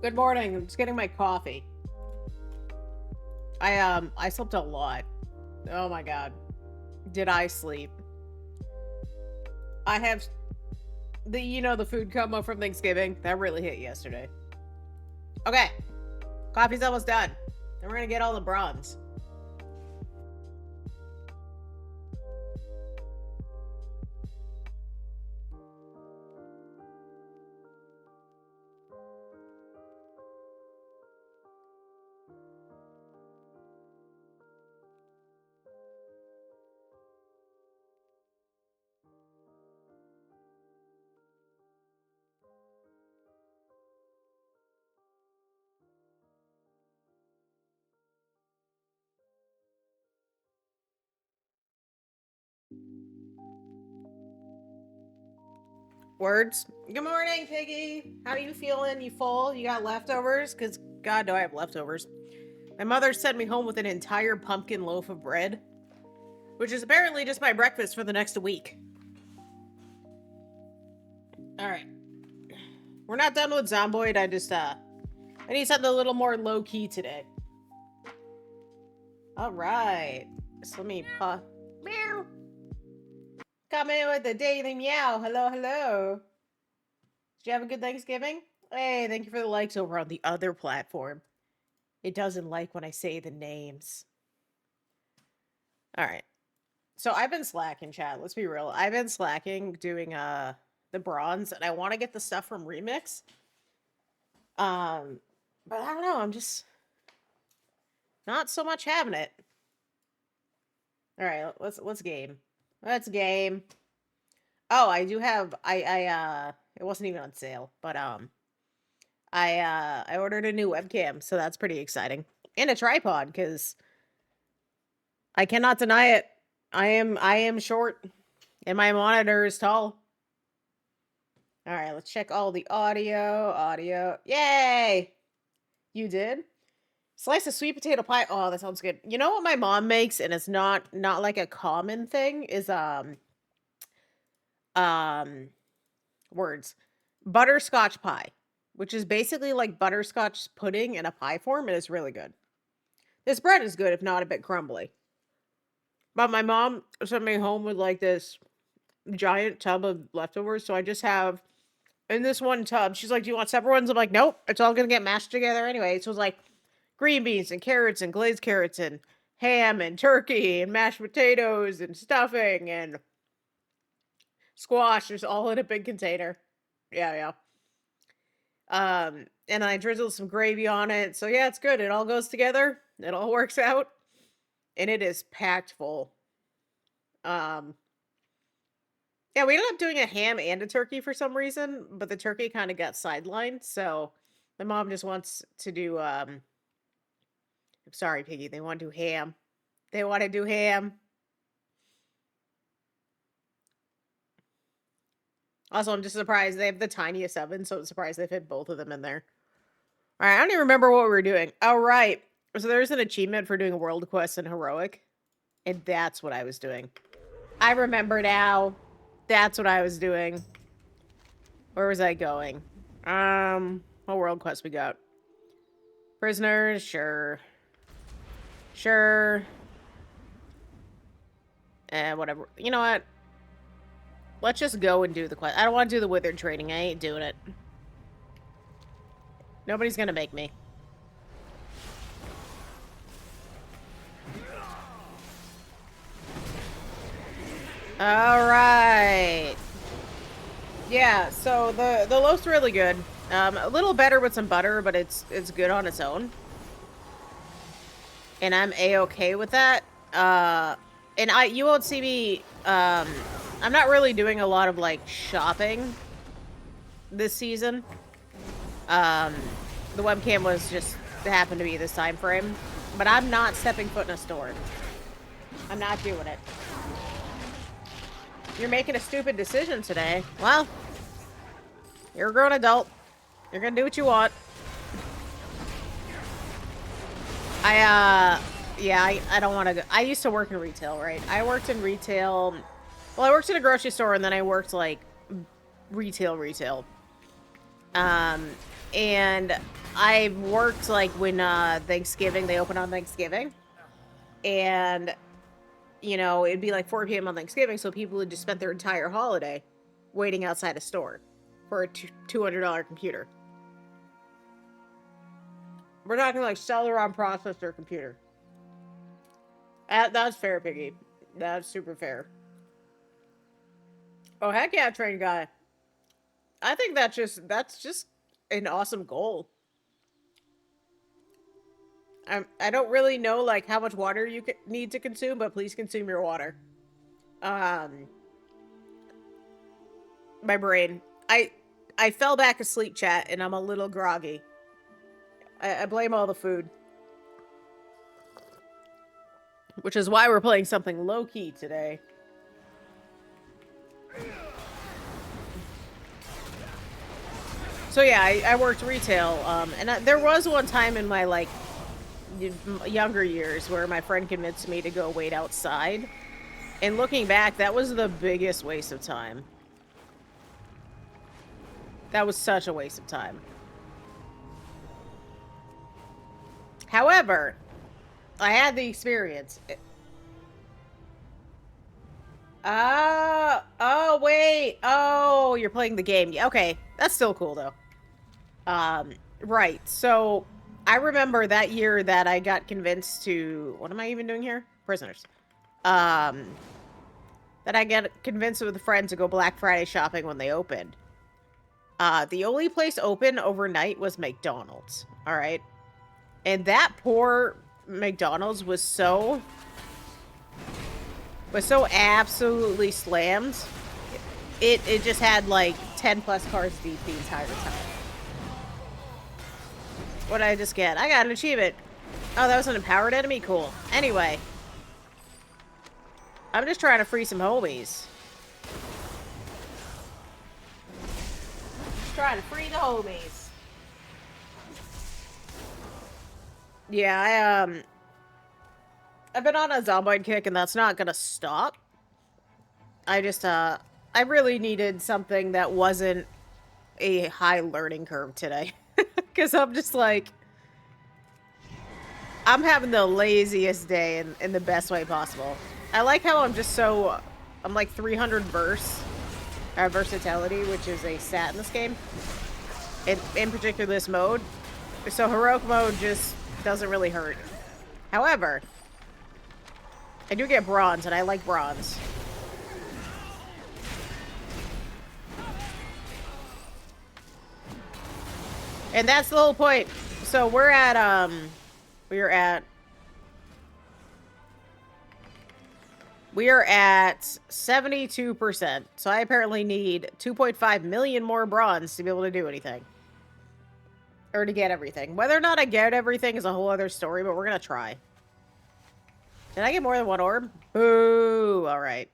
Good morning. I'm just getting my coffee. I slept a lot. Oh my god. Did I sleep? I have the food coma from Thanksgiving. That really hit yesterday. Okay. Coffee's almost done. Then we're gonna get all the bronze. Words. Good morning, Piggy. How you feeling? You full? You got leftovers? Because God, do I have leftovers. My mother sent me home with an entire pumpkin loaf of bread, which is apparently just my breakfast for the next week. Alright. We're not done with Zomboid. I need something a little more low-key today. Alright. So let me meow. Come in with the daily meow. Hello, hello. Did you have a good Thanksgiving? Hey, thank you for the likes over on the other platform. It doesn't like when I say the names. Alright. So I've been slacking, chat. Let's be real. I've been slacking doing the bronze, and I want to get the stuff from Remix. But I don't know, I'm just not so much having it. Alright, let's game. Let's game. Oh, I do have it wasn't even on sale, but I ordered a new webcam, so that's pretty exciting. And a tripod, because I cannot deny it. I am short and my monitor is tall. Alright, let's check all the audio. Yay! You did? Slice of sweet potato pie. Oh, that sounds good. You know what my mom makes, and it's not like a common thing, is words. Butterscotch pie, which is basically like butterscotch pudding in a pie form. It is really good. This bread is good, if not a bit crumbly. But my mom sent me home with like this giant tub of leftovers, so I just have in this one tub. She's like, "Do you want separate ones?" I'm like, "Nope, it's all gonna get mashed together anyway." So it's like green beans and carrots and glazed carrots and ham and turkey and mashed potatoes and stuffing and squash. It's all in a big container. Yeah. And I drizzled some gravy on it. So yeah, it's good. It all goes together. It all works out. And it is packed full. Um yeah, we ended up doing a ham and a turkey for some reason, but the turkey kind of got sidelined, so my mom just wants to do I'm sorry, Piggy, they want to do ham. They want to do ham. Also, I'm just surprised they have the tiniest oven, so I'm surprised they fit both of them in there. All right, I don't even remember what we were doing. All right. So there's an achievement for doing world quests in heroic, and that's what I was doing. I remember now. That's what I was doing. Where was I going? What world quest we got? Prisoners, sure. Sure. Whatever. You know what? Let's just go and do the quest. I don't want to do the withered training. I ain't doing it. Nobody's gonna make me. Alright. Yeah, so the loaf's really good. A little better with some butter, but it's good on its own. And I'm A-okay with that. And you won't see me, I'm not really doing a lot of, like, shopping this season. The webcam was just happened to be this time frame. But I'm not stepping foot in a store. I'm not doing it. You're making a stupid decision today. Well, you're a grown adult. You're gonna do what you want. Yeah, I don't want to go. I used to work in retail, right? I worked in retail. Well, I worked in a grocery store, and then I worked, like, retail. And I worked like when Thanksgiving, they open on Thanksgiving. And, you know, it'd be like 4 p.m. on Thanksgiving, so people would just spend their entire holiday waiting outside a store for a $200 computer. We're talking like Celeron processor computer. That's fair, Piggy. That's super fair. Oh, heck yeah, train guy. I think that's just an awesome goal. I don't really know like how much water you need to consume, but please consume your water. Um, my brain. I fell back asleep, chat, and I'm a little groggy. I blame all the food, which is why we're playing something low key today. So yeah, I worked retail, and there was one time in my like younger years where my friend convinced me to go wait outside. And looking back, that was the biggest waste of time. That was such a waste of time. However, I had the experience. Oh, wait. Oh, you're playing the game. Okay, that's still cool, though. Right. So, I remember that year that I got convinced to... What am I even doing here? Prisoners. That I got convinced with a friend to go Black Friday shopping when they opened. The only place open overnight was McDonald's. Alright? And that poor McDonald's was so absolutely slammed. It just had like 10 plus cars deep the entire time. What did I just get? I got an achievement. Oh, that was an empowered enemy? Cool. Anyway. I'm just trying to free some homies. Just trying to free the homies. Yeah, I've been on a Zomboid kick, and that's not gonna stop. I just, I really needed something that wasn't a high learning curve today. Because I'm just like... I'm having the laziest day in the best way possible. I like how I'm just so... I'm like 300 versatility, which is a stat in this game. In particular, this mode. So heroic mode just doesn't really hurt. However, I do get bronze, and I like bronze. And that's the whole point. So we're at 72%. So I apparently need 2.5 million more bronze to be able to do anything. Or to get everything. Whether or not I get everything is a whole other story, but we're gonna try. Did I get more than one orb? Boo! Alright.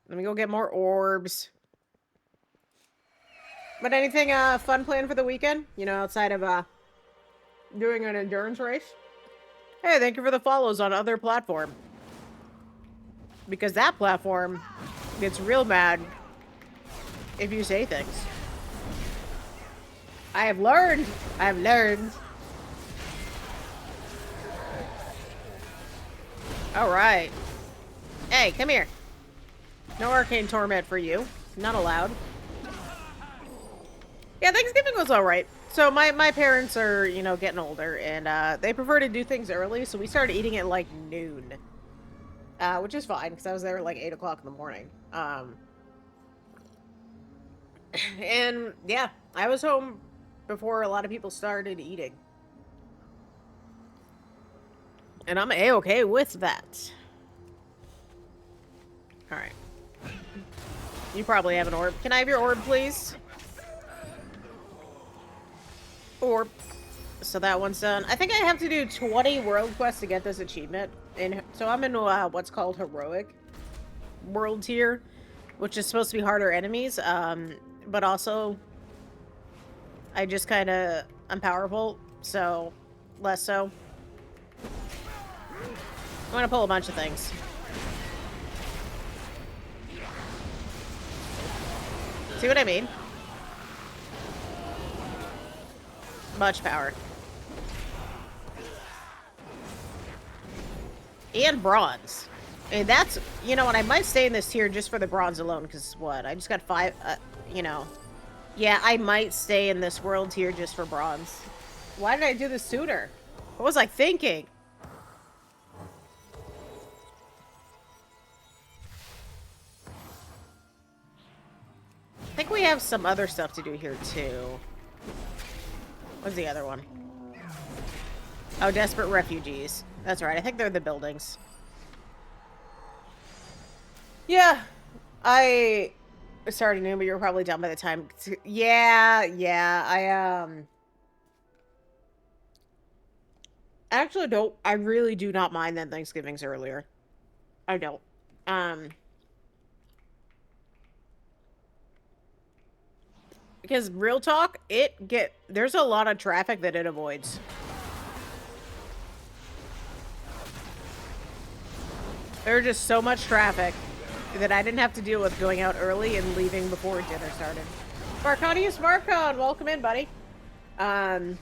Let me go get more orbs. But anything fun planned for the weekend? You know, outside of doing an endurance race? Hey, thank you for the follows on other platform. Because that platform gets real mad if you say things. I have learned. I have learned. Alright. Hey, come here. No arcane torment for you. Not allowed. Yeah, Thanksgiving was alright. So my parents are, you know, getting older, and they prefer to do things early, so we started eating at like noon. Which is fine, because I was there at like 8 o'clock in the morning. And yeah, I was home before a lot of people started eating. And I'm A-okay with that. Alright. You probably have an orb. Can I have your orb, please? Orb. So that one's done. I think I have to do 20 world quests to get this achievement. And so I'm in what's called heroic world tier, which is supposed to be harder enemies. But also, I just kind of... I'm powerful, so less so. I'm gonna pull a bunch of things. See what I mean? Much power. And bronze. And that's, you know what, I might stay in this tier just for the bronze alone, because what, I just got 5, you know. Yeah, I might stay in this world tier just for bronze. Why did I do this sooner? What was I thinking? I think we have some other stuff to do here, too. What's the other one? Oh, Desperate Refugees. That's right, I think they're the buildings. Yeah, I started new, but you were probably done by the time. Yeah, I actually don't. I really do not mind that Thanksgiving's earlier. I don't. Um, because real talk, there's a lot of traffic that it avoids. There's just so much traffic that I didn't have to deal with going out early and leaving before dinner started. Marconius Marcon, welcome in, buddy. I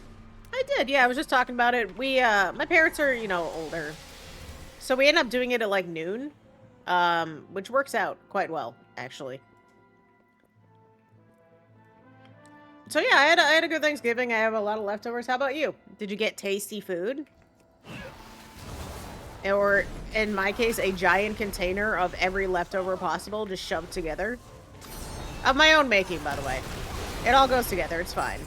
did, yeah, I was just talking about it. We, my parents are, you know, older. So we end up doing it at, like, noon. Which works out quite well, actually. So yeah, I had a good Thanksgiving. I have a lot of leftovers. How about you? Did you get tasty food? Or, in my case, a giant container of every leftover possible just shoved together? Of my own making, by the way. It all goes together. It's fine.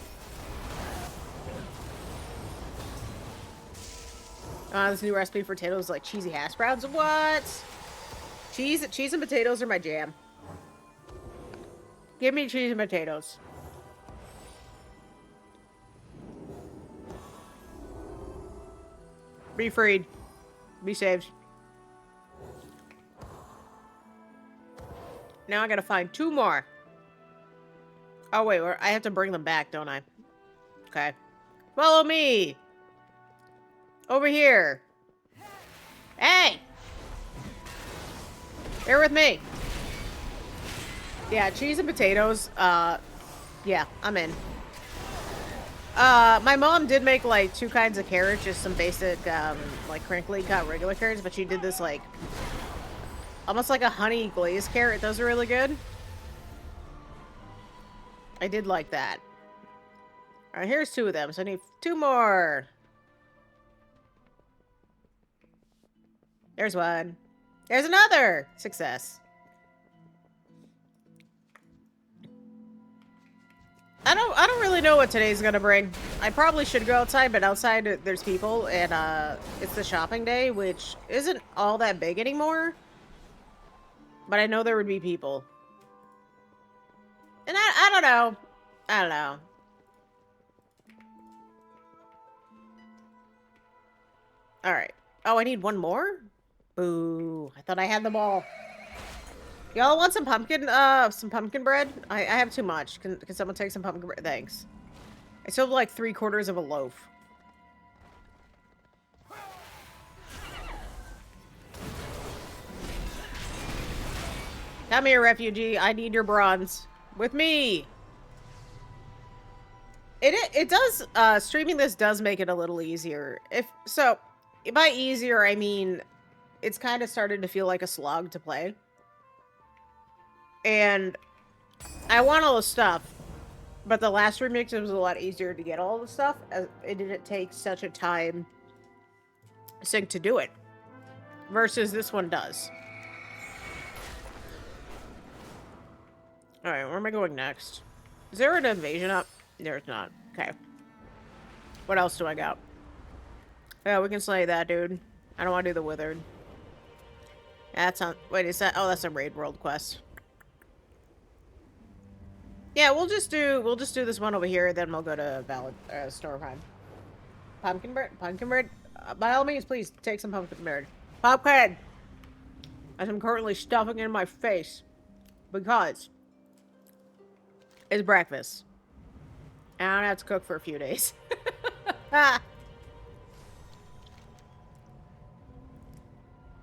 This new recipe for potatoes like cheesy hash browns. What? Cheese and potatoes are my jam. Give me cheese and potatoes. Be freed. Be saved. Now I gotta find 2 more. Oh, wait. I have to bring them back, don't I? Okay. Follow me! Over here. Hey! Bear with me. Yeah, cheese and potatoes. Yeah, I'm in. My mom did make, like, 2 kinds of carrots, just some basic, like, crinkly cut regular carrots, but she did this, like, almost like a honey glazed carrot. Those are really good. I did like that. Alright, here's 2 of them, so I need 2 more. There's 1. There's another! Success. I don't really know what today's gonna bring. I probably should go outside, but outside there's people, and it's the shopping day, which isn't all that big anymore. But I know there would be people. And I don't know. I don't know. Alright. Oh, I need 1 more? Boo. I thought I had them all. Y'all want some pumpkin bread? I have too much. Can someone take some pumpkin bread? Thanks. I still have like 3/4 of a loaf. Come here, refugee. I need your bronze. With me! It does, streaming this does make it a little easier. So, by easier, I mean, it's kind of started to feel like a slog to play. And I want all the stuff, but the last remix it was a lot easier to get all the stuff, as it didn't take such a time sync to do it. Versus this one does. Alright, where am I going next? Is there an invasion up? There's not. Okay. What else do I got? Yeah, we can slay that dude. I don't want to do the withered. That's not. Wait, is that? Oh, that's a raid world quest. Yeah, we'll just do this one over here, then we'll go to Stormheim. Pumpkin bread, by all means, please take some pumpkin bread. Pumpkin, as I'm currently stuffing it in my face because it's breakfast. And I don't have to cook for a few days.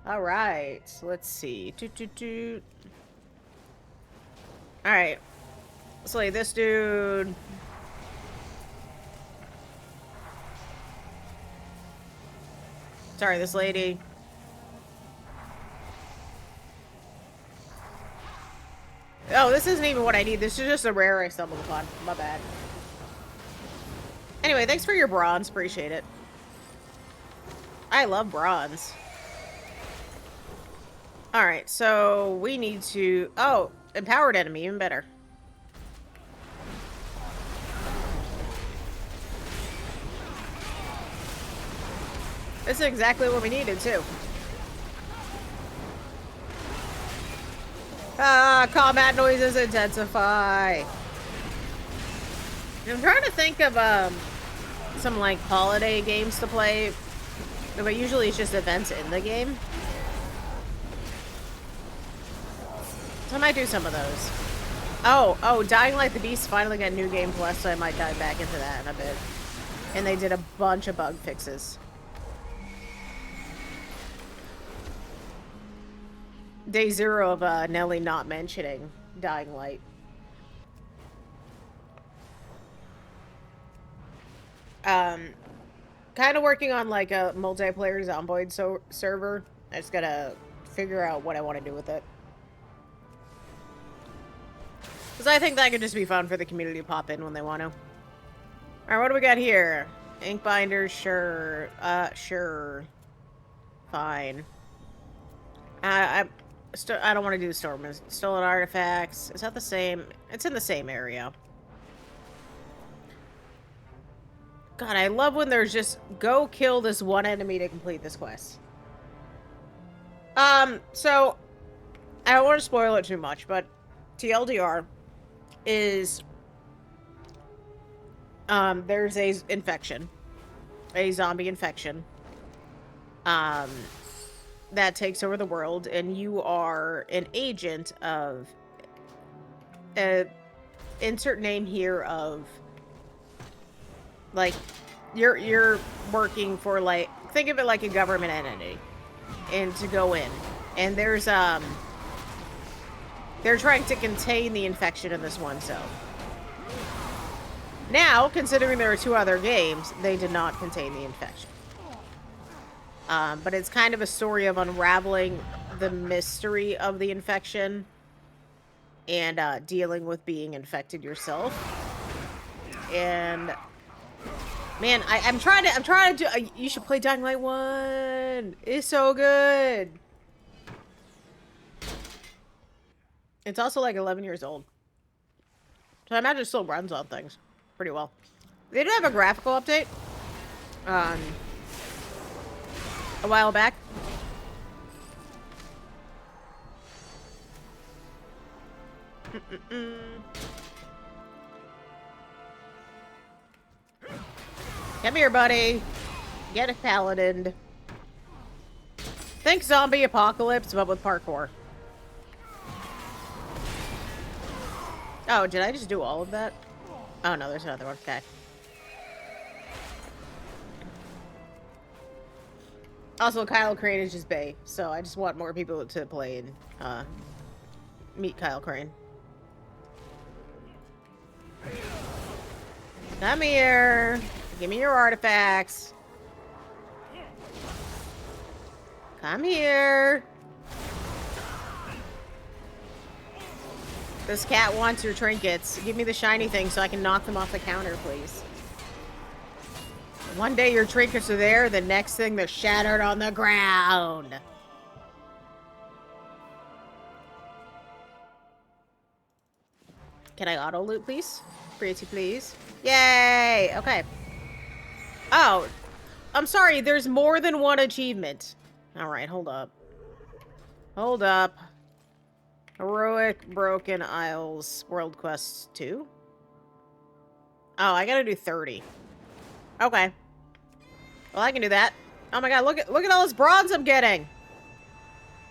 All right, let's see. All right. Slay this dude. Sorry, this lady. Oh, this isn't even what I need. This is just a rare I stumbled upon. My bad. Anyway, thanks for your bronze. Appreciate it. I love bronze. Alright, so we need to... Oh, empowered enemy. Even better. This is exactly what we needed, too. Ah, combat noises intensify. I'm trying to think of some like holiday games to play, but usually it's just events in the game. So I might do some of those. Oh, Dying Light the Beast finally got New Game Plus, so I might dive back into that in a bit. And they did a bunch of bug fixes. Day 0 of Nelly not mentioning Dying Light. Kind of working on like a multiplayer Zomboid server. I just gotta figure out what I want to do with it. Because I think that could just be fun for the community to pop in when they want to. Alright, what do we got here? Ink binders, sure. Sure. Fine. I don't want to do the storm. Stolen artifacts. Is that the same? It's in the same area. God, I love when there's just go kill this one enemy to complete this quest. So I don't want to spoil it too much, but TLDR is there's a infection. A zombie infection. That takes over the world, and you are an agent of insert name here of like you're working for, like, think of it like a government entity, and to go in, and there's they're trying to contain the infection in this one cell. Now, considering there are 2 other games, they did not contain the infection. But it's kind of a story of unraveling the mystery of the infection and dealing with being infected yourself. And man, I'm trying to do. You should play Dying Light 1. It's so good. It's also like 11 years old, so I imagine it still runs on things pretty well. They did have a graphical update a while back. Come here, buddy. Get a paladin. Think zombie apocalypse, but with parkour. Oh, did I just do all of that? Oh, no, there's another one. Okay. Also, Kyle Crane is just bae, so I just want more people to play and meet Kyle Crane. Come here. Give me your artifacts. Come here. This cat wants your trinkets. Give me the shiny thing so I can knock them off the counter, please. One day your trinkets are there, the next thing they're shattered on the ground. Can I auto loot, please? Pretty please. Yay! Okay. Oh, I'm sorry, there's more than one achievement. Alright, hold up. Hold up. Heroic Broken Isles World Quest 2? Oh, I gotta do 30. Okay. Well, I can do that. Oh my god, look at all this bronze I'm getting!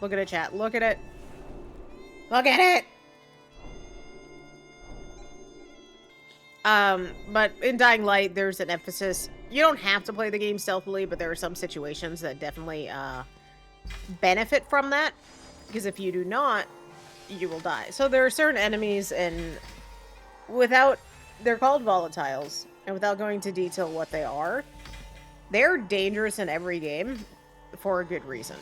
Look at it, chat. Look at it. Look at it! But in Dying Light, there's an emphasis. You don't have to play the game stealthily, but there are some situations that definitely, benefit from that. Because if you do not, you will die. So there are certain enemies, and they're called volatiles, and without going into detail what they are, they're dangerous in every game. for a good reason.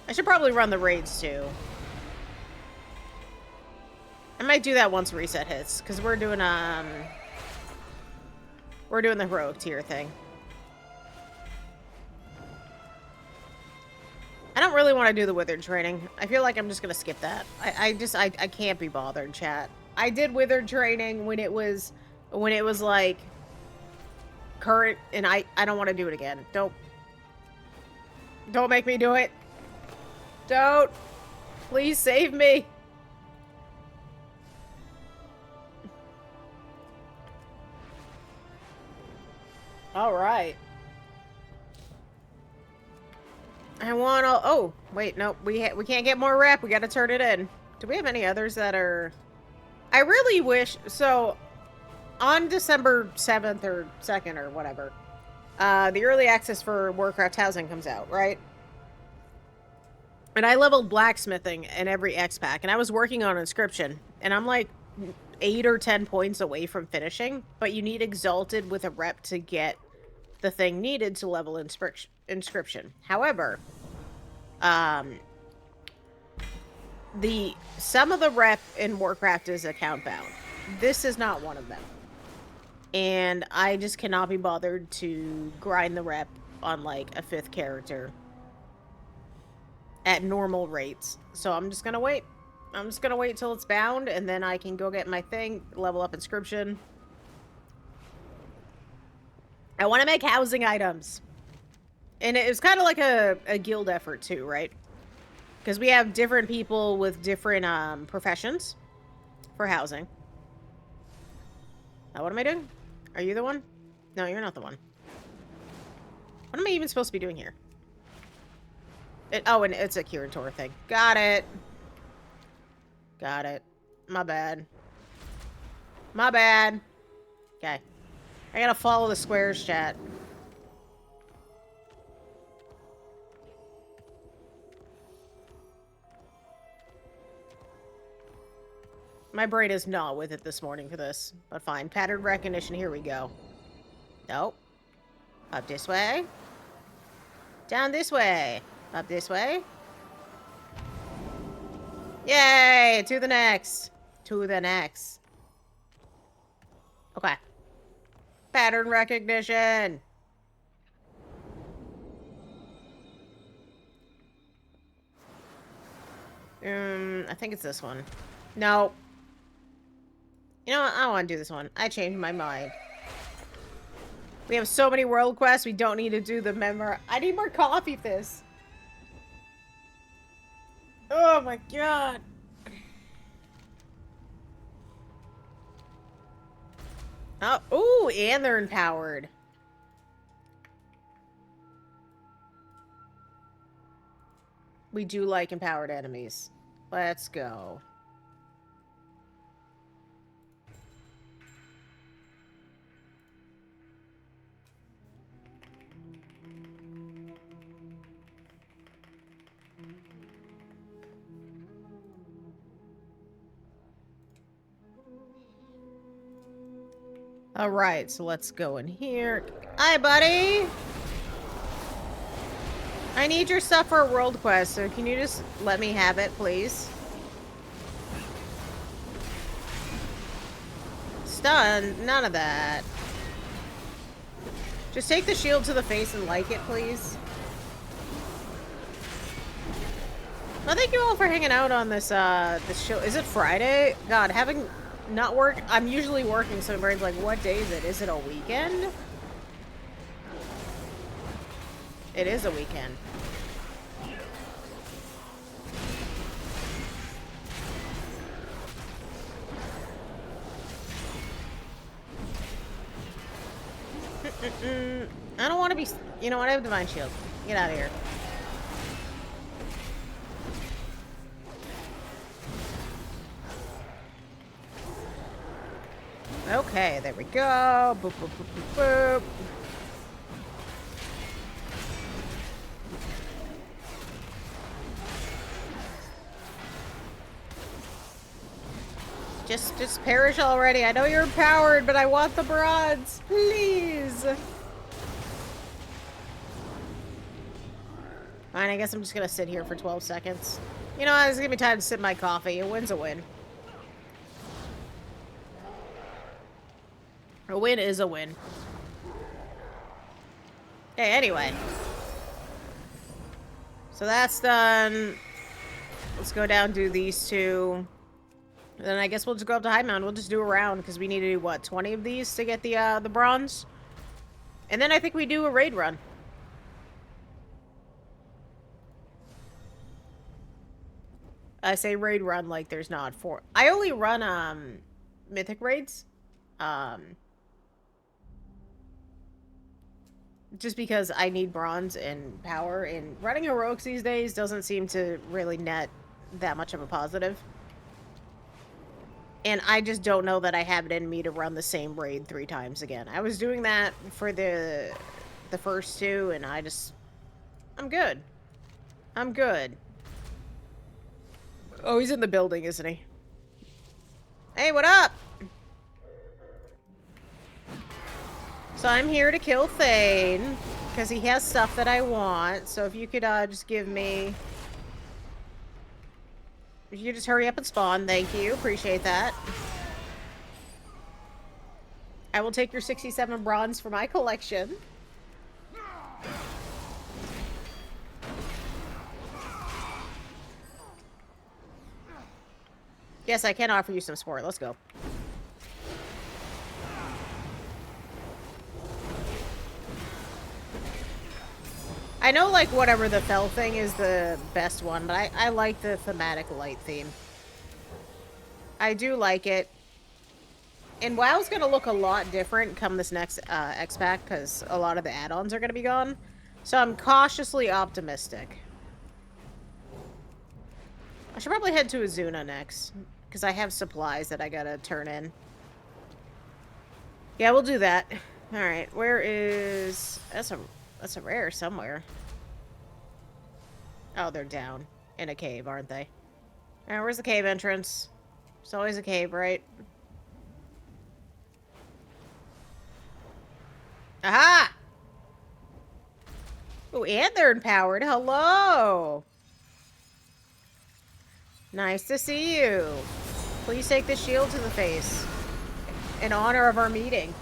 I should probably run the raids too. I might do that once reset hits, because we're doing the heroic tier thing. I don't really want to do the withered training. I feel like I'm just gonna skip that. I can't be bothered, chat. I did withered training when it was like current, and I don't want to do it again. Don't make me do it. Don't. Please save me. All right. I want to... Oh, wait, no. We can't get more rep. We got to turn it in. Do we have any others that are... I really wish... So, on December 7th or 2nd or whatever, the early access for Warcraft Housing comes out, right? And I leveled blacksmithing in every X pack, and I was working on inscription, and I'm like 8 or 10 points away from finishing, but you need exalted with a rep to get the thing needed to level inscription. However, some of the rep in Warcraft is account bound. This is not one of them. And I just cannot be bothered to grind the rep on like a 5th character at normal rates. So I'm just gonna wait. I'm just gonna wait till it's bound, and then I can go get my thing, level up inscription. I want to make housing items. And it was kind of like a guild effort too, right? Because we have different people with different professions for housing. What am I doing? Are you the one? No, you're not the one. What am I even supposed to be doing here? Oh, and it's a Kirin thing. Got it. Got it. My bad. My bad. Okay. I gotta follow the squares, chat. My brain is not with it this morning for this, but fine. Pattern recognition, here we go. Nope. Up this way. Down this way. Up this way. Yay! To the next. To the next. Okay. Pattern recognition. I think it's this one. No. You know what? I don't want to do this one. I changed my mind. We have so many world quests, we don't need to do the member. I need more coffee fizz. Oh my god. Oh, ooh, and they're empowered. We do like empowered enemies. Let's go. All right, so let's go in here. Hi, buddy. I need your stuff for a world quest, so can you just let me have it, please? Stun? None of that. Just take the shield to the face and like it, please. Well, thank you all for hanging out on this, this show. Is it Friday? God, having not work. I'm usually working, so my brain's like, what day is it? Is it a weekend? It is a weekend. I don't want to be... You know what? I have Divine Shield. Get out of here. Okay, there we go. Boop, boop, boop, boop, boop. Just perish already. I know you're empowered, but I want the bronze. Please. Fine, I guess I'm just gonna sit here for 12 seconds. You know, it's gonna be time to sip my coffee. A win's a win. A win is a win. Okay, anyway. So that's done. Let's go down, do these two. And then I guess we'll just go up to Highmound. We'll just do a round, because we need to do, what, 20 of these to get the bronze? And then I think we do a raid run. I say raid run like there's not four. I only run, mythic raids. Just because I need bronze and power, and running heroics these days doesn't seem to really net that much of a positive. And I just don't know that I have it in me to run the same raid 3 times again. I was doing that for the first 2, and I'm good. I'm good. Oh, he's in the building, isn't he? Hey, what up? So I'm here to kill Thane, because he has stuff that I want. So if you could just give me... If you just hurry up and spawn, thank you. Appreciate that. I will take your 67 bronze for my collection. Yes, I can offer you some support. Let's go. I know, like, whatever the fell thing is the best one, but I like the thematic light theme. I do like it. And WoW's gonna look a lot different come this next X-Pack, because a lot of the add-ons are gonna be gone. So I'm cautiously optimistic. I should probably head to Azuna next, because I have supplies that I gotta turn in. Yeah, we'll do that. Alright, where is... That's a rare somewhere. Oh, they're down in a cave, aren't they? Alright, where's the cave entrance? There's always a cave, right? Aha! Oh, and they're empowered. Hello! Nice to see you. Please take the shield to the face. In honor of our meeting.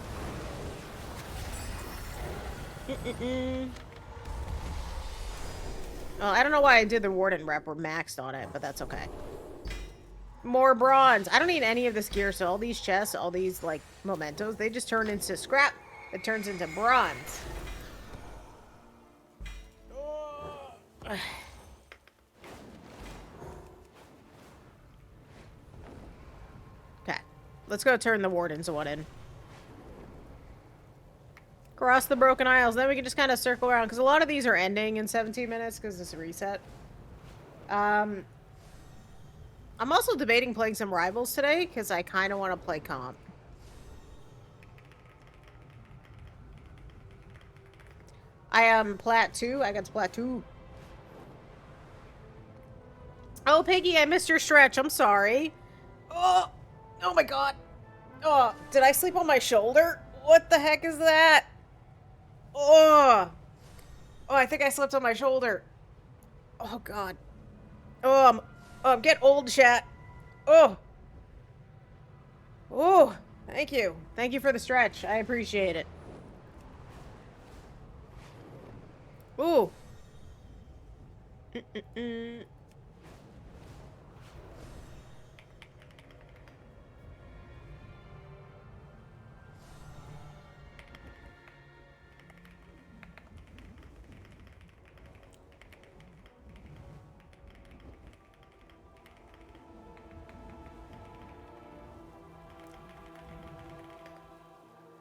Well, I don't know why I did the Warden rep. We're maxed on it, but that's okay. More bronze. I don't need any of this gear, so all these chests, all these, like, mementos, they just turn into scrap. It turns into bronze. Okay. Let's go turn the Warden's one in. Cross the Broken Isles. Then we can just kind of circle around, because a lot of these are ending in 17 minutes, because it's a reset. I'm also debating playing some Rivals today, because I kind of want to play comp. I am Plat 2. I got to Plat 2. Oh, Piggy, I missed your stretch. I'm sorry. Oh my god. Oh, did I sleep on my shoulder? What the heck is that? Oh, I think I slept on my shoulder. Oh god. I'm getting old, chat. Oh, thank you. Thank you for the stretch. I appreciate it. Ooh.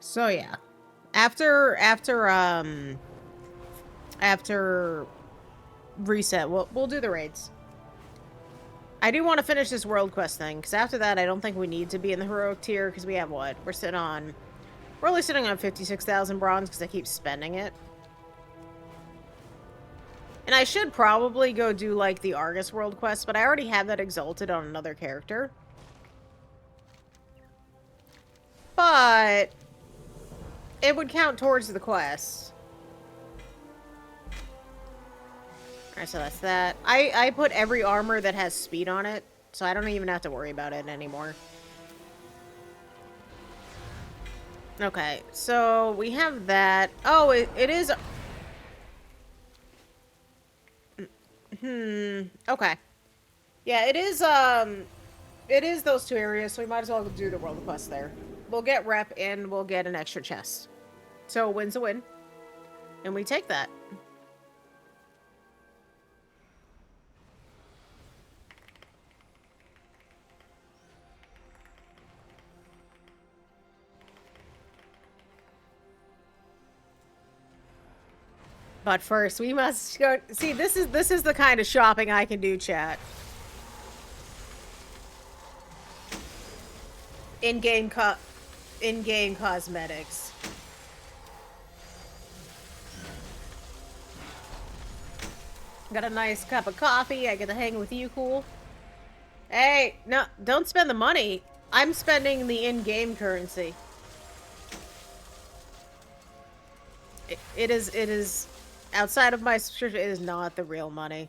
So yeah, after reset, we'll do the raids. I do want to finish this world quest thing, because after that, I don't think we need to be in the heroic tier, because we have what? We're only sitting on 56,000 bronze, because I keep spending it. And I should probably go do, like, the Argus world quest, but I already have that exalted on another character. But it would count towards the quest. Alright, so that's that. I put every armor that has speed on it, so I don't even have to worry about it anymore. Okay, so we have that. Oh, it is... Okay. Yeah, it is those two areas, so we might as well do the world quest there. We'll get rep and we'll get an extra chest. So, win's a win. And we take that. But first, we must go... See, this is the kind of shopping I can do, chat. In-game cosmetics. Got a nice cup of coffee. I get to hang with you, cool. Hey, no, don't spend the money. I'm spending the in-game currency. It is outside of my subscription. It is not the real money.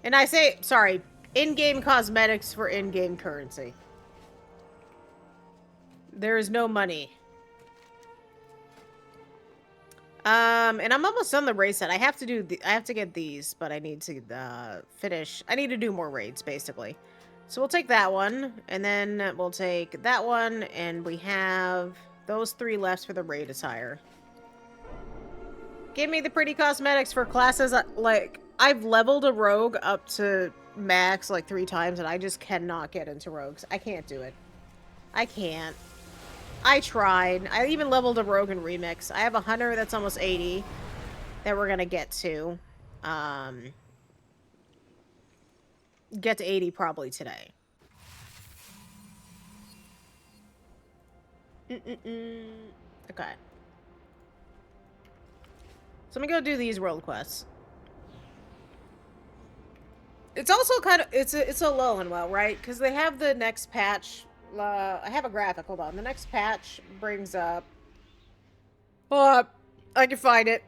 And I say, sorry, in-game cosmetics for in-game currency. There is no money. And I'm almost done the raid set. I have to get these, but I need to finish. I need to do more raids, basically. So we'll take that one, and then we'll take that one, and we have those 3 left for the raid attire. Give me the pretty cosmetics for classes. Like, I've leveled a rogue up to max like 3 times, and I just cannot get into rogues. I can't do it. I can't. I tried. I even leveled a rogue in Remix. I have a hunter that's almost 80 that we're gonna get to. Get to 80 probably today. Okay. So I'm gonna go do these world quests. It's also kind of it's a low and well, right? Because they have the next patch. I have a graphic. Hold on. The next patch brings up. I can find it.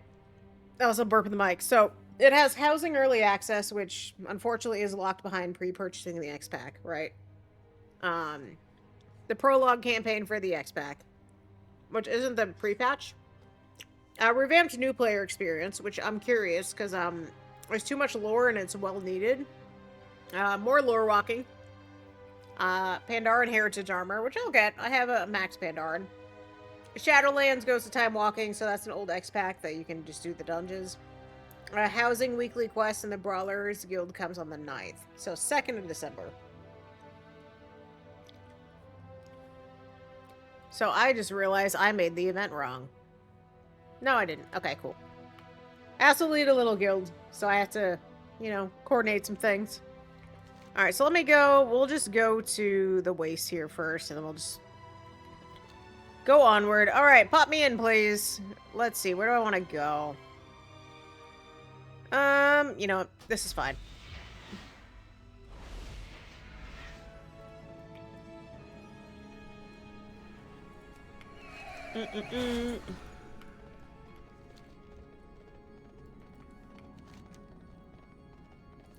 I also burping the mic. So it has housing early access, which unfortunately is locked behind pre-purchasing the X pack, right? The prologue campaign for the X pack, which isn't the pre-patch. Revamped new player experience, which I'm curious because there's too much lore and it's well needed. More lore walking. Pandaren Heritage Armor, which I'll get. I have a max Pandaren. Shadowlands goes to time walking, so that's an old X-Pack that you can just do the dungeons. Housing weekly quest in the Brawlers Guild comes on the 9th. So 2nd of December. So I just realized I made the event wrong. No, I didn't. Okay, cool. I also lead a little guild, so I have to, you know, coordinate some things. Alright, so let me go. We'll just go to the waste here first, and then we'll just go onward. Alright, pop me in, please. Let's see, where do I want to go? You know, this is fine.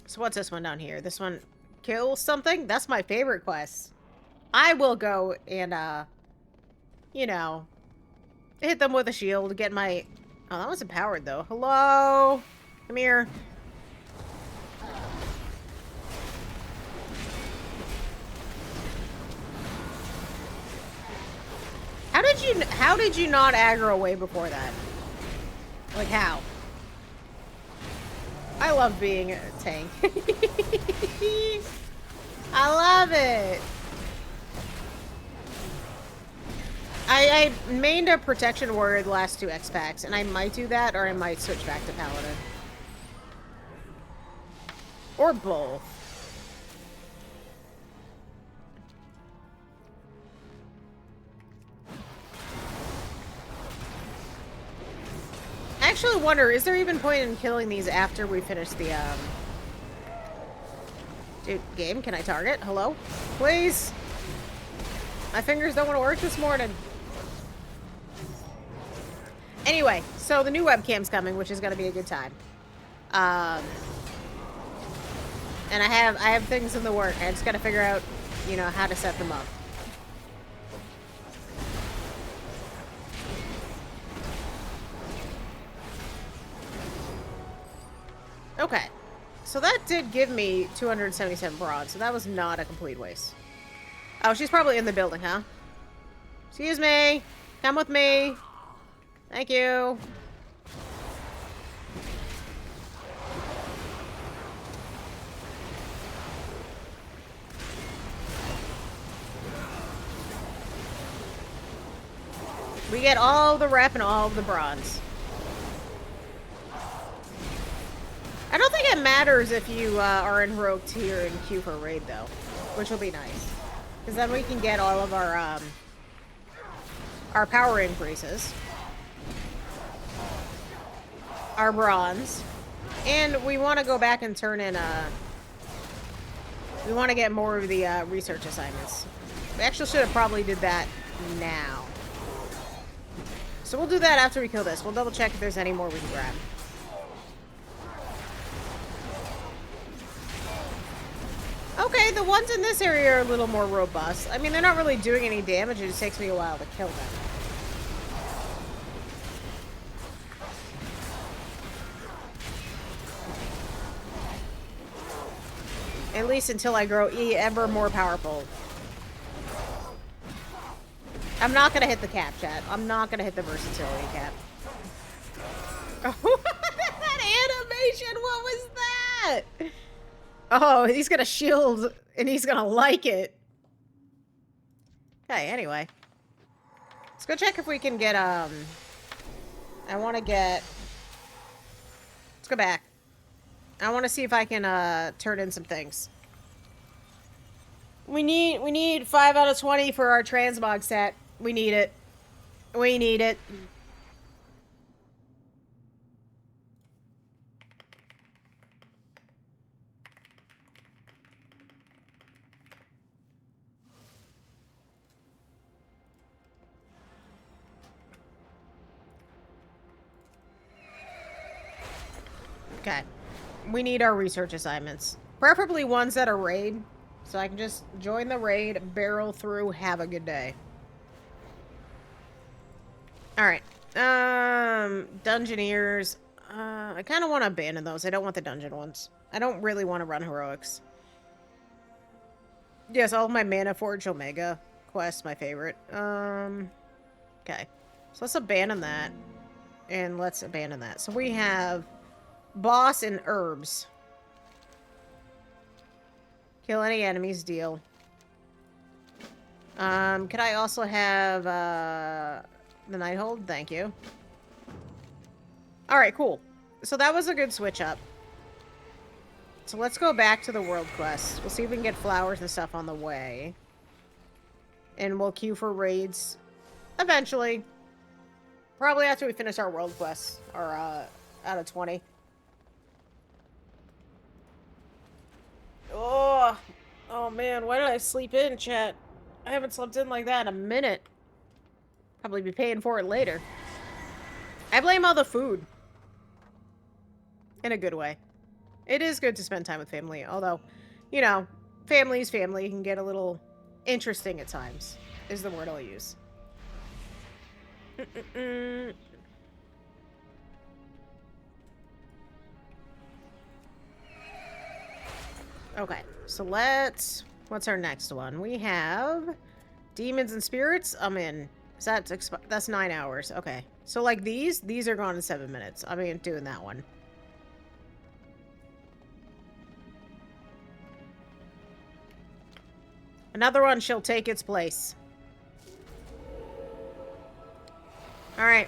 So what's this one down here? This one, kill something? That's my favorite quest. I will go and, you know, hit them with a shield, get my... Oh, that was empowered, though. Hello? Come here. How did you not aggro away before that? Like, how? I love being a tank. I love it. I mained a protection warrior the last 2 X-Packs, and I might do that, or I might switch back to Paladin. Or both. I actually wonder, is there even point in killing these after we finish the, Dude, game, can I target? Hello? Please? My fingers don't want to work this morning. Anyway, so the new webcam's coming, which is going to be a good time. Um, and I have things in the work. I just gotta figure out, you know, how to set them up. Okay. So that did give me 277 bronze, so that was not a complete waste. Oh, she's probably in the building, huh? Excuse me. Come with me. Thank you. We get all the rep and all of the bronze. I don't think it matters if you are in heroic tier and queue for raid though, which will be nice, because then we can get all of our power increases, our bronze, and we want to go back and turn in we want to get more of the research assignments. We actually should have probably did that now. So we'll do that after we kill this. We'll double check if there's any more we can grab. Okay, the ones in this area are a little more robust. I mean, they're not really doing any damage. It just takes me a while to kill them. At least until I grow ever more powerful. I'm not gonna hit the cap, chat. I'm not gonna hit the versatility cap. Oh, that animation! What was that? Oh, he's gonna shield, and he's gonna like it. Okay, anyway. Let's go check if we can get, I wanna get... Let's go back. I wanna see if I can, turn in some things. We need 5 out of 20 for our transmog set. We need it. We need it. Okay. We need our research assignments. Preferably ones that are raid. So I can just join the raid, barrel through, have a good day. Alright. Dungeoneers. I kind of want to abandon those. I don't want the dungeon ones. I don't really want to run heroics. Yes, all of my Mana Forge Omega quests, my favorite. Okay. So let's abandon that. And let's abandon that. So we have boss and herbs. Kill any enemies, deal. Could I also have, the Nighthold? Thank you. Alright, cool. So that was a good switch up. So let's go back to the world quest. We'll see if we can get flowers and stuff on the way. And we'll queue for raids eventually. Probably after we finish our world quests. Or, out of 20. Oh man, why did I sleep in, chat? I haven't slept in like that in a minute. Probably be paying for it later. I blame all the food. In a good way. It is good to spend time with family, although, you know, family's family can get a little interesting at times, is the word I'll use. Okay, so let's... What's our next one? We have Demons and Spirits. I'm in. So that's 9 hours. Okay. So, like, these are gone in 7 minutes. I mean, doing that one. Another one, she'll take its place. Alright.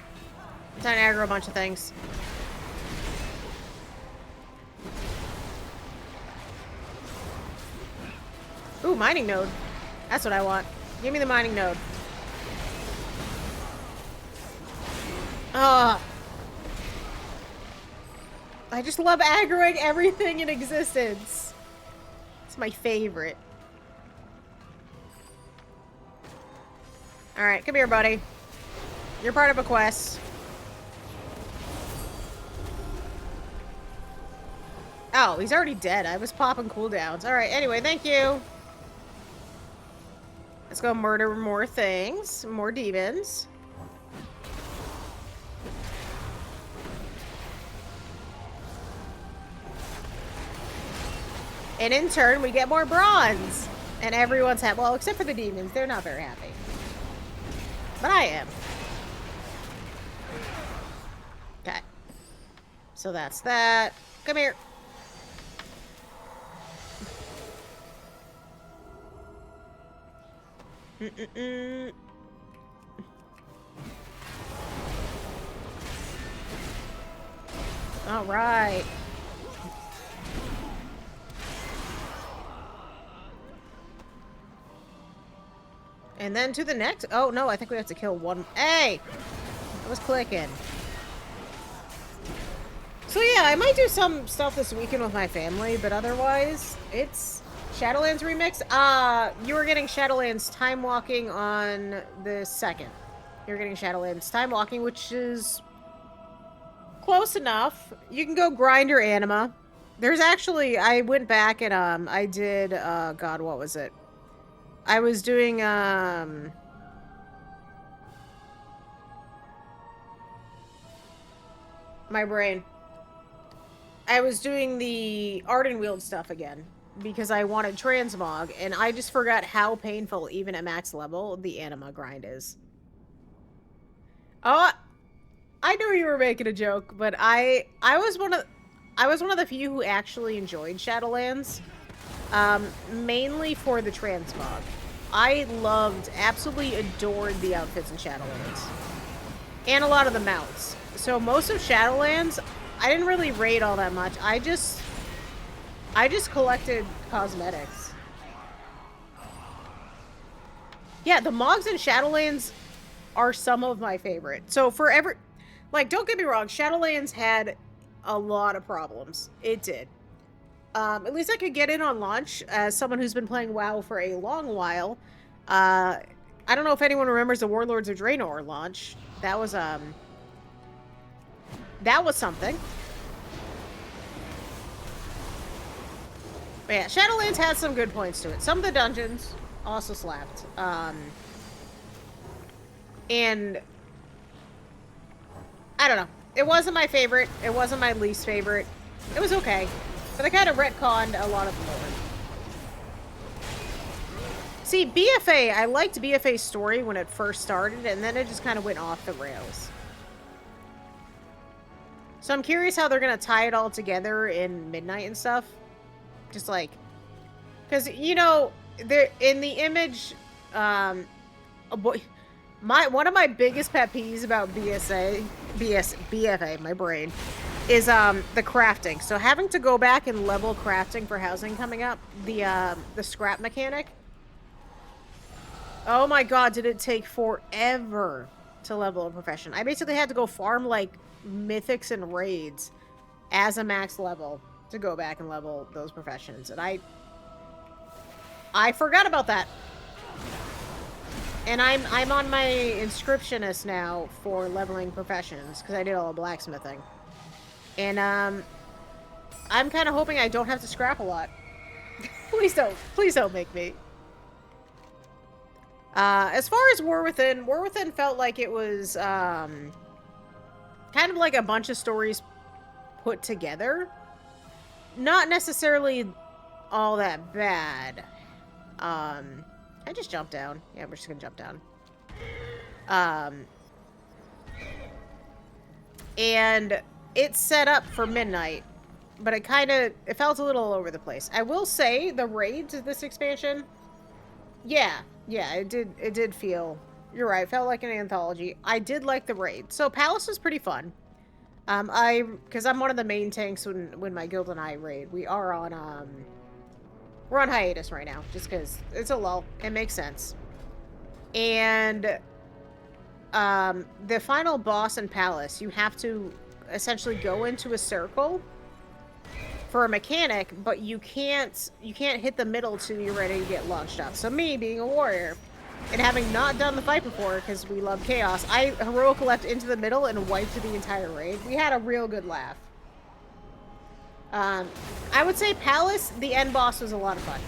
Time to aggro a bunch of things. Ooh, mining node. That's what I want. Give me the mining node. Ah. I just love aggroing everything in existence. It's my favorite. Alright, come here, buddy. You're part of a quest. Oh, he's already dead. I was popping cooldowns. Alright, anyway, thank you. Let's go murder more things. More demons. And in turn, we get more bronze. And everyone's happy. Well, except for the demons. They're not very happy. But I am. Okay. So that's that. Come here. All right. And then to the next. Oh, no, I think we have to kill one. Hey! I was clicking. So yeah, I might do some stuff this weekend with my family, but otherwise, it's Shadowlands Remix. You are getting Shadowlands Time Walking on the 2nd. You're getting Shadowlands Time Walking, which is close enough. You can go grind your anima. There's actually, I went back and, I did, God, what was it? I was doing, my brain. I was doing the Ardenweald stuff again because I wanted transmog, and I just forgot how painful, even at max level, the anima grind is. Oh, I knew you were making a joke, but I was one of the few who actually enjoyed Shadowlands, mainly for the transmog. I absolutely adored the outfits in Shadowlands, and a lot of the mounts. So most of Shadowlands, I didn't really raid all that much. I just collected cosmetics. Yeah, the mogs in Shadowlands are some of my favorite. So for like, don't get me wrong, Shadowlands had a lot of problems. It did. At least I could get in on launch as someone who's been playing WoW for a long while. I don't know if anyone remembers the Warlords of Draenor launch. That was something. But yeah, Shadowlands had some good points to it. Some of the dungeons also slapped. And I don't know. It wasn't my favorite. It wasn't my least favorite. It was okay. But I kind of retconned a lot of the lore. See, BFA, I liked BFA's story when it first started, and then it just kind of went off the rails. So I'm curious how they're going to tie it all together in Midnight and stuff. Just like, because, you know, in the image, one of my biggest pet peeves about BFA, my brain, is the crafting. So having to go back and level crafting for housing coming up, the scrap mechanic. Oh my god, did it take forever to level a profession. I basically had to go farm, like, mythics and raids as a max level to go back and level those professions. And I forgot about that. And I'm on my inscriptionist now for leveling professions because I did all the blacksmithing. And I'm kind of hoping I don't have to scrap a lot. Please don't make me. As far as War Within felt like it was kind of like a bunch of stories put together. Not necessarily all that bad. I just jumped down. Yeah, we're just gonna jump down. And it's set up for midnight, but it felt a little all over the place. I will say the raids of this expansion, yeah, it did feel, you're right, it felt like an anthology. I did like the raid. So Palace was pretty fun. Because I'm one of the main tanks when my guild and I raid. We're on hiatus right now, just because it's a lull. It makes sense. And the final boss in Palace, you have to essentially go into a circle for a mechanic, but you can't hit the middle till you're ready to get launched up. So me, being a warrior, and having not done the fight before, because we love chaos, I heroic left into the middle and wiped the entire raid. We had a real good laugh. I would say Palace, the end boss was a lot of fun.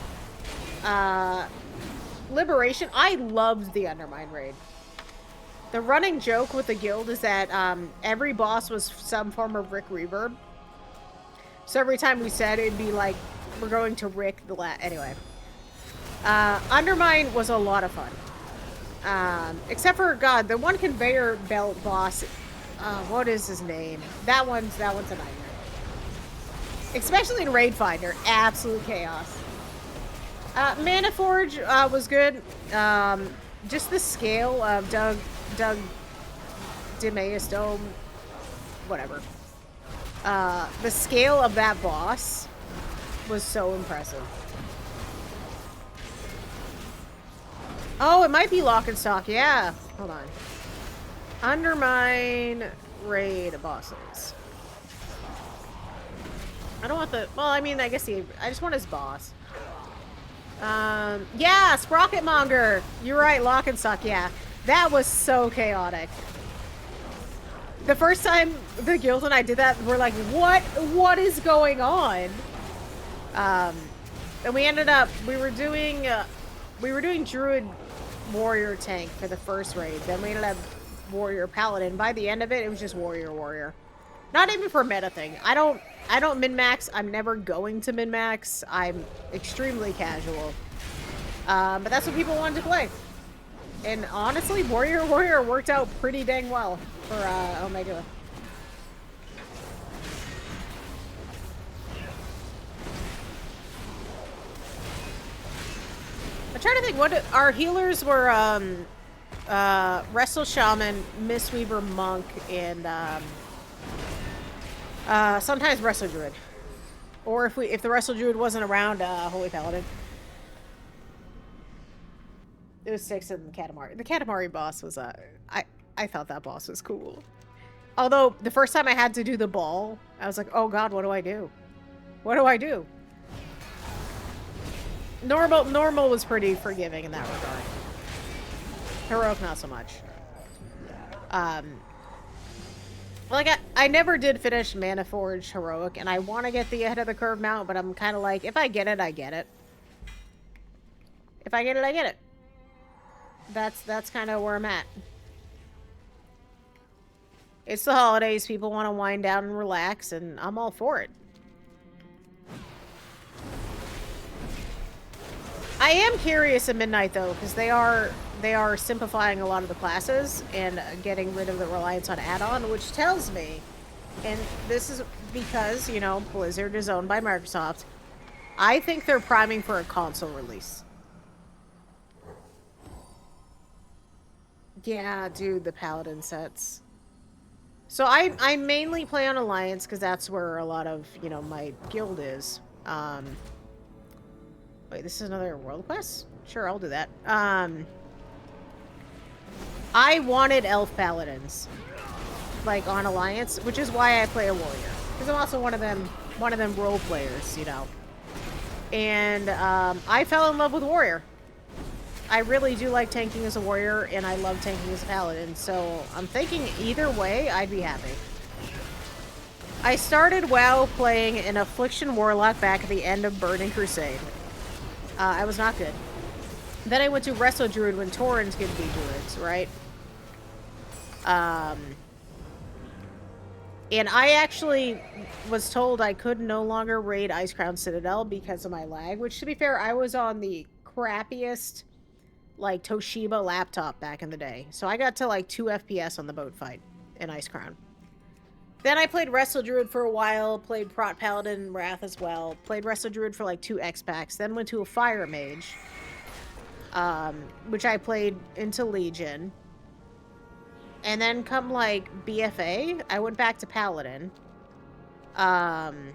Liberation, I loved the Undermine raid. The running joke with the guild is that every boss was some form of Rick Reverb. So every time we said it'd be like, we're going to Rick the anyway. Undermine was a lot of fun. Except for, God, the one conveyor belt boss, what is his name? That one's a nightmare. Especially in Raid Finder, absolute chaos. Mana Forge was good. Just the scale of Doug Demeus Dome, whatever. The scale of that boss was so impressive. Oh, it might be Lock and Stock, yeah. Hold on. Undermine raid bosses. I don't want the, well, I mean, I guess I just want his boss. Yeah, Sprocketmonger. You're right, Lock and Stock, yeah. That was so chaotic. The first time the guild and I did that, we're like, what is going on? And we ended up, we were doing Druid Warrior Tank for the first raid. Then we ended up Warrior Paladin. By the end of it, it was just Warrior. Not even for meta thing. I don't min-max. I'm never going to min-max. I'm extremely casual. But that's what people wanted to play. And honestly, Warrior worked out pretty dang well for Omega. I'm trying to think what our healers were. Wrestle Shaman, Mistweaver Monk, and sometimes Wrestle Druid. Or if the Wrestle Druid wasn't around, Holy Paladin. It was 6 in the Katamari. The Katamari boss was I thought that boss was cool. Although the first time I had to do the ball, I was like, oh god, what do I do? What do I do? Normal was pretty forgiving in that regard. Heroic, not so much. Like, I never did finish Mana Forge Heroic, and I want to get the ahead of the curve mount, but I'm kind of like, if I get it, I get it. If I get it, I get it. That's kind of where I'm at. It's the holidays. People want to wind down and relax, and I'm all for it. I am curious at Midnight, though, because they are simplifying a lot of the classes and getting rid of the reliance on add-on, which tells me, and this is because, you know, Blizzard is owned by Microsoft, I think they're priming for a console release. Yeah, dude, the Paladin sets. So I mainly play on Alliance because that's where a lot of, you know, my guild is. Wait, this is another world quest? Sure, I'll do that. I wanted Elf Paladins, like, on Alliance, which is why I play a warrior. Because I'm also one of them role players, you know. And I fell in love with warrior. I really do like tanking as a warrior, and I love tanking as a paladin, so I'm thinking either way, I'd be happy. I started WoW playing an Affliction Warlock back at the end of Burning Crusade. I was not good. Then I went to Wrestle Druid when Taurens could be druids, right? And I actually was told I could no longer raid Icecrown Citadel because of my lag, which, to be fair, I was on the crappiest, like, Toshiba laptop back in the day. So I got to, like, 2 FPS on the boat fight in Icecrown. Then I played Wrestle Druid for a while, played Prot Paladin and Wrath as well, played Wrestle Druid for, like, 2 X-Packs, then went to a Fire Mage, which I played into Legion. And then come, like, BFA, I went back to Paladin. And...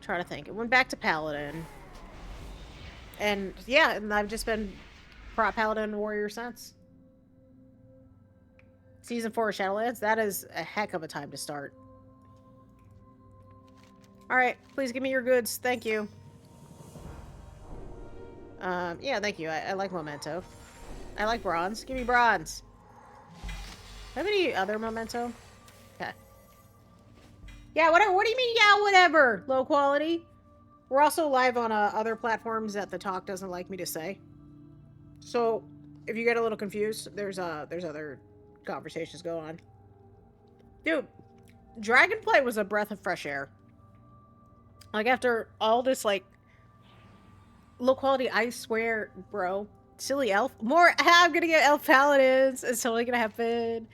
trying to think. It went back to Paladin. And, yeah, and I've just been Prot Paladin and Warrior since. Season 4 of Shadowlands, that is a heck of a time to start. Alright, please give me your goods. Thank you. Yeah, thank you. I like Memento. I like bronze. Give me bronze. Do I have any other Memento? Okay. Yeah, whatever. What do you mean? Yeah, whatever. Low quality. We're also live on other platforms that the talk doesn't like me to say. So if you get a little confused, there's other conversations going on. Dude, Dragonflight was a breath of fresh air. Like after all this like low quality, I swear, bro. Silly elf. More I'm gonna get elf paladins. It's totally gonna happen.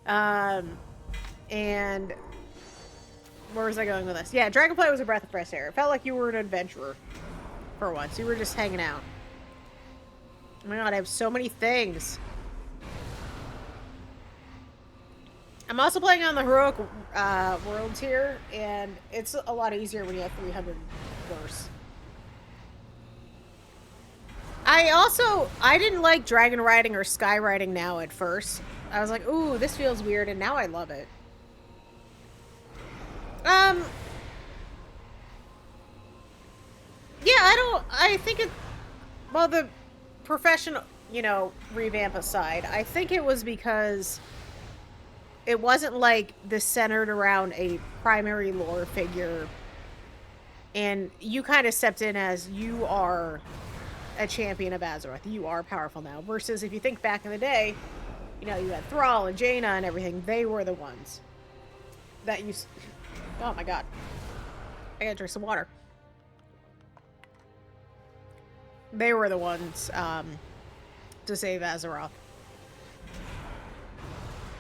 Um and where was I going with this? Yeah, Dragonflight was a breath of fresh air. It felt like you were an adventurer for once. You were just hanging out. Oh my god, I have so many things. I'm also playing on the heroic world tier, and it's a lot easier when you have 300 verse. I didn't like dragon riding or sky riding now at first. I was like, ooh, this feels weird, and now I love it. Yeah, I think it, well, the professional, revamp aside, I think it was because it wasn't like this centered around a primary lore figure, and you kind of stepped in as you are a champion of Azeroth. You are powerful now. Versus if you think back in the day, you had Thrall and Jaina and everything. They were the ones that you. Oh my god. I gotta drink some water. They were the ones to save Azeroth.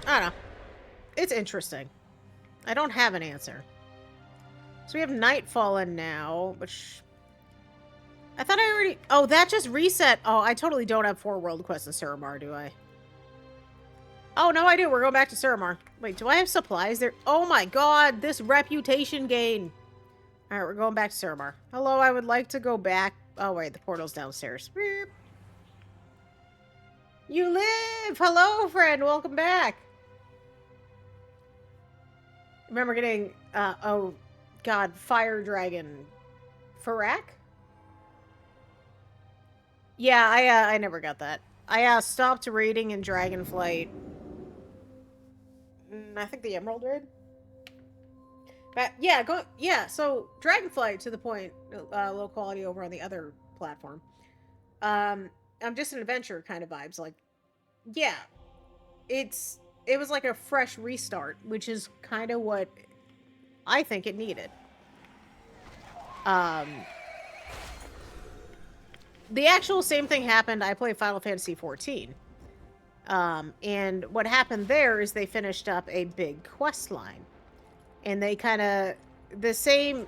I don't know. It's interesting. I don't have an answer. So we have Nightfallen now, which I thought I already... Oh, that just reset. Oh, I totally don't have 4 world quests in Suramar, do I? Oh, no, I do. We're going back to Suramar. Wait, do I have supplies there? Oh my god, this reputation gain. Alright, we're going back to Suramar. Hello, I would like to go back. Oh, wait, the portal's downstairs. Beep. You live! Hello, friend. Welcome back. Remember getting, oh, god, Fire Dragon. Farak? Yeah, I never got that. I stopped raiding in Dragonflight. I think the Emerald Raid. But yeah, so Dragonflight to the point, low quality over on the other platform. I'm just an adventure kind of vibes. Like, yeah, it was like a fresh restart, which is kind of what I think it needed. Um, the actual same thing happened. I played Final Fantasy 14. And what happened there is they finished up a big quest line. And they kind of the same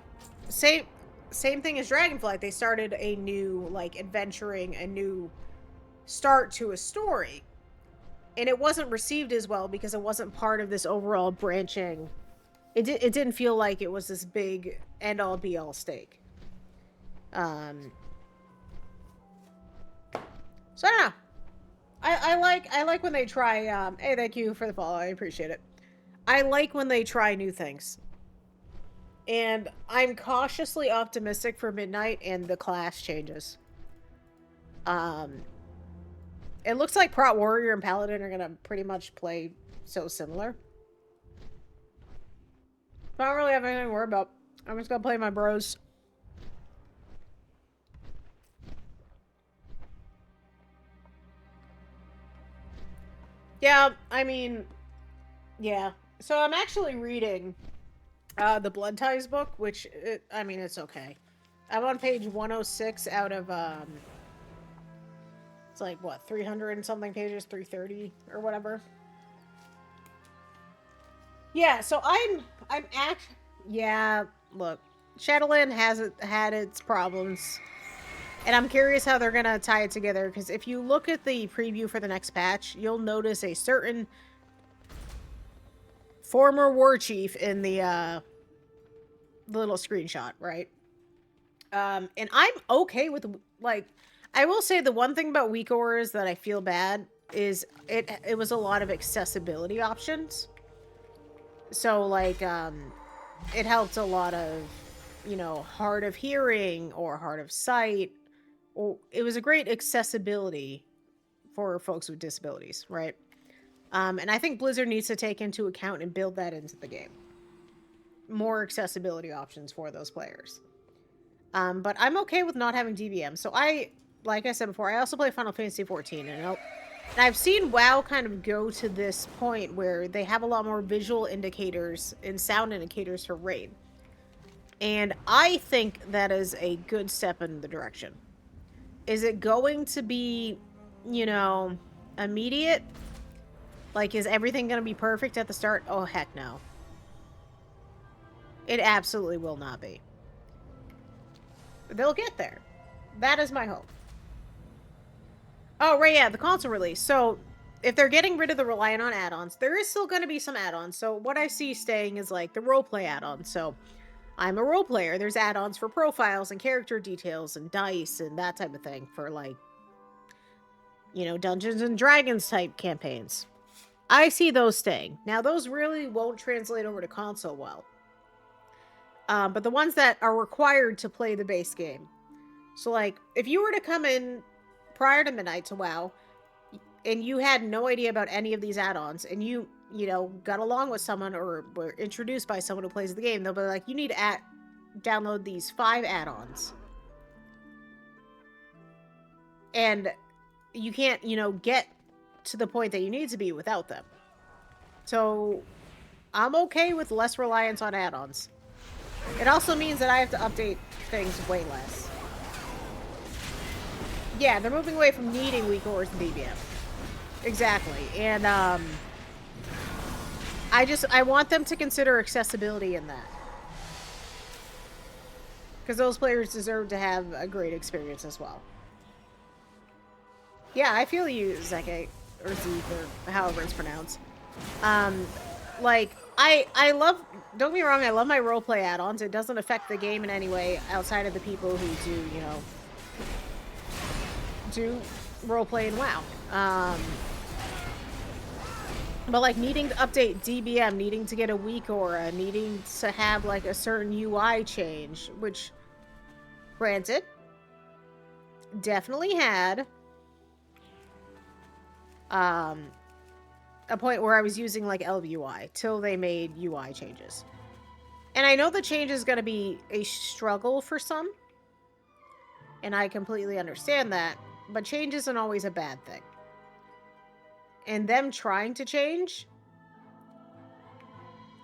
thing as Dragonflight. They started a new adventuring, a new start to a story. And it wasn't received as well because it wasn't part of this overall branching. It didn't feel like it was this big end all be all stake. So I don't know. I like when they try. Hey, thank you for the follow. I appreciate it. I like when they try new things. And I'm cautiously optimistic for Midnight and the class changes. It looks like Prot Warrior and Paladin are gonna pretty much play so similar. I don't really have anything to worry about. I'm just gonna play my bros. Yeah, I mean, yeah. So I'm actually reading the Blood Ties book, which, I mean, it's okay. I'm on page 106 out of, it's like, what, 300 and something pages, 330 or whatever. Yeah, so yeah, look, Shadowland has had its problems. And I'm curious how they're gonna tie it together, because if you look at the preview for the next patch, you'll notice a certain former war chief in the little screenshot, right? And I'm okay with, like, I will say the one thing about Weak Auras that I feel bad is it was a lot of accessibility options. So, like, it helped a lot of, hard of hearing or hard of sight. Or it was a great accessibility for folks with disabilities, right? And I think Blizzard needs to take into account and build that into the game. more accessibility options for those players. But I'm okay with not having DBM. So like I said before, I also play Final Fantasy 14, and I've seen WoW kind of go to this point where they have a lot more visual indicators and sound indicators for raid. And I think that is a good step in the direction. Is it going to be, immediate? Like, is everything going to be perfect at the start? Oh, heck no. It absolutely will not be. They'll get there. That is my hope. Oh, right, yeah, the console release. So, if they're getting rid of the reliant on add-ons, there is still going to be some add-ons. So, what I see staying is, like, the roleplay add-ons. So, I'm a role player. There's add-ons for profiles and character details and dice and that type of thing for, like, Dungeons and Dragons type campaigns. I see those staying. Now, those really won't translate over to console well. But the ones that are required to play the base game. So, like, if you were to come in prior to midnight to WoW, and you had no idea about any of these add-ons, and you got along with someone or were introduced by someone who plays the game, they'll be like, you need to download these 5 add-ons. And you can't, get to the point that you need to be without them. So, I'm okay with less reliance on add-ons. It also means that I have to update things way less. Yeah, they're moving away from needing weak ores and DBM. Exactly. And, I want them to consider accessibility in that. Because those players deserve to have a great experience as well. Yeah, I feel you, Zeke, or Zeke, or however it's pronounced. Like, I love, don't get me wrong, I love my roleplay add-ons. It doesn't affect the game in any way outside of the people who do roleplay in WoW. But, like, needing to update DBM, needing to get a weak aura, needing to have, like, a certain UI change, which, granted, definitely had a point where I was using, like, ElvUI till they made UI changes. And I know the change is going to be a struggle for some, and I completely understand that, but change isn't always a bad thing. And them trying to change,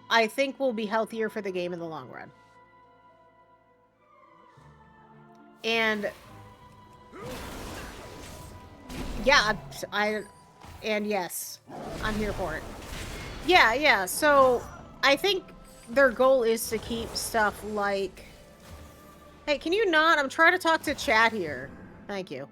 I think will be healthier for the game in the long run. And yeah, and yes, I'm here for it. Yeah, so I think their goal is to keep stuff like... Hey, can you not? I'm trying to talk to chat here. Thank you.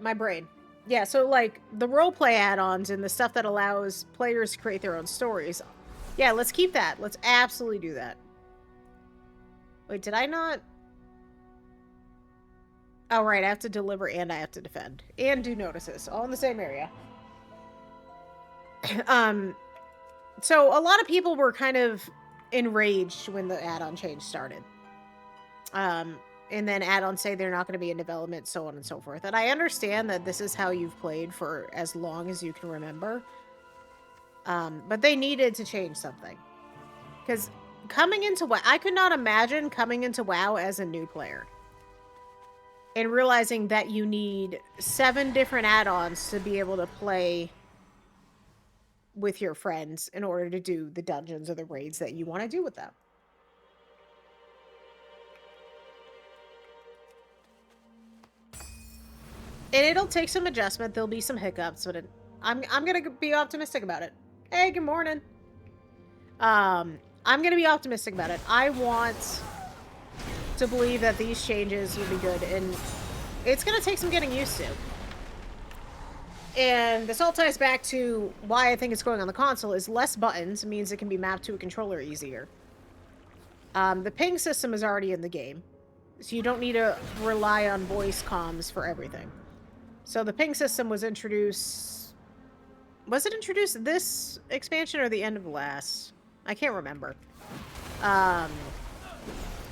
My brain. Yeah, so, like, the roleplay add-ons and the stuff that allows players to create their own stories. Yeah, let's keep that. Let's absolutely do that. Wait, did I not... Oh, right, I have to deliver and I have to defend. And do notices. All in the same area. So, a lot of people were kind of enraged when the add-on change started. And then add-ons say they're not going to be in development, so on and so forth. And I understand that this is how you've played for as long as you can remember. But they needed to change something. Because coming into WoW, I could not imagine coming into WoW as a new player. And realizing that you need 7 different add-ons to be able to play with your friends in order to do the dungeons or the raids that you want to do with them. And it'll take some adjustment. There'll be some hiccups, but I'm gonna be optimistic about it. Hey, good morning. I'm gonna be optimistic about it. I want to believe that these changes will be good, and it's gonna take some getting used to. And this all ties back to why I think it's going on the console is less buttons means it can be mapped to a controller easier. The ping system is already in the game, so you don't need to rely on voice comms for everything. So the ping system was introduced... Was it introduced this expansion or the end of the last? I can't remember.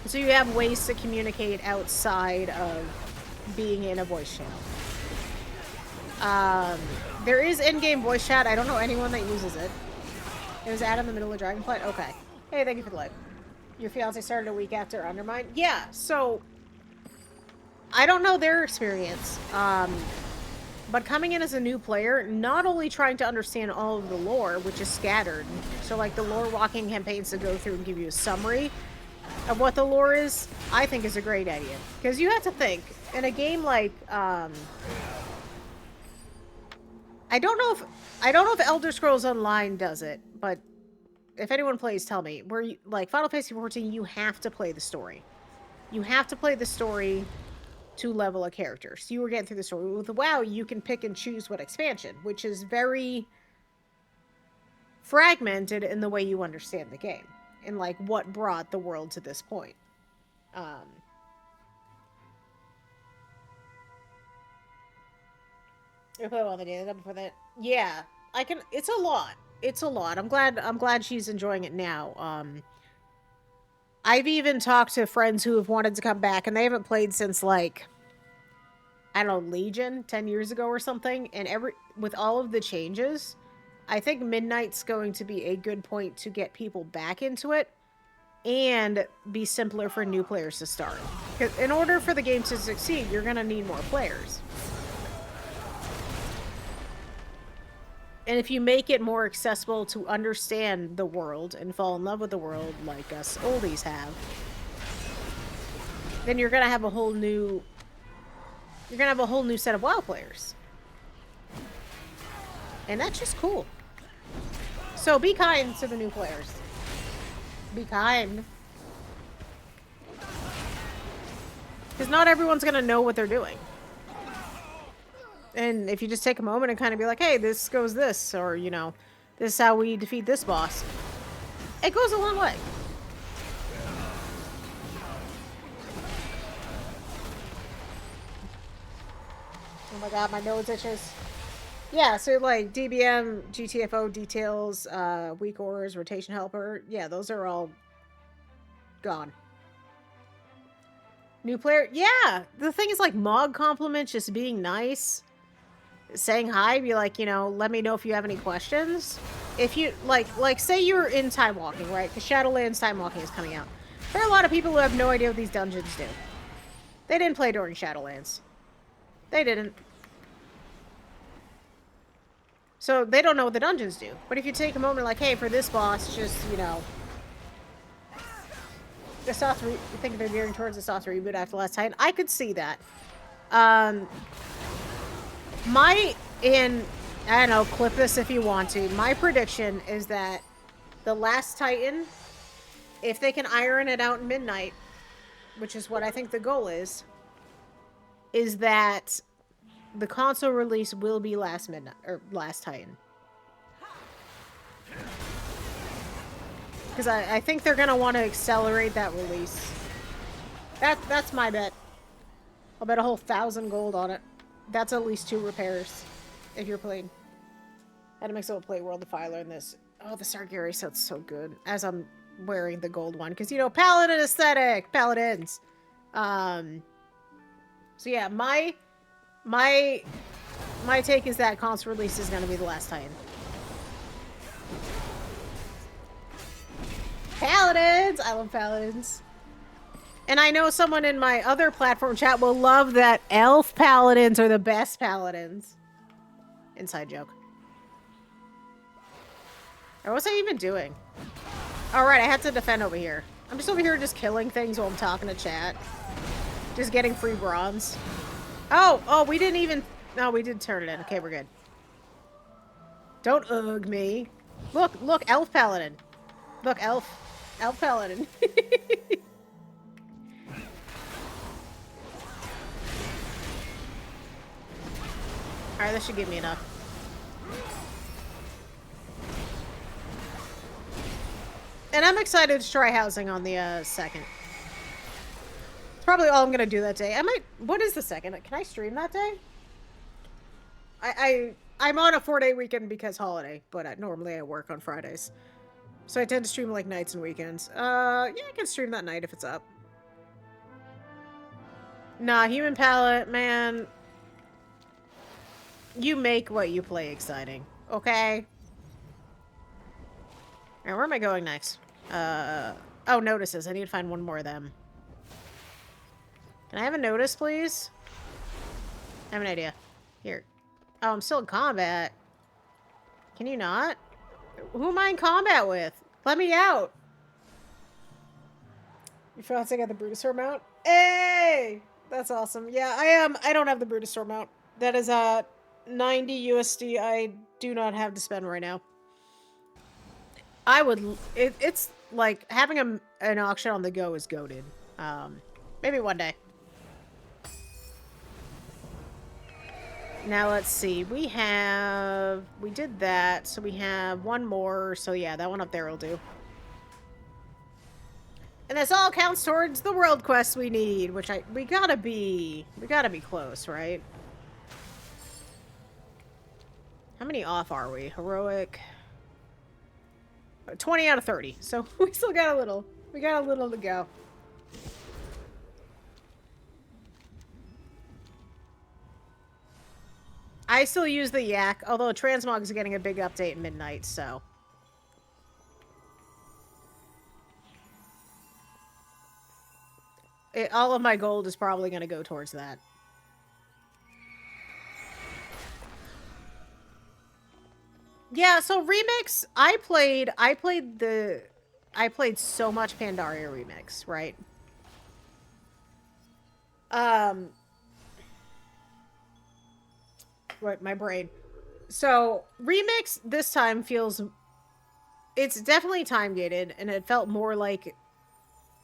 So you have ways to communicate outside of being in a voice channel. There is in-game voice chat. I don't know anyone that uses it. It was added in the middle of Dragonflight? Okay. Hey, thank you for the like. Your fiance started a week after Undermine? Yeah, so... I don't know their experience. But coming in as a new player, not only trying to understand all of the lore, which is scattered. So, like, the lore walking campaigns to go through and give you a summary of what the lore is, I think is a great idea. Because you have to think, in a game like, I don't know if Elder Scrolls Online does it, but if anyone plays, tell me. Where you, like Final Fantasy XIV, you have to play the story. You have to play the story to level a character. So you were getting through the story. With WoW, you can pick and choose what expansion, which is very fragmented in the way you understand the game and like what brought the world to this point. I play well the day before that. Yeah, I can. It's a lot. It's a lot. I'm glad she's enjoying it now. I've even talked to friends who have wanted to come back, and they haven't played since like I don't know, Legion 10 years ago or something. And with all of the changes, I think Midnight's going to be a good point to get people back into it and be simpler for new players to start. Because in order for the game to succeed, you're going to need more players. And if you make it more accessible to understand the world and fall in love with the world like us oldies have, then you're going to have a whole new set of WoW players. And that's just cool. So be kind to the new players. Be kind. Because not everyone's going to know what they're doing. And if you just take a moment and kind of be like, hey, this goes this, or, you know, this is how we defeat this boss, it goes a long way. Oh my god, my nose itches. Yeah, so like DBM, GTFO details, weak ores, rotation helper, yeah, those are all gone. New player, yeah. The thing is like Mog compliments, just being nice, saying hi, be like, you know, let me know if you have any questions. If you like say you're in Time Walking, right? Because Shadowlands Time Walking is coming out. There are a lot of people who have no idea what these dungeons do. They didn't play during Shadowlands. They didn't. So they don't know what the dungeons do. But if you take a moment like, hey, for this boss, just, you know, the soft you think they're gearing towards the soft reboot after Last Titan, I could see that. I don't know, clip this if you want to. My prediction is that the Last Titan, if they can iron it out in Midnight, which is what I think the goal is that the console release will be Last Titan. Because I think they're gonna want to accelerate that release. That's my bet. I'll bet a whole 1,000 gold on it. That's at least 2 repairs. If you're playing. How to mix up a play World of Fire in this. Oh, the Sargeras sounds so good. As I'm wearing the gold one. Because, you know, Paladin aesthetic! Paladins! So yeah, my take is that console release is gonna be the Last Titan. Paladins! I love Paladins. And I know someone in my other platform chat will love that elf paladins are the best paladins. Inside joke. Or what's I even doing? Alright, I have to defend over here. I'm just over here just killing things while I'm talking to chat. Just getting free bronze. Oh, we didn't even... No, we did turn it in. Okay, we're good. Don't ugh me. Look, elf paladin. Look, elf paladin. Alright, that should give me enough. And I'm excited to try housing on the 2nd. It's probably all I'm gonna do that day. What is the 2nd? Can I stream that day? I'm on a 4-day weekend because holiday, but normally I work on Fridays. So I tend to stream like nights and weekends. Yeah, I can stream that night if it's up. Nah, human palette, man. You make what you play exciting, okay? Alright, where am I going next? Oh, notices. I need to find one more of them. Can I have a notice, please? I have an idea. Here. Oh, I'm still in combat. Can you not? Who am I in combat with? Let me out. You fiance got the Brutosaur mount? Hey! That's awesome. Yeah, I don't have the Brutosaur mount. That is 90 USD I do not have to spend right now. I would it's like having an auction on the go is goated. Maybe one day. Now let's see. We did that, so we have one more. So yeah, that one up there will do. And this all counts towards the world quest we need, which we gotta be close, right? How many off are we? Heroic 20 out of 30. So we still got a little. We got a little to go. I still use the Yak, although Transmog is getting a big update at midnight, so. All of my gold is probably going to go towards that. Yeah, so Remix, I played so much Pandaria Remix, right? Right, my brain. So, Remix this time feels... It's definitely time-gated, and it felt more like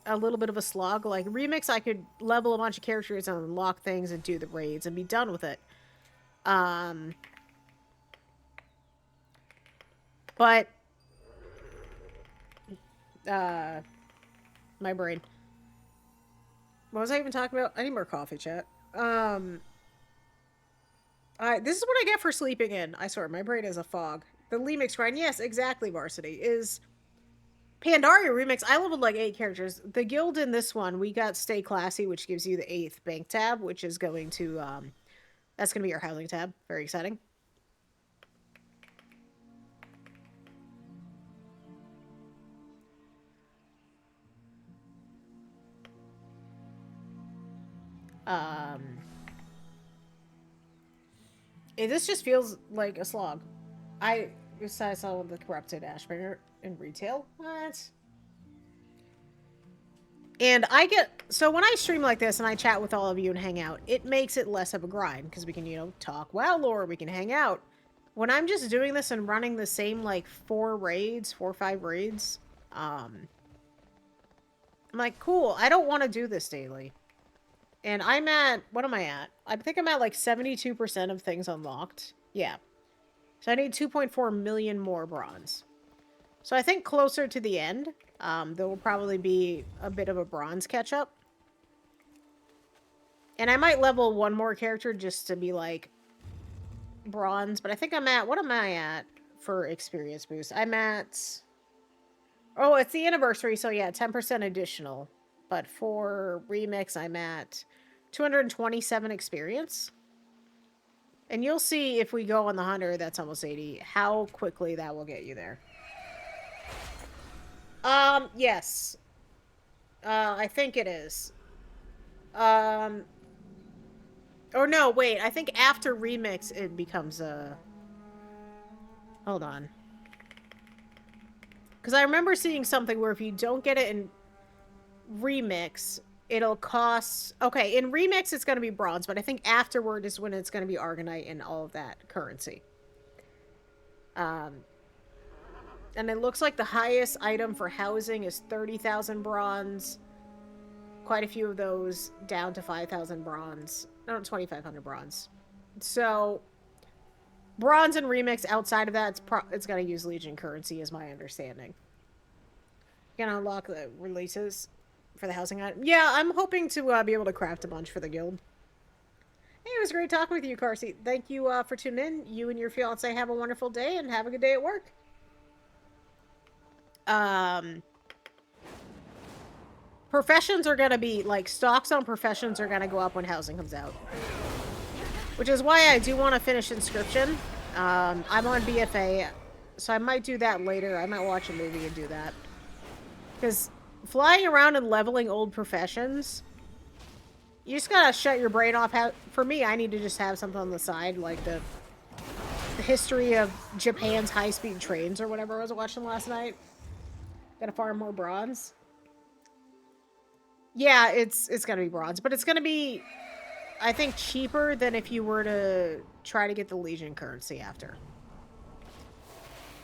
a little bit of a slog. Like, Remix, I could level a bunch of characters and unlock things and do the raids and be done with it. But... my brain. What was I even talking about? I need more coffee, chat. This is what I get for sleeping in. I swear, my brain is a fog. The Lemix grind, yes, exactly, Varsity, is... Pandaria Remix, I leveled like 8 characters. The guild in this one, we got Stay Classy, which gives you the 8th bank tab, which is going to, that's going to be your housing tab. Very exciting. This just feels like a slog. I saw the corrupted Ashbringer in retail. What? And so when I stream like this and I chat with all of you and hang out, it makes it less of a grind because we can, talk WoW lore, we can hang out. When I'm just doing this and running the same, like, 4 or 5 raids, I'm like, cool, I don't want to do this daily. And I'm at, what am I at? I think I'm at, like, 72% of things unlocked. Yeah. So I need 2.4 million more bronze. So I think closer to the end, there will probably be a bit of a bronze catch-up. And I might level one more character just to be, like, bronze. But I think I'm at... What am I at for experience boost? I'm at... Oh, it's the anniversary, so yeah, 10% additional. But for Remix, I'm at 227 experience. And you'll see if we go on the 100, that's almost 80, how quickly that will get you there. Yes. I think it is. Or no, wait, I think after Remix it becomes Hold on. Because I remember seeing something where if you don't get it in Remix, it'll cost... Okay, in Remix it's going to be bronze, but I think afterward is when it's going to be Argonite and all of that currency. And it looks like the highest item for housing is 30,000 bronze. Quite a few of those down to 5,000 bronze. No, 2,500 bronze. So, bronze and Remix, outside of that, it's going to use Legion currency, is my understanding. Gonna unlock the releases for the housing item. Yeah, I'm hoping to be able to craft a bunch for the guild. Hey, it was great talking with you, Carsey. Thank you for tuning in. You and your fiance have a wonderful day, and have a good day at work. Professions are gonna be, like, stocks on professions are gonna go up when housing comes out. Which is why I do want to finish Inscription. I'm on BFA, so I might do that later. I might watch a movie and do that. Because flying around and leveling old professions, you just gotta shut your brain off. For me, I need to just have something on the side, like the history of Japan's high-speed trains or whatever I was watching last night. Gotta farm more bronze. Yeah, it's gonna be bronze, but it's gonna be, I think, cheaper than if you were to try to get the Legion currency after.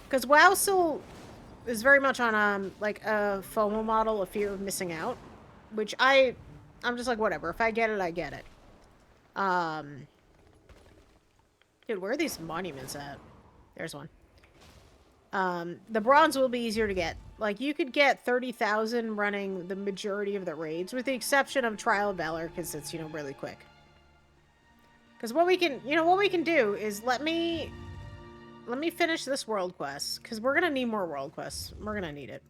Because WoW still is very much on like a FOMO model, a fear of missing out, which I'm just like, whatever. If I get it, I get it. Dude, where are these monuments at? There's one. The bronze will be easier to get. Like, you could get 30,000 running the majority of the raids, with the exception of Trial of Valor, because it's, really quick. Because what we can, what we can do is let me finish this world quest, because we're gonna need more world quests. We're gonna need it.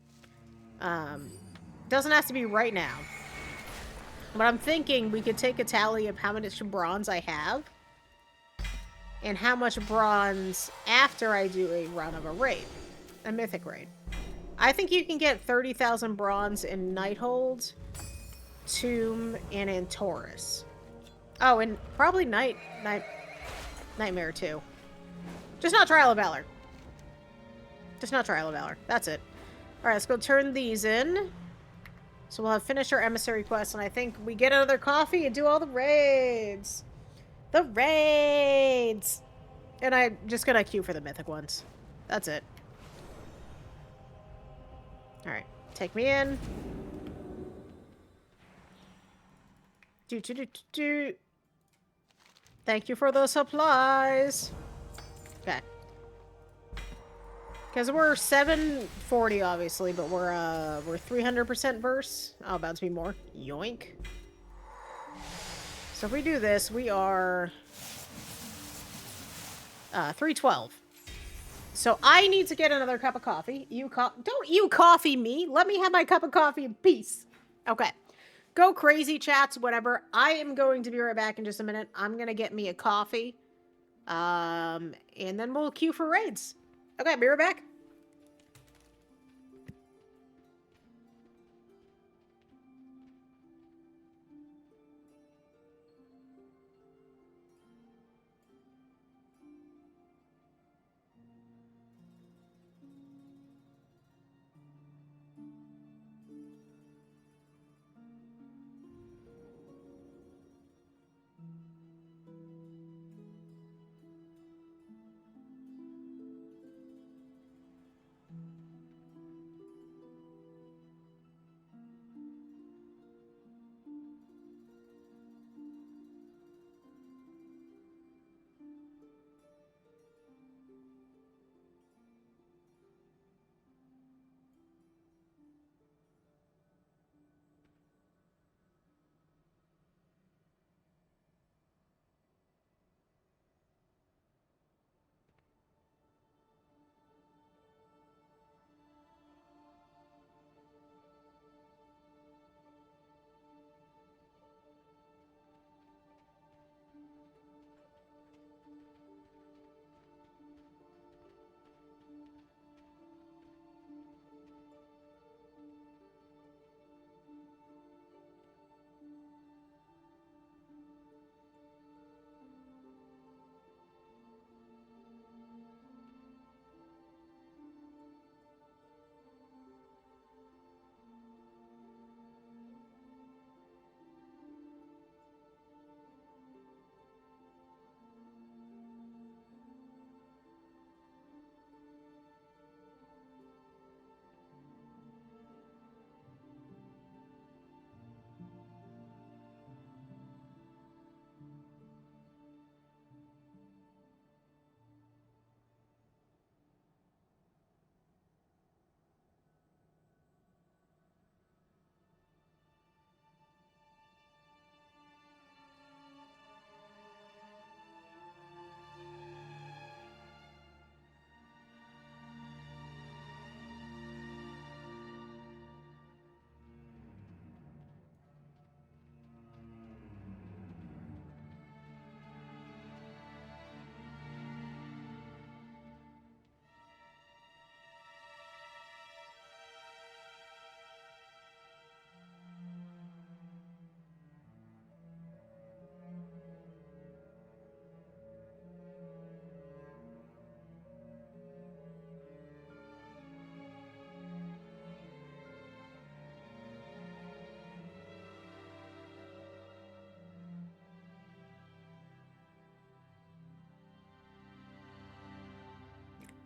Doesn't have to be right now. But I'm thinking we could take a tally of how much bronze I have, and how much bronze after I do a run of a raid. A mythic raid. I think you can get 30,000 bronze in Nighthold, Tomb, and in Taurus. Oh, and probably Nightmare too. Just not Trial of Valor. Just not Trial of Valor. That's it. Alright, let's go turn these in. So we'll have finished our emissary quest, and I think we get another coffee and do all the raids. The raids! And I'm just gonna queue for the mythic ones. That's it. Alright, take me in. Thank you for the supplies. Okay. Because we're 740, obviously, but we're 300% verse. Oh, about to be more. Yoink. So if we do this, we are 312. So I need to get another cup of coffee. Don't you coffee me. Let me have my cup of coffee in peace. Okay. Go crazy, chats, whatever. I am going to be right back in just a minute. I'm going to get me a coffee. And then we'll queue for raids. Okay, be right back.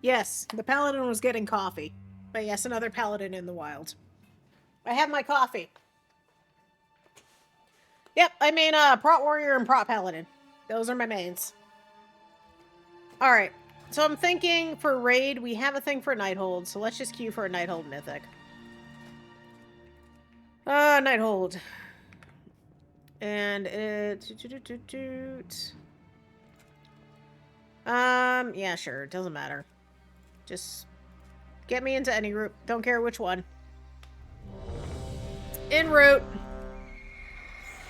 Yes, the paladin was getting coffee. But yes, another paladin in the wild. I have my coffee. Yep, I mean, Prot Warrior and Prot Paladin. Those are my mains. Alright, so I'm thinking for raid, we have a thing for Nighthold, so let's just queue for a Nighthold Mythic. Nighthold. And it... yeah, sure, it doesn't matter. Just get me into any group, don't care which one. En route.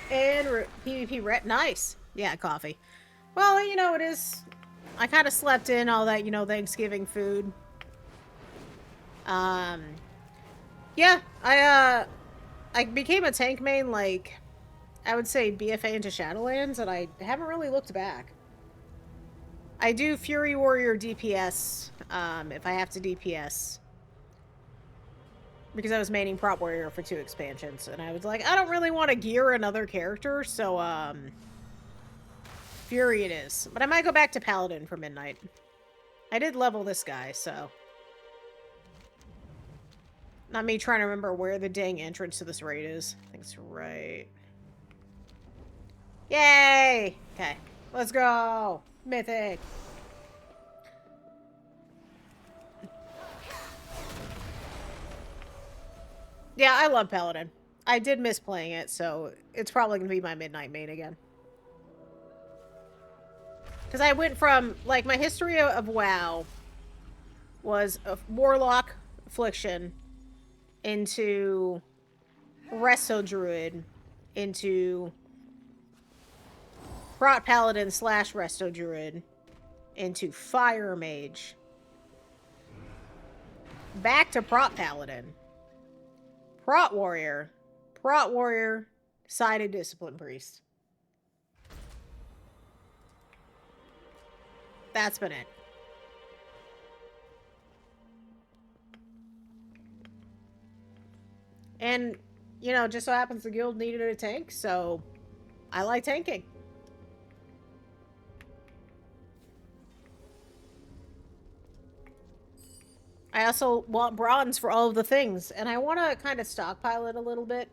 En route. PvP ret. Nice. Yeah, coffee. Well, you know, it is... I kind of slept in all that, you know, Thanksgiving food. Yeah, I became a tank main, like, I would say BFA into Shadowlands, and I haven't really looked back. I do Fury Warrior DPS, if I have to DPS. Because I was maining Prot Warrior for 2 expansions, and I was like, I don't really want to gear another character, so, Fury it is. But I might go back to Paladin for Midnight. I did level this guy, so... Not me trying to remember where the dang entrance to this raid is. I think it's right... Yay! Okay, let's go! Mythic! Yeah, I love Paladin. I did miss playing it, so it's probably going to be my Midnight main again. Because I went from, like, my history of WoW was a Warlock, Affliction, into Resto Druid, into Prot Paladin / Resto Druid, into Fire Mage, back to Prot Paladin, Prot Warrior, Sided Discipline Priest. That's been it. And, you know, just so happens the guild needed a tank, so I like tanking. I also want bronze for all of the things, and I want to kind of stockpile it a little bit,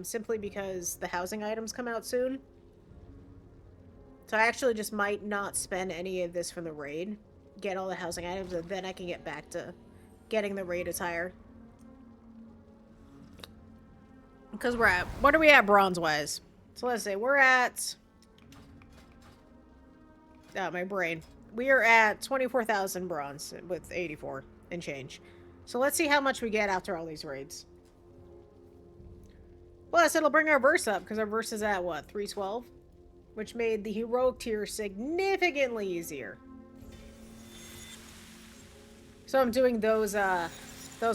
simply because the housing items come out soon. So I actually just might not spend any of this for the raid, get all the housing items, and then I can get back to getting the raid attire. Because we're at, what are we at bronze-wise? So let's say we're at... Oh, my brain. We are at 24,000 bronze with 84 and change. So let's see how much we get after all these raids. Plus, it'll bring our verse up, because our verse is at, what, 312? Which made the heroic tier significantly easier. So I'm doing those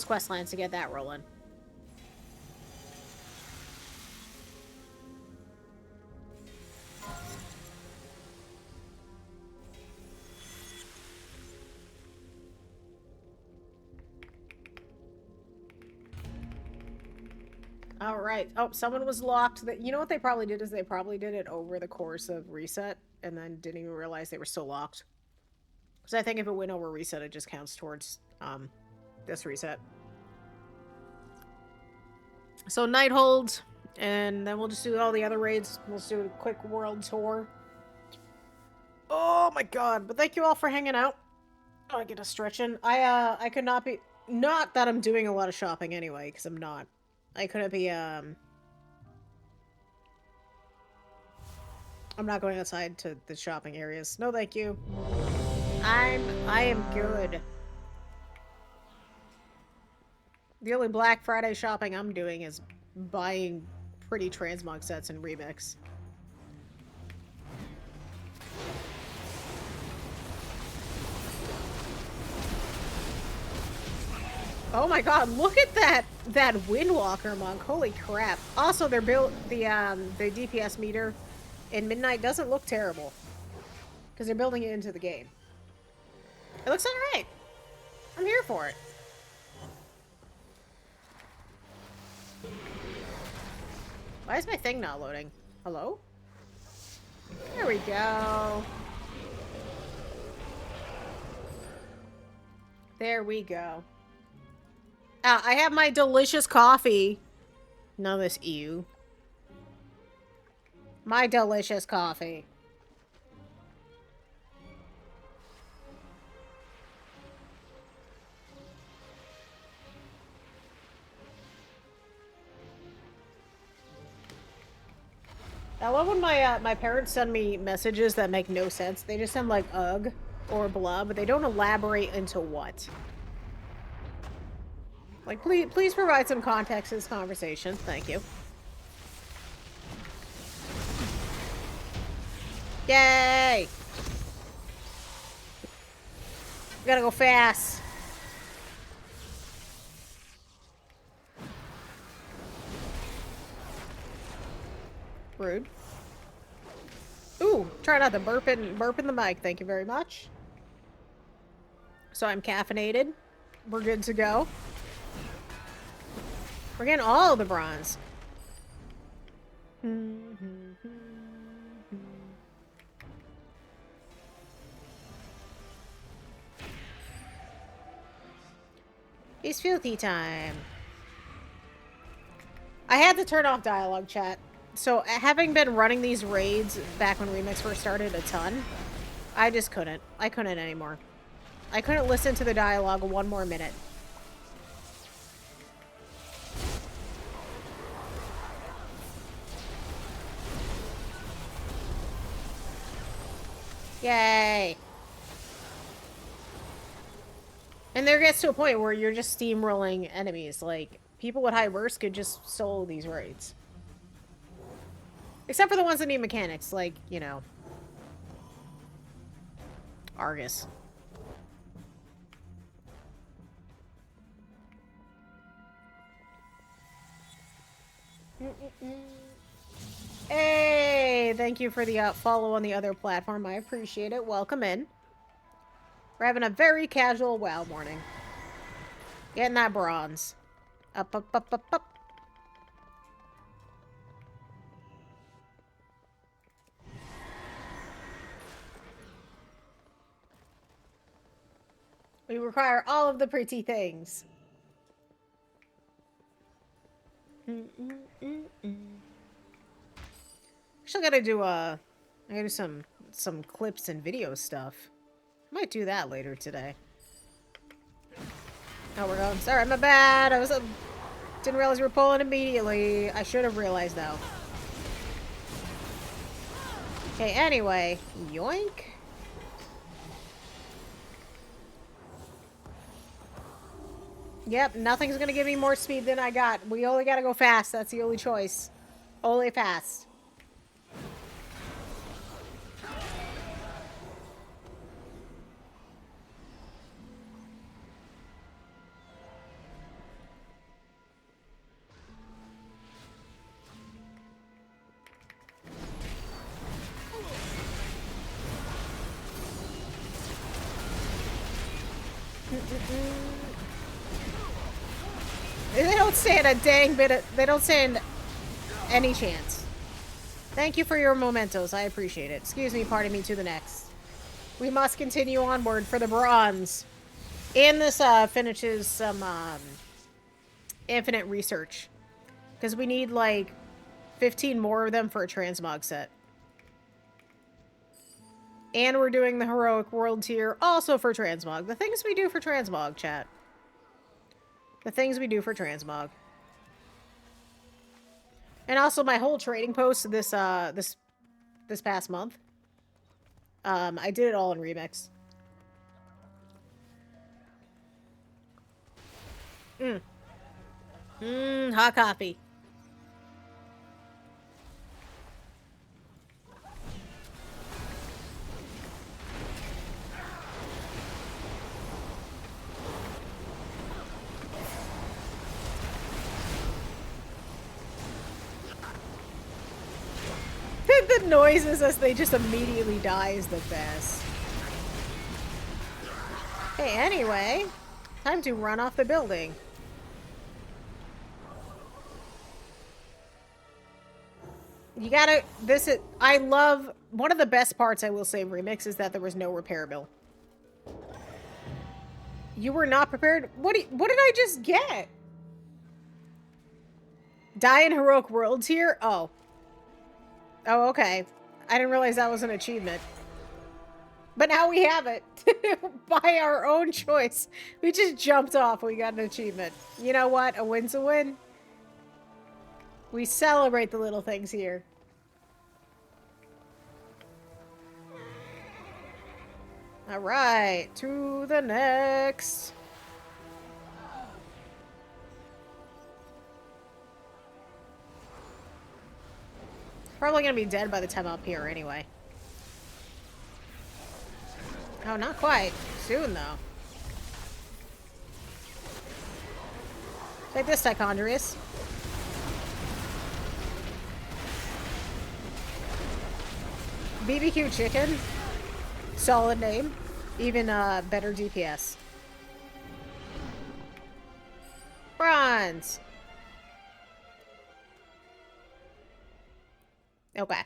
quest lines to get that rolling. All right. Oh, someone was locked. You know what they probably did is they probably did it over the course of reset and then didn't even realize they were still locked. Because I think if it went over reset, it just counts towards this reset. So Nighthold, and then we'll just do all the other raids. We'll just do a quick world tour. Oh my god! But thank you all for hanging out. Oh, I get a stretch in. I could not be. Not that I'm doing a lot of shopping anyway, because I'm not. I couldn't be, I'm not going outside to the shopping areas. No, thank you. I am good. The only Black Friday shopping I'm doing is buying pretty transmog sets and remix. Oh my god, look at that Windwalker monk. Holy crap. Also, they're built the DPS meter in Midnight doesn't look terrible. Because they're building it into the game. It looks alright. I'm here for it. Why is my thing not loading? Hello? There we go. There we go. I have my delicious coffee. None of this ew. My delicious coffee. I love when my parents send me messages that make no sense. They just send like ugh or blah, but they don't elaborate into what. Like, please provide some context to this conversation. Thank you. Yay! We gotta go fast. Rude. Ooh, try not to burp in the mic. Thank you very much. So I'm caffeinated. We're good to go. We're getting all the bronze. It's filthy time. I had to turn off dialogue chat. So, having been running these raids back when Remix first started a ton, I just couldn't. I couldn't anymore. I couldn't listen to the dialogue one more minute. Yay! And there gets to a point where you're just steamrolling enemies. Like, people with high burst could just solo these raids. Except for the ones that need mechanics, like, you know, Argus. Hey, thank you for the follow on the other platform. I appreciate it. Welcome in. We're having a very casual WoW morning. Getting that bronze. Up, up, up, up, up. We require all of the pretty things. Actually, I gotta do some clips and video stuff. I might do that later today. Oh, we're going. Sorry, my bad. Didn't realize we were pulling immediately. I should have realized though. Okay. Anyway, yoink. Yep, nothing's gonna give me more speed than I got. We only gotta go fast. That's the only choice. Only fast. They don't stand a dang bit of, they don't stand any chance. Thank you for your mementos. I appreciate it. Excuse me, pardon me, to the next. We must continue onward for the bronze. And this finishes some infinite research. Because we need like 15 more of them for a transmog set. And we're doing the heroic world tier also for transmog. The things we do for transmog, chat. The things we do for transmog. And also my whole trading post this this past month. I did it all in Remix. Hot coffee. The noises as they just immediately die is the best. Hey, anyway, time to run off the building. You gotta, I love, one of the best parts I will say of Remix is that there was no repair bill. You were not prepared? What did I just get? Die in heroic worlds here? Oh. Oh, okay. I didn't realize that was an achievement. But now we have it. By our own choice. We just jumped off. We got an achievement. You know what? A win's a win. We celebrate the little things here. Alright. To the next. Probably gonna be dead by the time I'm up here anyway. Oh, not quite. Soon, though. Take this, Tichondrius. BBQ Chicken. Solid name. Even better DPS. Bronze. Okay.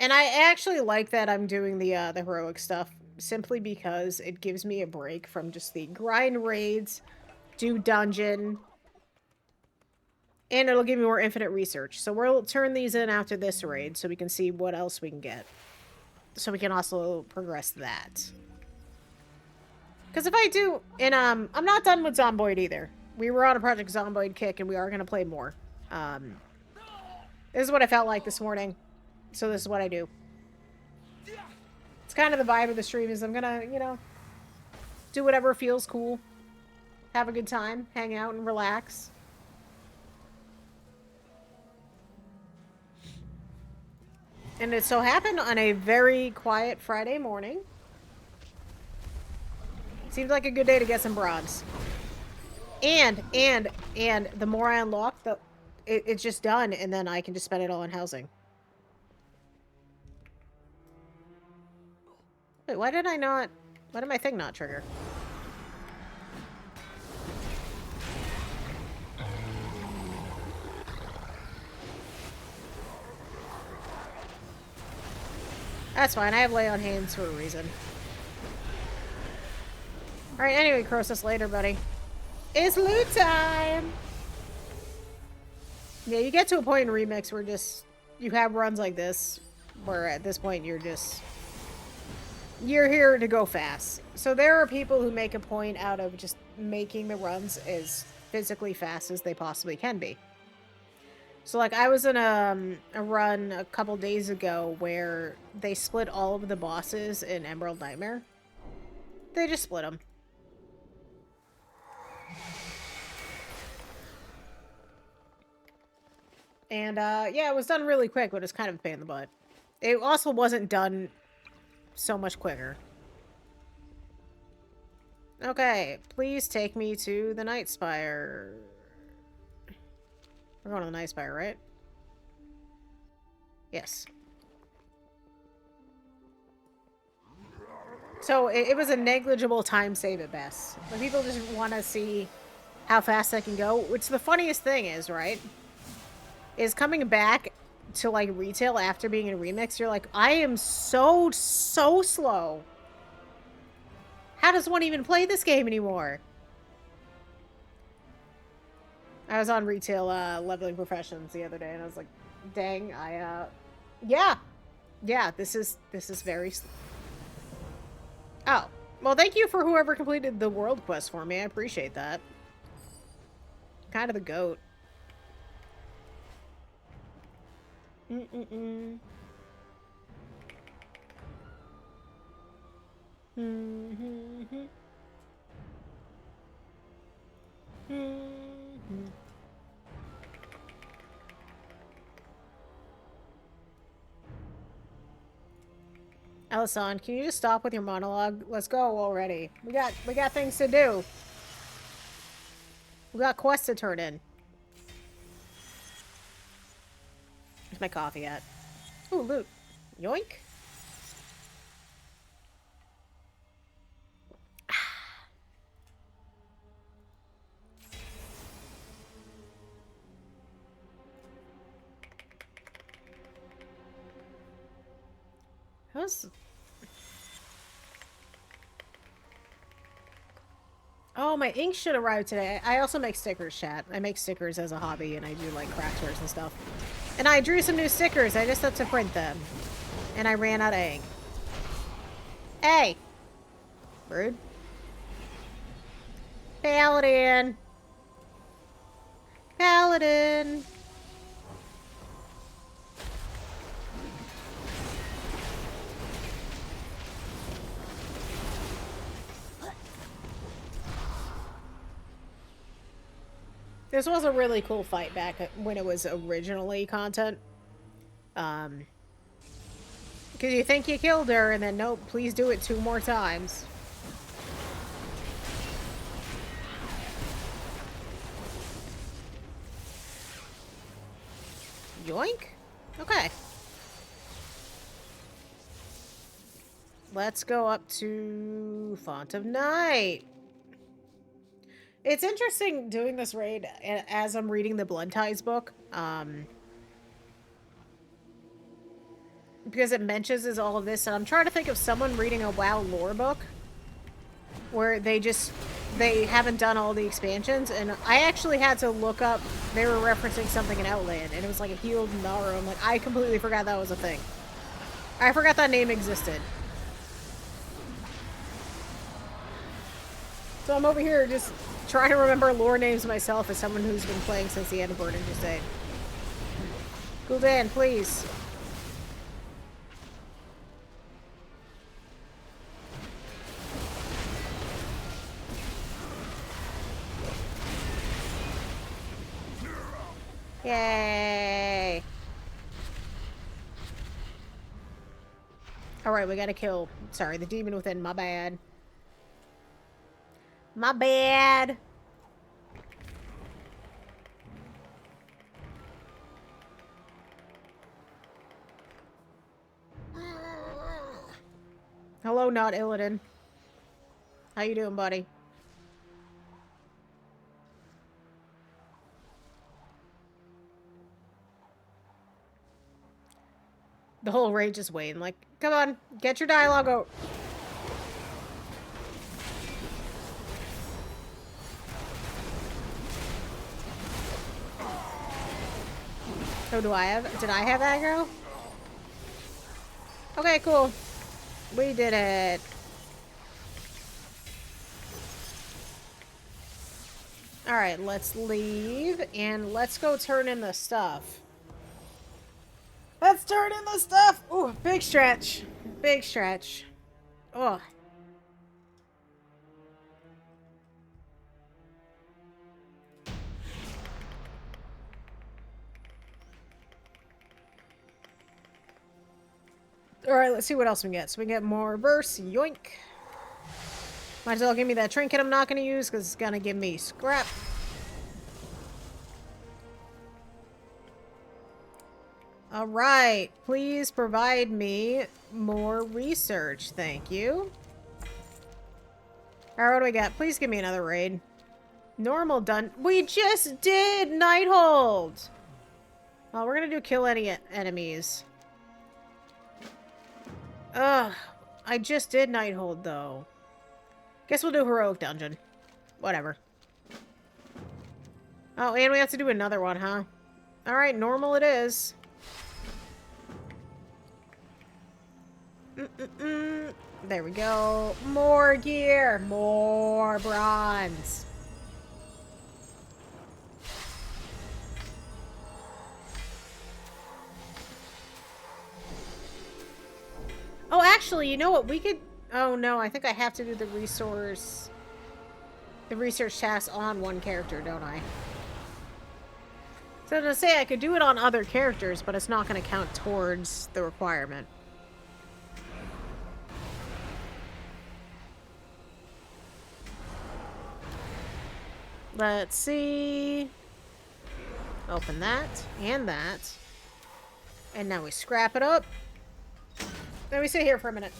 And I actually like that I'm doing the heroic stuff simply because it gives me a break from just the grind raids, do dungeon, and it'll give me more infinite research. So we'll turn these in after this raid so we can see what else we can get. So we can also progress that. Because if I do, and I'm not done with Zomboid either. We were on a Project Zomboid kick and we are going to play more. This is what I felt like this morning. So this is what I do. It's kind of the vibe of the stream is I'm gonna, you know, do whatever feels cool. Have a good time, hang out and relax. And it so happened on a very quiet Friday morning. Seems like a good day to get some bronze. And the more I unlock, it's just done, and then I can just spend it all on housing. Wait, why did my thing not trigger? That's fine, I have lay on hands for a reason. Alright, anyway, Croesus later, buddy. It's loot time! Yeah, you get to a point in Remix where you have runs like this, where at this point you're here to go fast. So there are people who make a point out of just making the runs as physically fast as they possibly can be. So like I was in a run a couple days ago where they split all of the bosses in Emerald Nightmare. They just split them. And yeah, it was done really quick, but it's kind of a pain in the butt. It also wasn't done so much quicker. Okay, please take me to the Night Spire. We're going to the Night Spire, right? Yes. So it was a negligible time save at best. But people just want to see how fast I can go. Which the funniest thing is, right? Is coming back to like retail after being in Remix, you're like, I am so slow. How does one even play this game anymore? I was on retail leveling professions the other day, and I was like, dang, yeah, this is very. Oh, well, thank you for whoever completed the world quest for me. I appreciate that. Kind of the goat. Mm-mm-mm. Mm-hmm. Mm-hmm. Alison, can you just stop with your monologue? Let's go already. We got things to do. We got quests to turn in. Where's my coffee at? Ooh, loot. Yoink. How's... Oh, my ink should arrive today. I also make stickers, chat. I make stickers as a hobby, and I do, like, craft fairs and stuff. And I drew some new stickers. I just had to print them. And I ran out of ink. Hey! Rude. Paladin! Paladin! This was a really cool fight back when it was originally content. Because you think you killed her, and then nope, please do it 2 more times. Yoink? Okay. Let's go up to Font of Night. It's interesting doing this raid as I'm reading the Blood Ties book. Because it mentions all of this, and I'm trying to think of someone reading a WoW lore book where they haven't done all the expansions, and I actually had to look up, they were referencing something in Outland, and it was like a healed Naru. I'm like, I completely forgot that was a thing. I forgot that name existed. So I'm over here just trying to remember lore names myself as someone who's been playing since the end of Burning Crusade. Gul'dan, please. Yay! Alright, we gotta kill... Sorry, the demon within. My bad. My bad! Hello, not Illidan. How you doing, buddy? The whole rage is waiting. Like, come on, get your dialogue out. Oh, did I have aggro? Okay, cool. We did it. Alright, let's leave, and let's go turn in the stuff. Let's turn in the stuff! Ooh, big stretch. Big stretch. Oh. Alright, let's see what else we get. So we get more verse. Yoink. Might as well give me that trinket I'm not going to use, because it's going to give me scrap. Alright, please provide me more research. Thank you. Alright, what do we got? Please give me another raid. Normal done. We just did Nighthold! Well, we're gonna do kill any enemies. Ugh. I just did Nighthold, though. Guess we'll do Heroic Dungeon. Whatever. Oh, and we have to do another one, huh? Alright, normal it is. There we go. More gear. More bronze. Oh, actually, you know what? We could... Oh, no. I think I have to do the research task on one character, don't I? So to say I could do it on other characters, but it's not going to count towards the requirement. Let's see. Open that and that. And now we scrap it up. Let me sit here for a minute.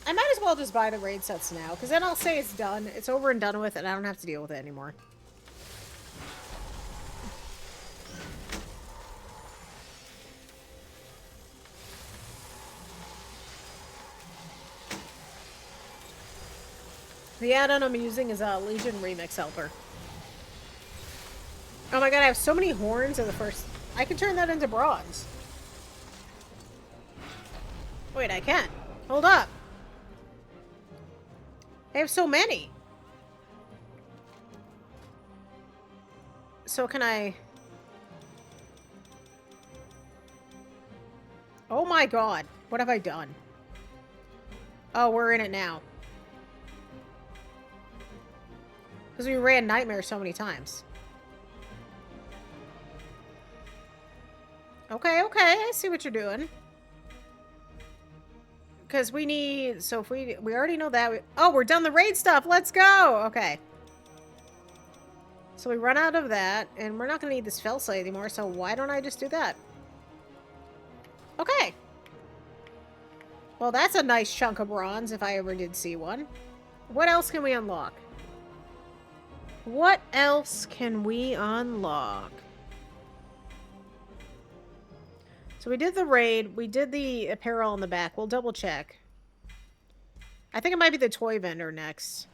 I might as well just buy the raid sets now, because then I'll say it's done. It's over and done with, and I don't have to deal with it anymore. The add-on I'm using is a Legion Remix Helper. Oh my god, I have so many horns in the first... I can turn that into bronze. Wait, I can't. Hold up. I have so many. So can I... Oh my god. What have I done? Oh, we're in it now. Because we ran Nightmare so many times. Okay, okay. I see what you're doing. Because we need... So if we already know that. Oh, we're done the raid stuff. Let's go. Okay. So we run out of that. And we're not going to need this Felsight anymore. So why don't I just do that? Okay. Well, that's a nice chunk of bronze if I ever did see one. What else can we unlock? What else can we unlock? So we did the raid. We did the apparel on the back. We'll double check. I think it might be the toy vendor next.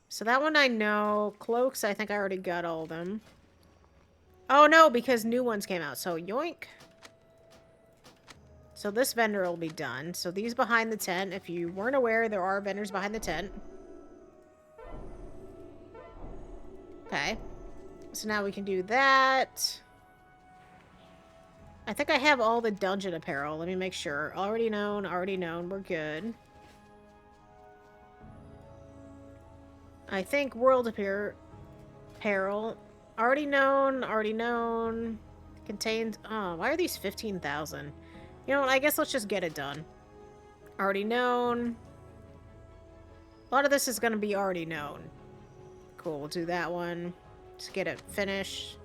So that one I know. Cloaks, I think I already got all of them. Oh no, because new ones came out. So yoink. So this vendor will be done. So these behind the tent. If you weren't aware, there are vendors behind the tent. Okay. So now we can do that. I think I have all the dungeon apparel. Let me make sure. Already known, already known. We're good. I think world apparel. Already known, already known. Contained... Oh, why are these 15,000? You know what? I guess let's just get it done. Already known. A lot of this is going to be already known. Cool, we'll do that one. Just get it finished.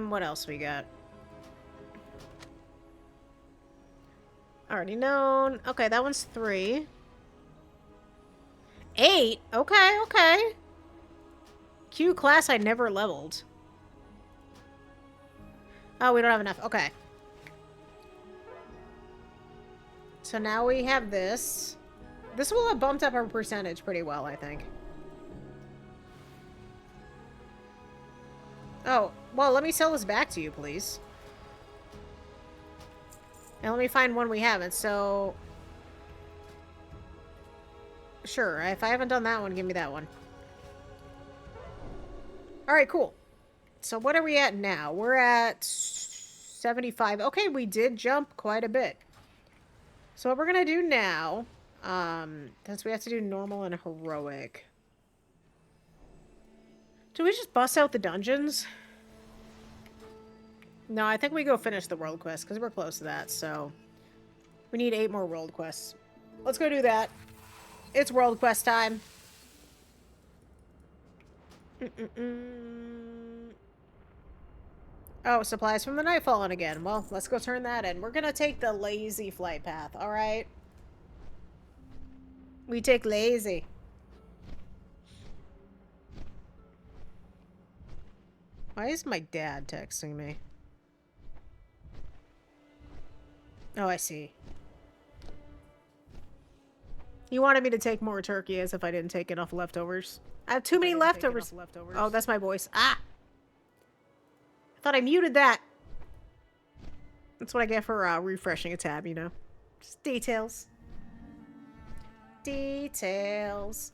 What else we got? Already known. Okay, that one's 3. 8? Okay, okay. Q class I never leveled. Oh, we don't have enough. Okay. So now we have this. This will have bumped up our percentage pretty well, I think. Oh, well, let me sell this back to you, please. And let me find one we haven't, so... Sure, if I haven't done that one, give me that one. Alright, cool. So what are we at now? We're at 75. Okay, we did jump quite a bit. So what we're gonna do now, since we have to do normal and heroic. Do we just bust out the dungeons? No, I think we go finish the world quest, because we're close to that, so... We need 8 more world quests. Let's go do that. It's world quest time. Oh, supplies from the Nightfallen again. Well, let's go turn that in. We're gonna take the lazy flight path, alright? We take lazy. Why is my dad texting me? Oh, I see. He wanted me to take more turkey as if I didn't take enough leftovers. I have too many leftovers. Oh, that's my voice. Ah! I thought I muted that. That's what I get for refreshing a tab, you know. Just details. Details.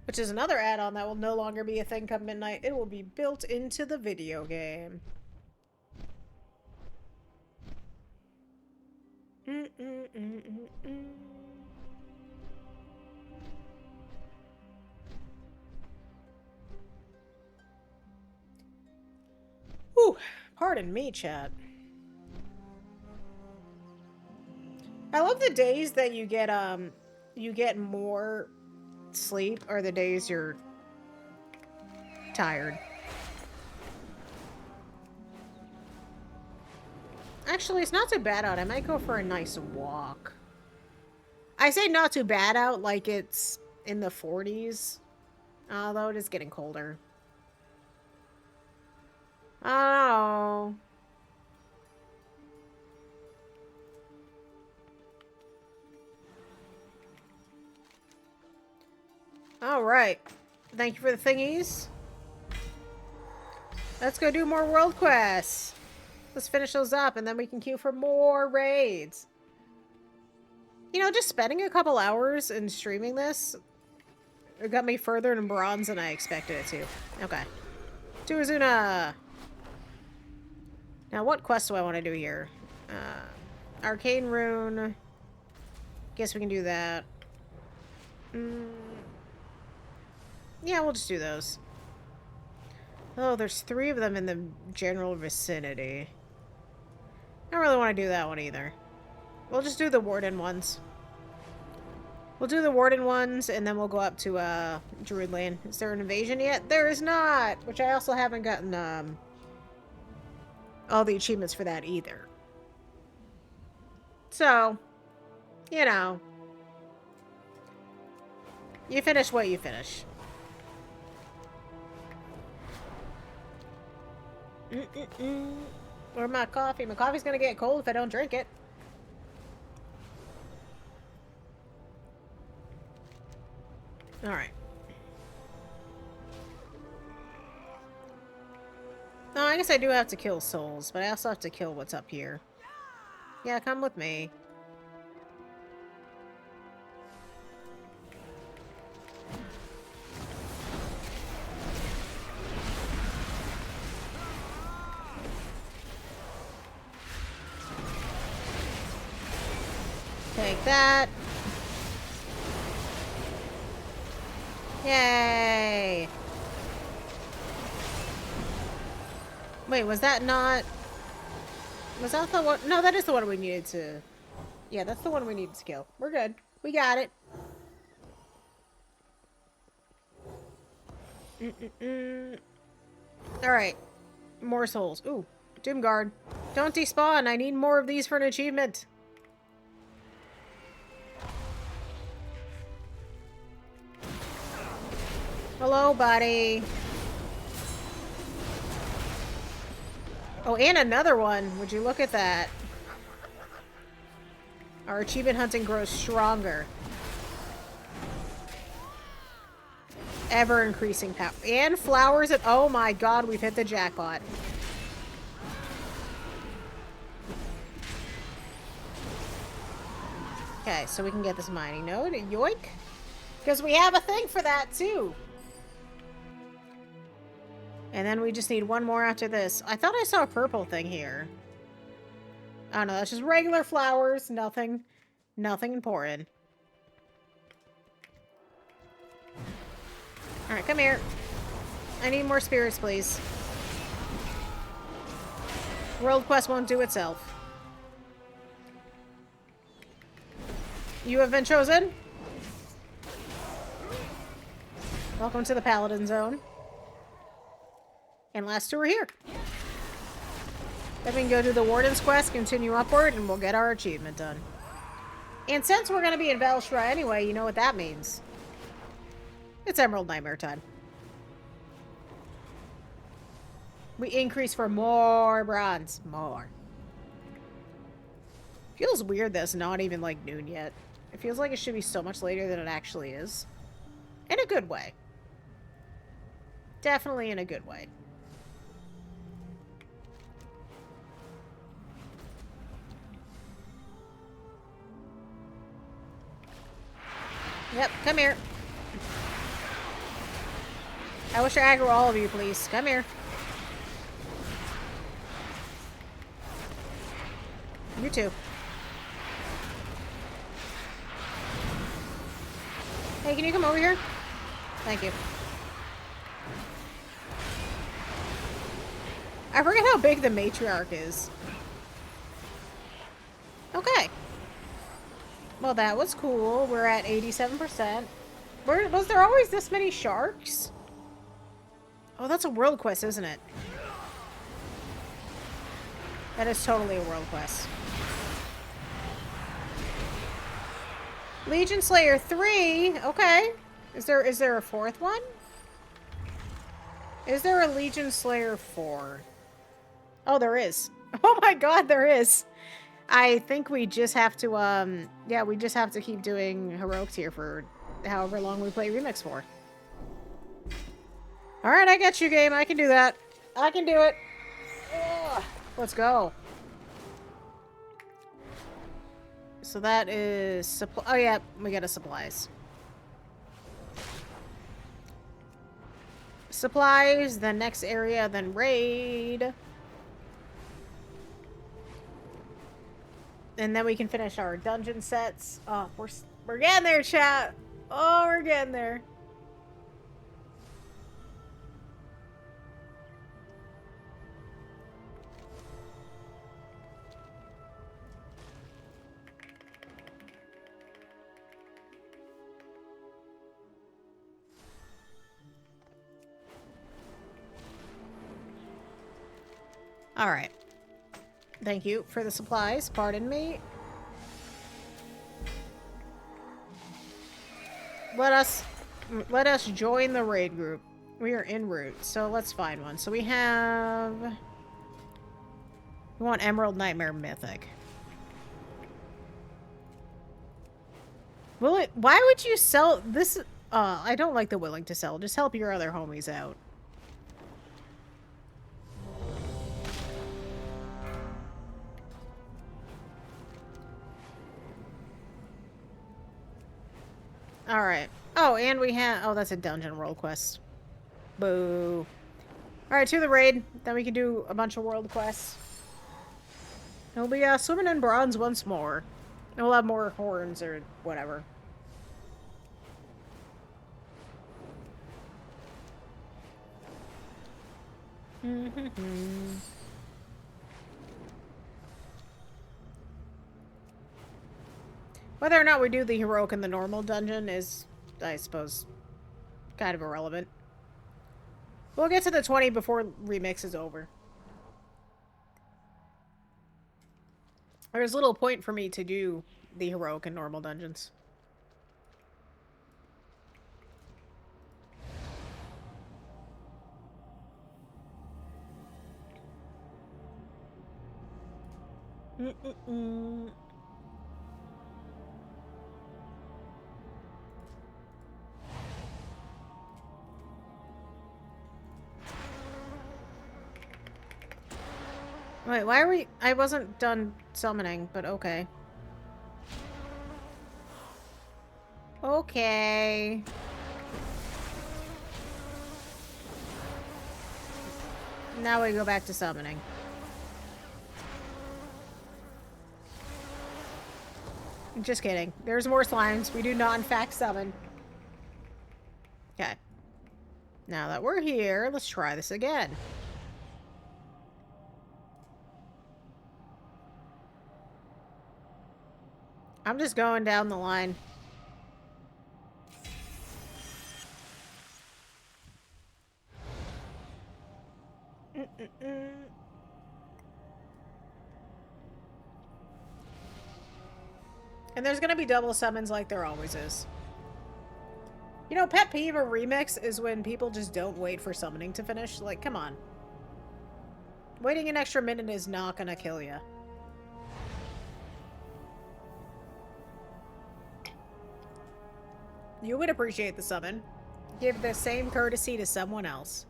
Which is another add-on that will no longer be a thing come midnight. It will be built into the video game. Ooh, pardon me, chat. I love the days that you get more sleep, or the days you're tired. Actually, it's not too bad out. I might go for a nice walk. I say not too bad out like it's in the 40s. Although it is getting colder. Oh. Alright. Thank you for the thingies. Let's go do more world quests. Let's finish those up and then we can queue for more raids. You know, just spending a couple hours and streaming this, it got me further in bronze than I expected it to. Okay. To Azuna! Now, what quest do I want to do here? Arcane Rune. Guess we can do that. Yeah, we'll just do those. Oh, there's 3 of them in the general vicinity. I don't really want to do that one either. We'll just do the Warden ones. We'll do the Warden ones, and then we'll go up to, Druidland. Is there an invasion yet? There is not! Which I also haven't gotten, all the achievements for that either. So, you know. You finish what you finish. Where's my coffee? My coffee's gonna get cold if I don't drink it. Alright. No, I guess I do have to kill souls, but I also have to kill what's up here. Yeah, come with me. Take that. Yay! Wait, was that not... Was that the one? No, that is the one we needed to... Yeah, that's the one we needed to kill. We're good. We got it. Alright. More souls. Ooh. Doomguard. Don't despawn. I need more of these for an achievement. Hello, buddy. Oh, and another one. Would you look at that? Our achievement hunting grows stronger. Ever increasing power. And flowers at... Oh my god, we've hit the jackpot. Okay, so we can get this mining node. Yoink. Because we have a thing for that, too. And then we just need one more after this. I thought I saw a purple thing here. Oh no, that's just regular flowers. Nothing important. Alright, come here. I need more spirits, please. World quest won't do itself. You have been chosen. Welcome to the Paladin Zone. And last 2 are here. Then we can go do the Warden's quest, continue upward, and we'll get our achievement done. And since we're going to be in Velshra anyway, you know what that means. It's Emerald Nightmare time. We increase for more bronze. More. Feels weird that it's not even like noon yet. It feels like it should be so much later than it actually is. In a good way. Definitely in a good way. Yep, come here. I wish I aggro all of you, please. Come here. You too. Hey, can you come over here? Thank you. I forget how big the matriarch is. Okay. Well, that was cool. We're at 87%. Was there always this many sharks? Oh, that's a world quest, isn't it? That is totally a world quest. Legion Slayer 3. Okay. Is there a 4th one? Is there a Legion Slayer 4? Oh, there is. Oh my god, there is. I think we just have to, yeah, we just have to keep doing heroics here for however long we play Remix for. Alright, I get you, game. I can do that. I can do it. Ugh. Let's go. So that is supply. Oh, yeah, we got a supplies. Supplies, then next area, then raid. And then we can finish our dungeon sets. Oh, we're getting there, chat. Oh, we're getting there. All right. Thank you for the supplies. Pardon me. Let us join the raid group. We are en route, so let's find one. So we want Emerald Nightmare Mythic. Will it? Why would you sell this? I don't like the willing to sell. Just help your other homies out. Alright. Oh, and we have... Oh, that's a dungeon world quest. Boo. Alright, to the raid. Then we can do a bunch of world quests. We'll be swimming in bronze once more. And we'll have more horns or whatever. Whether or not we do the heroic in the normal dungeon is, I suppose, kind of irrelevant. We'll get to the 20 before Remix is over. There's little point for me to do the heroic and normal dungeons. Wait, why are we... I wasn't done summoning, but okay. Okay. Now we go back to summoning. Just kidding. There's more slimes. We do not, in fact, summon. Okay. Now that we're here, let's try this again. I'm just going down the line. And there's gonna be double summons like there always is. You know, pet peeve of Remix is when people just don't wait for summoning to finish. Like, come on. Waiting an extra minute is not gonna kill you. You would appreciate the summon. Give the same courtesy to someone else.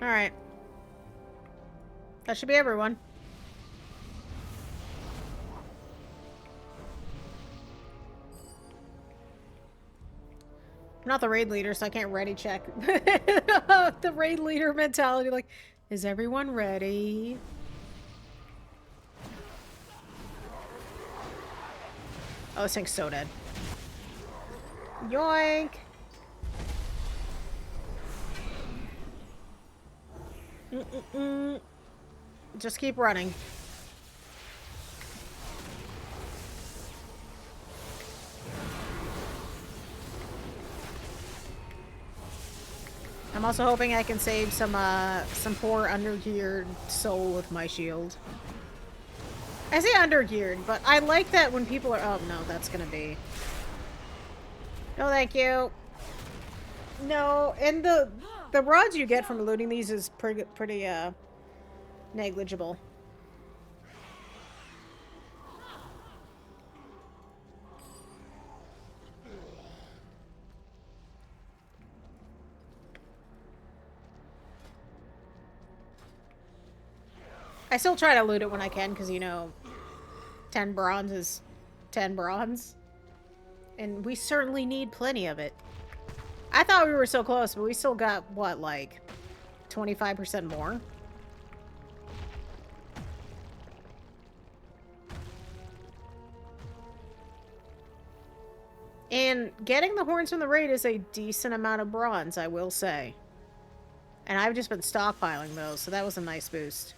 Alright. That should be everyone. I'm not the raid leader, so I can't ready check. The raid leader mentality, like, is everyone ready? Oh, this thing's so dead. Yoink! Just keep running. I'm also hoping I can save some poor undergeared soul with my shield. I say undergeared, but I like that when people are... Oh, no, that's gonna be... No, thank you. No, and the rods you get from looting these is pretty negligible. I still try to loot it when I can, because, you know, 10 bronze is 10 bronze. And we certainly need plenty of it. I thought we were so close, but we still got, what, like, 25% more? And getting the horns from the raid is a decent amount of bronze, I will say. And I've just been stockpiling those, so that was a nice boost.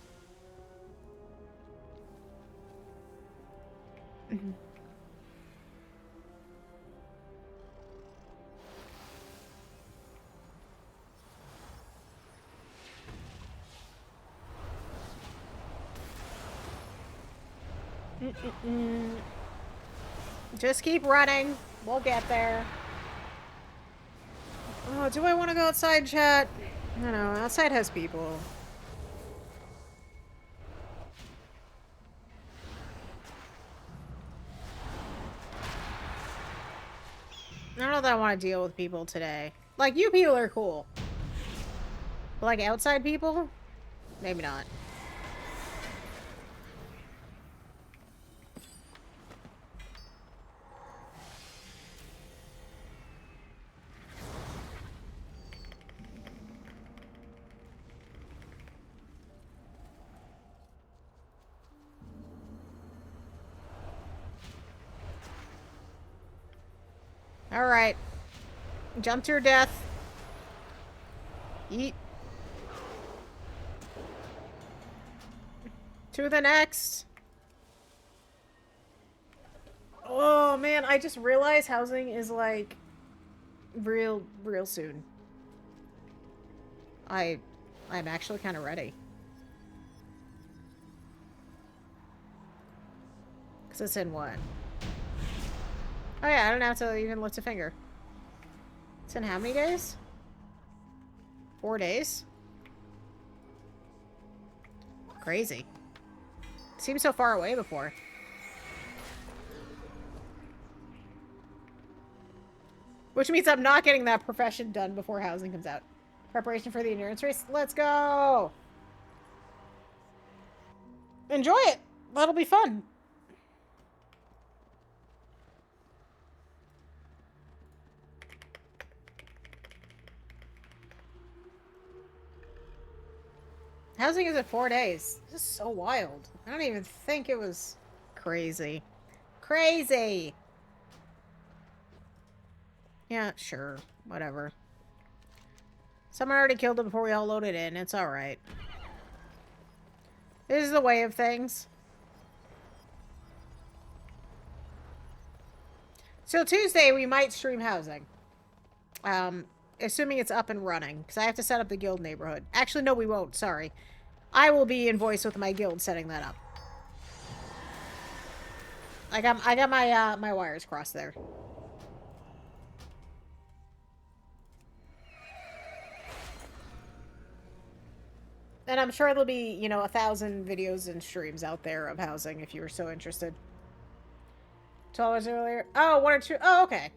Just keep running. We'll get there. Oh, do I want to go outside, chat? I don't know. Outside has people. I don't know that I want to deal with people today. Like, you people are cool. But, like, outside people? Maybe not. Alright. Jump to your death. Eat. To the next. Oh, man. I just realized housing is, like, real soon. I'm actually kind of ready. Because it's in what? Oh yeah, I don't have to even lift a finger. It's in how many days? 4 days? Crazy. Seems so far away before. Which means I'm not getting that profession done before housing comes out. Preparation for the endurance race? Let's go! Enjoy it! That'll be fun. Housing is at 4 days. This is so wild. I don't even think it was crazy. Crazy! Yeah, sure. Whatever. Someone already killed it before we all loaded in. It's alright. This is the way of things. So Tuesday, we might stream housing. Assuming it's up and running. Because I have to set up the guild neighborhood. Actually, no, we won't. Sorry. I will be in voice with my guild setting that up. I got my my wires crossed there. And I'm sure there'll be, you know, 1,000 videos and streams out there of housing if you were so interested. 12 hours earlier. Oh, 1 or 2. Oh, okay.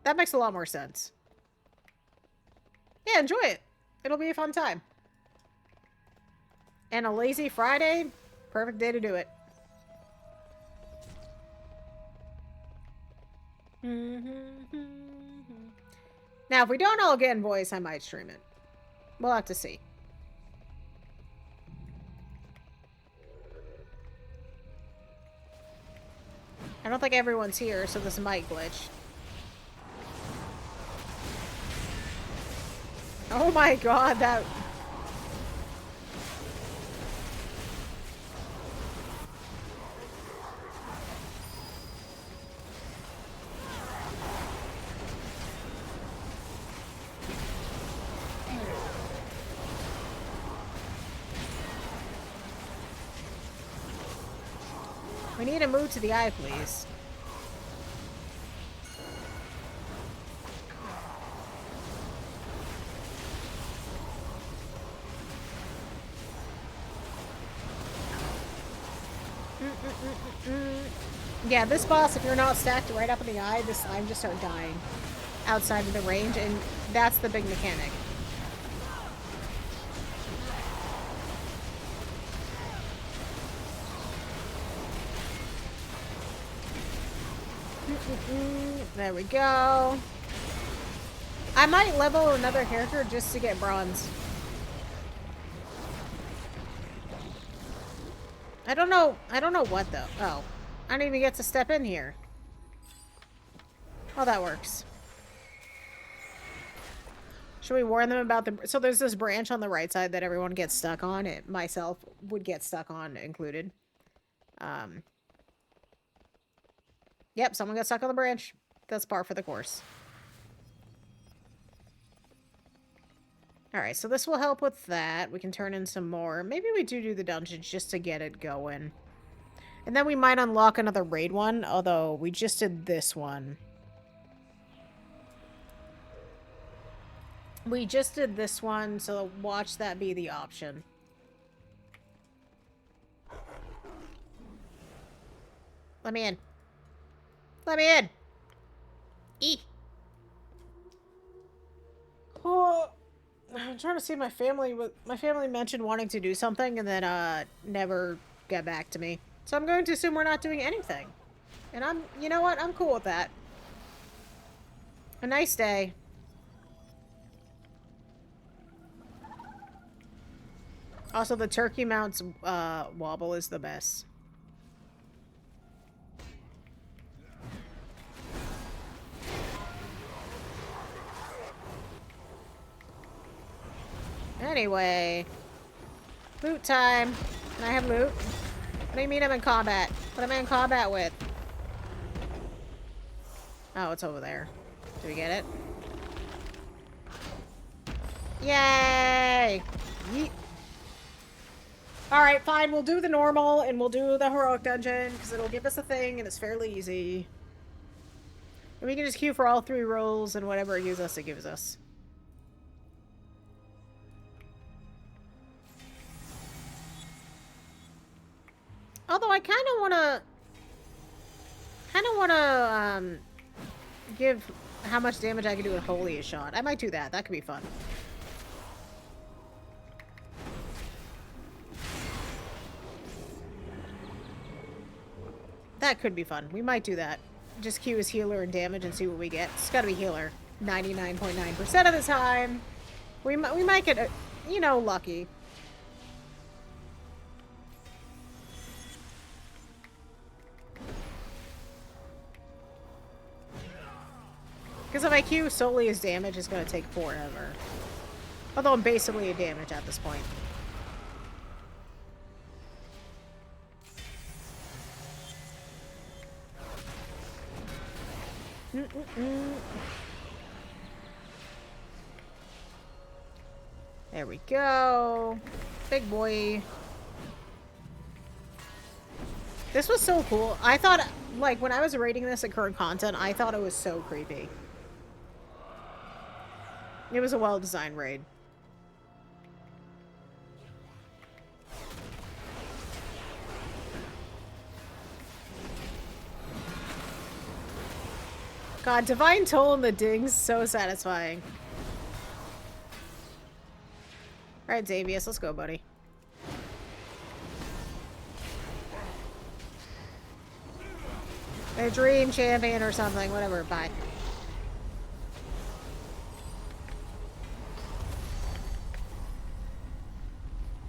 That makes a lot more sense. Yeah, enjoy it. It'll be a fun time. And a lazy Friday, perfect day to do it. Now, if we don't all get in voice, I might stream it. We'll have to see. I don't think everyone's here, so this might glitch. Oh my god, that... We need to move to the eye, please. Yeah, this boss, if you're not stacked right up in the eye, the slime just start dying outside of the range, and that's the big mechanic. There we go. I might level another character just to get bronze. I don't know what though. Oh. I don't even get to step in here. Oh, that works. Should we warn them about the... So there's this branch on the right side that everyone gets stuck on. It myself would get stuck on included. Yep, someone got stuck on the branch. That's par for the course. Alright, so this will help with that. We can turn in some more. Maybe we do the dungeons just to get it going. And then we might unlock another raid one, although we just did this one. We just did this one, so watch that be the option. Let me in. Let me in! Oh, I'm trying to see my family. My family mentioned wanting to do something and then never get back to me. So I'm going to assume we're not doing anything. And you know what? I'm cool with that. A nice day. Also, the turkey mount's wobble is the best. Anyway. Loot time. Can I have loot? What do you mean I'm in combat? What am I in combat with? Oh, it's over there. Do we get it? Yay! Yeet. Alright, fine. We'll do the normal and we'll do the heroic dungeon because it'll give us a thing and it's fairly easy. And we can just queue for all 3 rolls and whatever it gives us, it gives us. Although I kind of want to give how much damage I can do with Holy a shot. I might do that. That could be fun. That could be fun. We might do that. Just queue as healer and damage and see what we get. It's got to be healer 99.9% of the time. We might get, you know, lucky. Because if I queue solely as damage, it's going to take forever. Although I'm basically a damage at this point. There we go. Big boy. This was so cool. I thought, like, when I was rating this at current content, I thought it was so creepy. It was a well-designed raid. God, Divine Toll and the dings, so satisfying. Alright, Xavius, let's go, buddy. A dream champion or something, whatever, bye.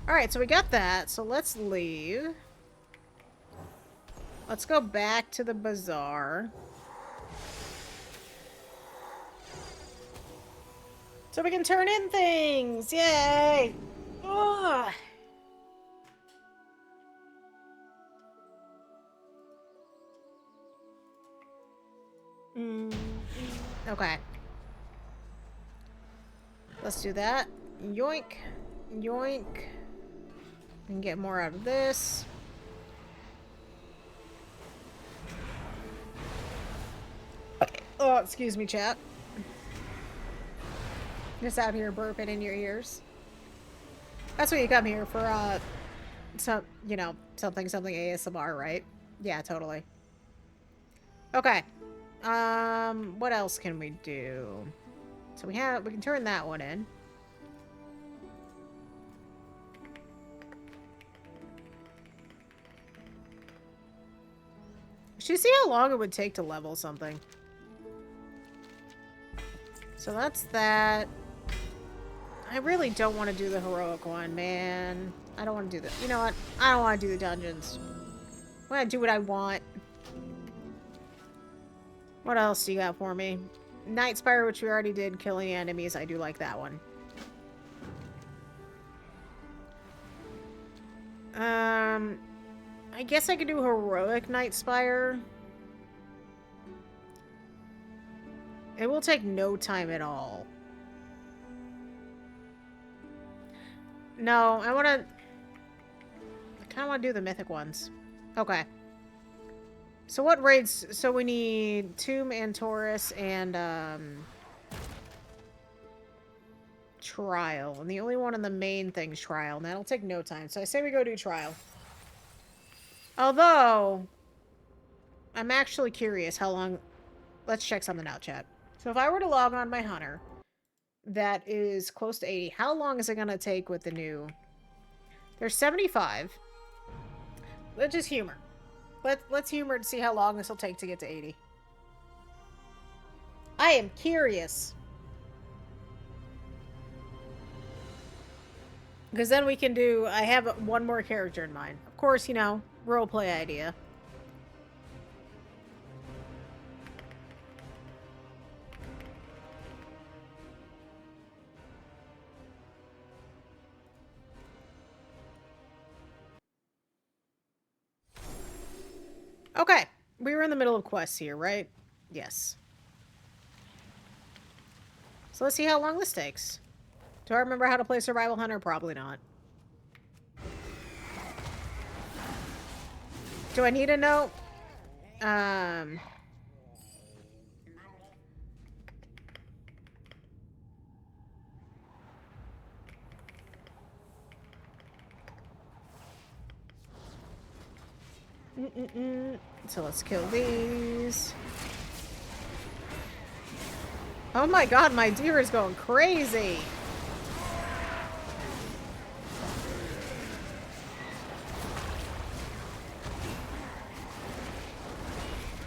Alright, so we got that, so let's leave. Let's go back to the bazaar. So we can turn in things! Yay! Ugh. Okay. Let's do that. Yoink. Yoink. And get more out of this. Oh, excuse me, chat. Just out here burping in your ears. That's what you come here for, So, you know, something ASMR, right? Yeah, totally. Okay. What else can we do? So we can turn that one in. Should see how long it would take to level something. So that's that. I really don't want to do the heroic one, man. I don't want to do the... You know what? I don't want to do the dungeons. I want to do what I want. What else do you got for me? Nightspire, which we already did. Killing enemies. I do like that one. I guess I could do heroic Nightspire. It will take no time at all. No, I kind of want to do the mythic ones. Okay. So what raids? So we need Tomb and Taurus and Trial, and the only one in the main thing's Trial, and that'll take no time. So I say we go do Trial. Although, I'm actually curious how long... Let's check something out, chat. So if I were to log on my Hunter, that is close to 80, how long is it going to take with the new... There's 75. Let's just humor. Let's humor to see how long this will take to get to 80. I am curious. Because then we can do... I have one more character in mind. Of course, you know, roleplay idea. Okay. We were in the middle of quests here, right? Yes. So let's see how long this takes. Do I remember how to play Survival Hunter? Probably not. Do I need to know? So let's kill these. Oh my god, my deer is going crazy.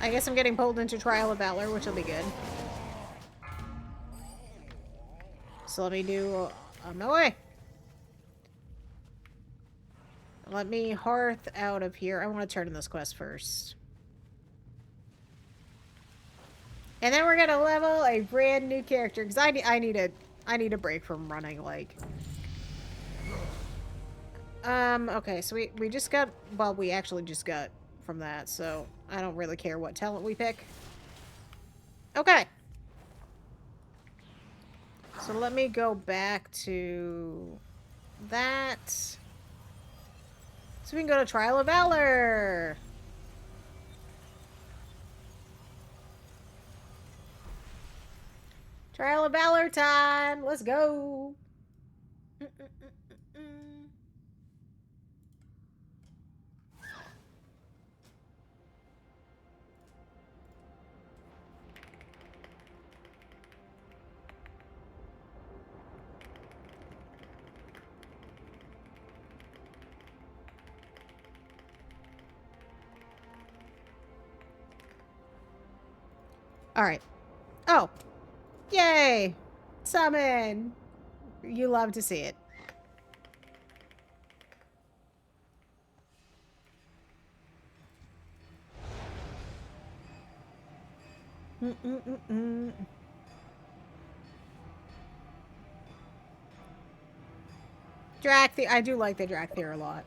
I guess I'm getting pulled into Trial of Valor, which will be good. So let me do... on my way. Let me hearth out of here. I want to turn in this quest first. And then we're gonna level a brand new character because I need a break from running. Like, okay, so we just got, well, we actually just got from that, so I don't really care what talent we pick. Okay, so let me go back to that. So we can go to Trial of Valor. Trial of Valor time. Let's go. All right. Oh. Yay. Summon. You love to see it. Drakthir. I do like the Drakthir a lot.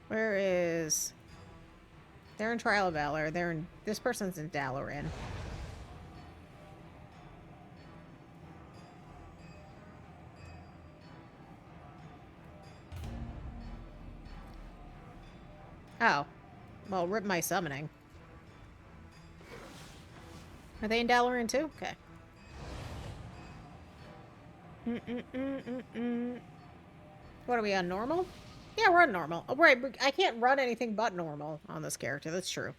Where is... They're in Trial of Valor. They're in... This person's in Dalaran. Oh. Well, rip my summoning. Are they in Dalaran too? Okay. What are we on, normal? Yeah, we're on normal. Oh, right, I can't run anything but normal on this character. That's true.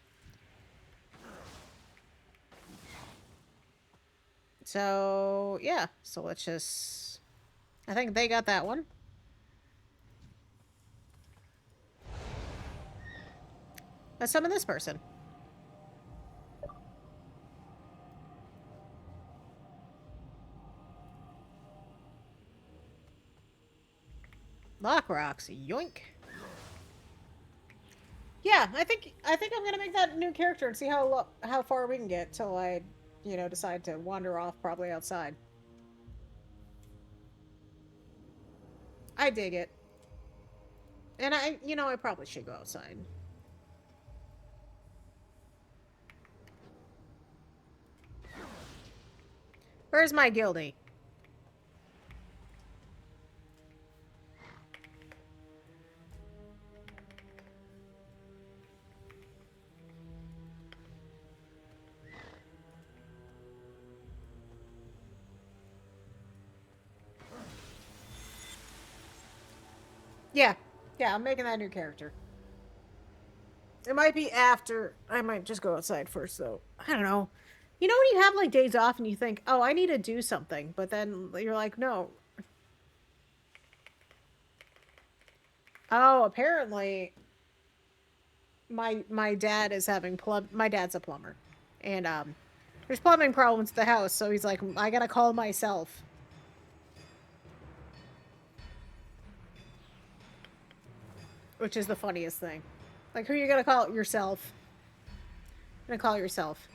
So, yeah. So let's just... I think they got that one. Let's summon this person. Lock rocks. Yoink. Yeah, I think I'm gonna make that new character and see how far we can get till I, you know, decide to wander off, probably outside. I dig it. And I probably should go outside. Where's my guildie? Yeah. Yeah, I'm making that new character. It might be after. I might just go outside first, though. I don't know. You know when you have, like, days off and you think, oh, I need to do something, but then you're like, no. Oh, apparently my dad is having my dad's a plumber. And, there's plumbing problems at the house, so he's like, I gotta call myself. Which is the funniest thing. Like, who are you gonna call? Yourself. You're gonna call yourself.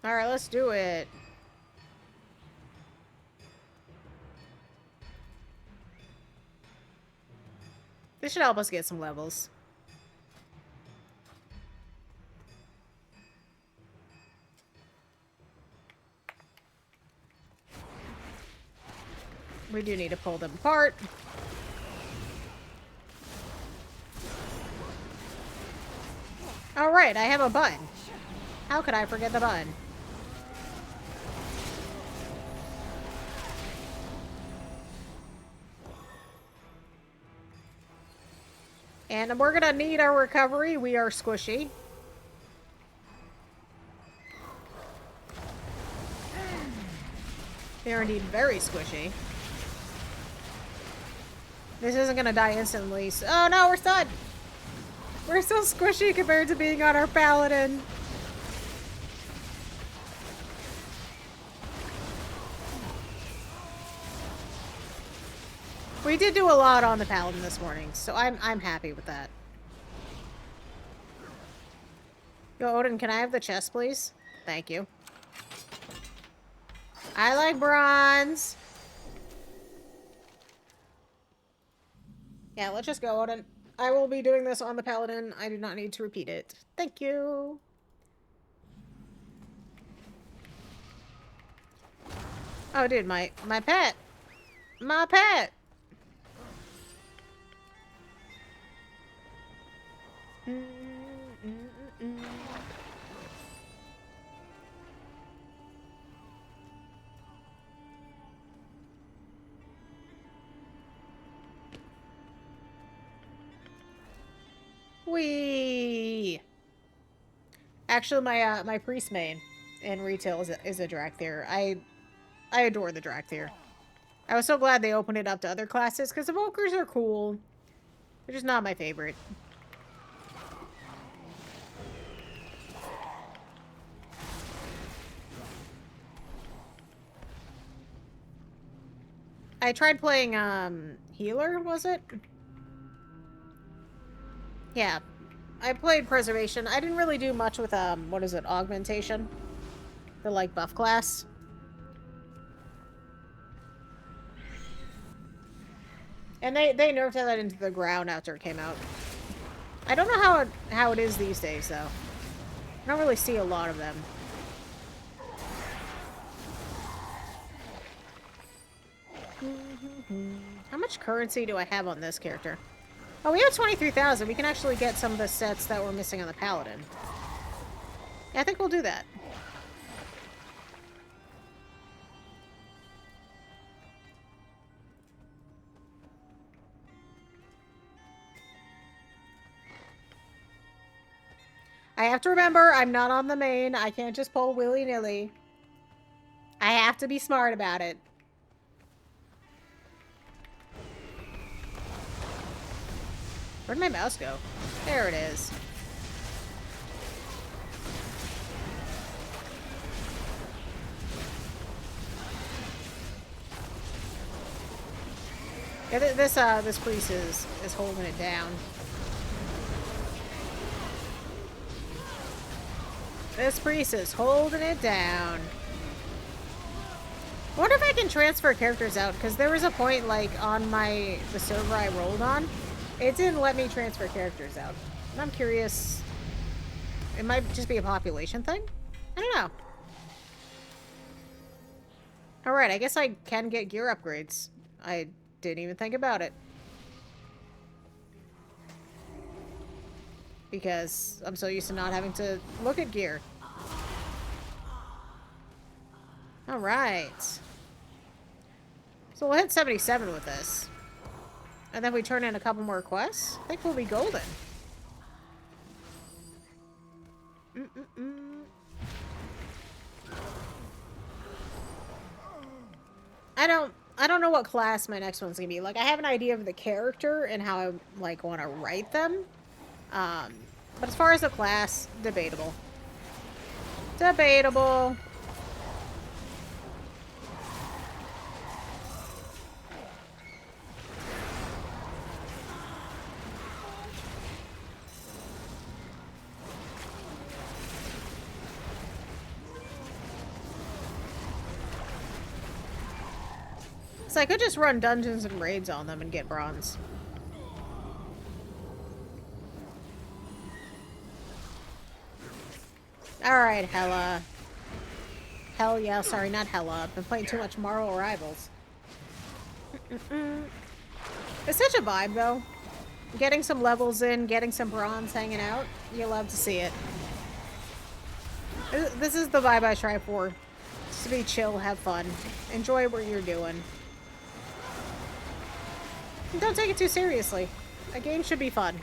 Alright, let's do it. This should help us get some levels. We do need to pull them apart. Alright, I have a button. How could I forget the button? And we're gonna need our recovery. We are squishy. They are indeed very squishy. This isn't gonna die instantly. So oh no, we're stunned! We're so squishy compared to being on our paladin. We did do a lot on the paladin this morning, so I'm happy with that. Yo, Odin, can I have the chest, please? Thank you. I like bronze. Yeah, let's just go, Odin. I will be doing this on the paladin. I do not need to repeat it. Thank you. Oh, dude, my pet. My pet. Wee. Actually, my priest main in retail is a Drakthir. I adore the Drakthir. I was so glad they opened it up to other classes because evokers are cool. They're just not my favorite. I tried playing healer, was it? Yeah. I played preservation. I didn't really do much with what is it, augmentation? The like buff class. And they nerfed that into the ground after it came out. I don't know how it is these days though. I don't really see a lot of them. How much currency do I have on this character? Oh, we have 23,000. We can actually get some of the sets that we're missing on the Paladin. Yeah, I think we'll do that. I have to remember, I'm not on the main. I can't just pull willy-nilly. I have to be smart about it. Where'd my mouse go? There it is. Yeah, this priest is holding it down. This priest is holding it down. I wonder if I can transfer characters out, because there was a point, like, on the server I rolled on, it didn't let me transfer characters out. And I'm curious, it might just be a population thing? I don't know. Alright, I guess I can get gear upgrades. I didn't even think about it. Because I'm so used to not having to look at gear. Alright. So we'll hit 77 with this. And then we turn in a couple more quests. I think we'll be golden. I don't know what class my next one's gonna be. Like, I have an idea of the character and how I, like, want to write them. But as far as the class, debatable. Debatable. So I could just run dungeons and raids on them and get bronze. Alright, Hella. Hell yeah, sorry, not Hella. I've been playing too much Morrow Rivals. It's such a vibe, though. Getting some levels in, getting some bronze hanging out. You love to see it. This is the vibe I try for. Just to be chill, have fun. Enjoy what you're doing. And don't take it too seriously. A game should be fun.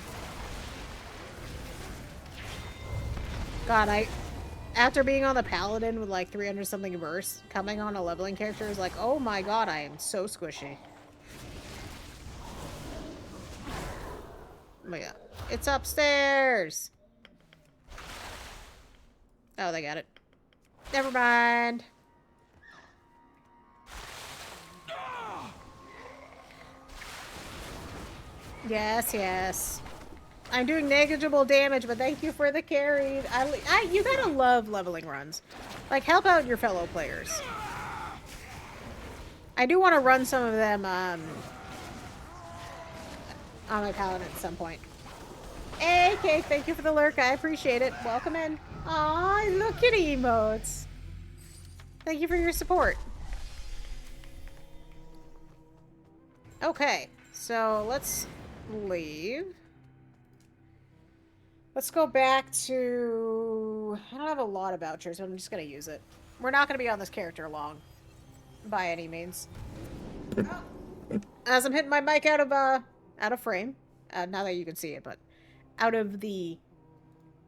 God, after being on the Paladin with like 300 something verse, coming on a leveling character is like, oh my god, I am so squishy. Oh my god. It's upstairs! Oh, they got it. Never mind. Yes, yes. I'm doing negligible damage, but thank you for the carry. You gotta love leveling runs. Like, help out your fellow players. I do want to run some of them on my Paladin at some point. Hey, Cake, thank you for the lurk. I appreciate it. Welcome in. Aw, look at emotes. Thank you for your support. Okay, so let's leave. Let's go back to... I don't have a lot of vouchers, but I'm just going to use it. We're not going to be on this character long. By any means. As I'm hitting my mic out of frame. Not that you can see it, but out of the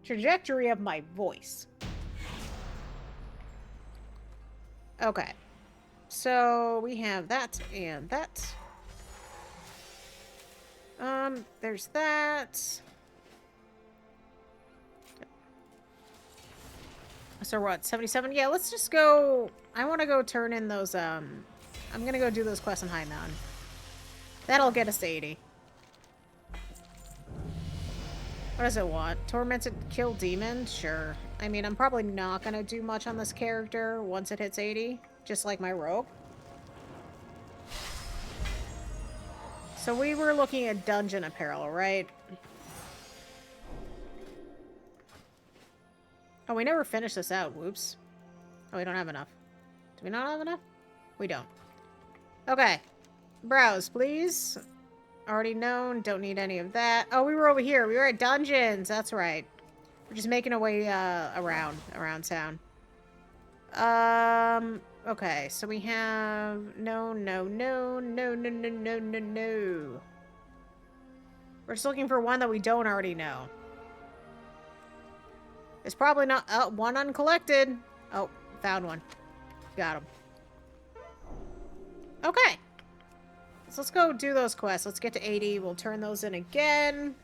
trajectory of my voice. Okay. So we have that and that. There's that. So we're at 77. Yeah, let's just go. I want to go turn in those, I'm going to go do those quests on High Mountain. That'll get us to 80. What does it want? Tormented kill demon? Sure. I mean, I'm probably not going to do much on this character once it hits 80. Just like my rogue. So we were looking at dungeon apparel, right? Oh, we never finished this out. Whoops. Oh, we don't have enough. Do we not have enough? We don't. Okay. Browse, please. Already known. Don't need any of that. Oh, we were over here. We were at dungeons. That's right. We're just making our way around town. Okay, so we have no. We're just looking for one that we don't already know. It's probably not one uncollected. Oh, found one. Got him. Okay. So let's go do those quests. Let's get to 80. We'll turn those in again.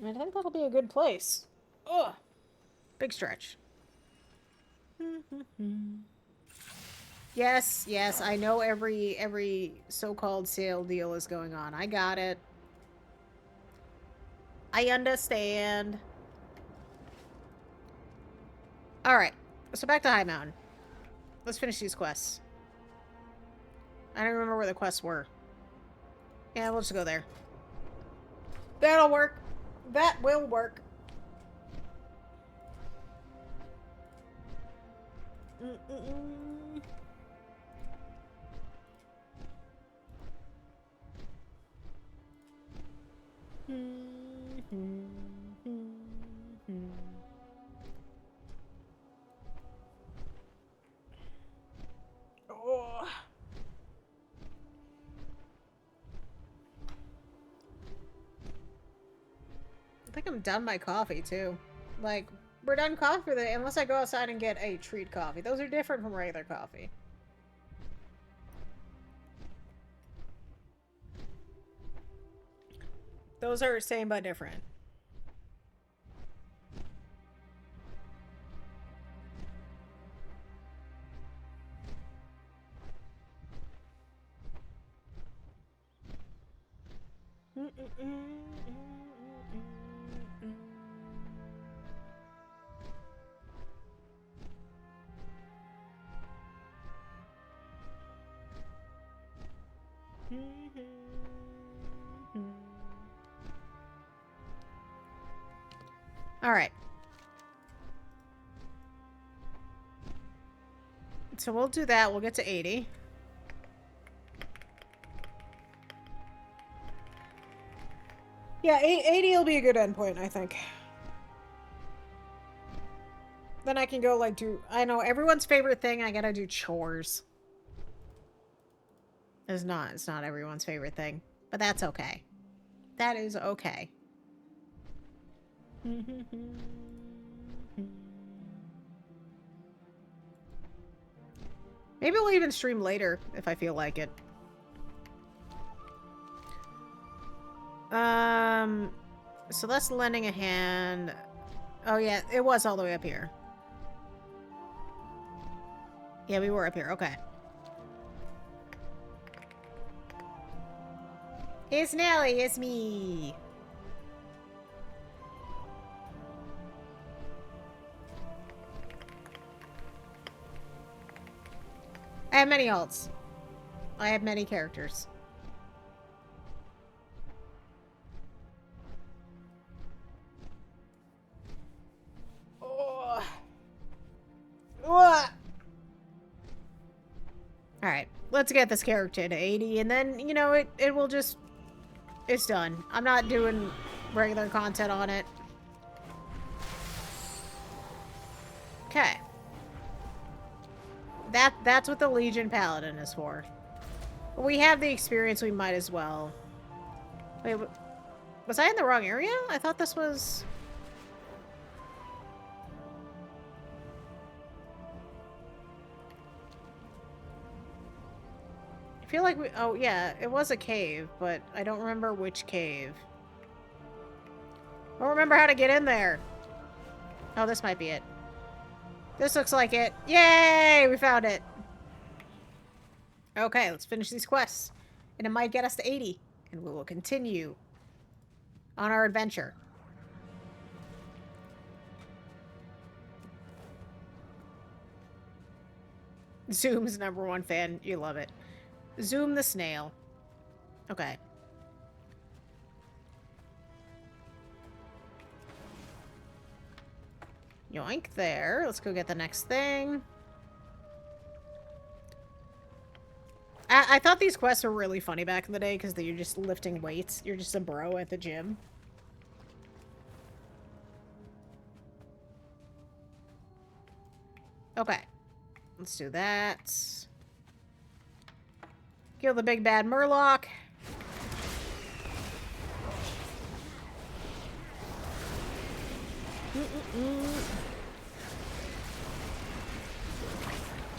I think that'll be a good place. Ugh. Big stretch. Yes, yes, I know every so-called sale deal is going on. I got it. I understand. Alright, so back to High Mountain. Let's finish these quests. I don't remember where the quests were. Yeah, we'll just go there. That'll work. That will work. Oh. I think I'm done my coffee too. Like, we're done coffee for the day, unless I go outside and get a treat coffee. Those are different from regular coffee. Those are same but different. All right. So we'll do that. We'll get to 80. Yeah, 80 will be a good endpoint, I think. Then I can go, like, do... I know, everyone's favorite thing, I gotta do chores. It's not everyone's favorite thing. But that's okay. That is okay. Maybe we'll even stream later, if I feel like it. So that's lending a hand. Oh yeah, it was all the way up here. Yeah, we were up here. Okay. It's Nelly. It's me. I have many alts. I have many characters. Oh. Alright, let's get this character to 80, and then, you know, it will just... It's done. I'm not doing regular content on it. Okay. That's what the Legion Paladin is for. But we have the experience, we might as well. Wait, was I in the wrong area? I thought this was... I feel like we... Oh, yeah, it was a cave, but I don't remember which cave. I don't remember how to get in there. Oh, this might be it. This looks like it. Yay! We found it. Okay, let's finish these quests. And it might get us to 80. And we will continue on our adventure. Zoom's #1 fan. You love it. Zoom the snail. Okay. Yoink there. Let's go get the next thing. I thought these quests were really funny back in the day because you're just lifting weights. You're just a bro at the gym. Okay. Let's do that. Kill the big bad Murloc.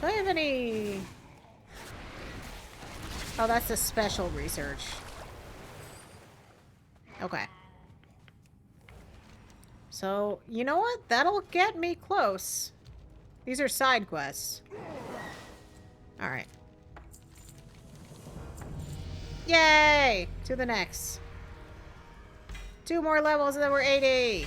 Do I have any... Oh, that's a special research. Okay. So, you know what? That'll get me close. These are side quests. Alright. Yay! To the next. 2 more levels and then we're 80.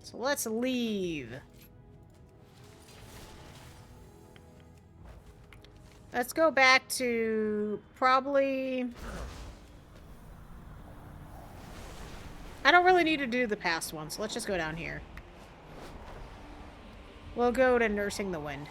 So let's leave. Let's go back to probably... I don't really need to do the past one, so let's just go down here. We'll go to Nursing the Wind.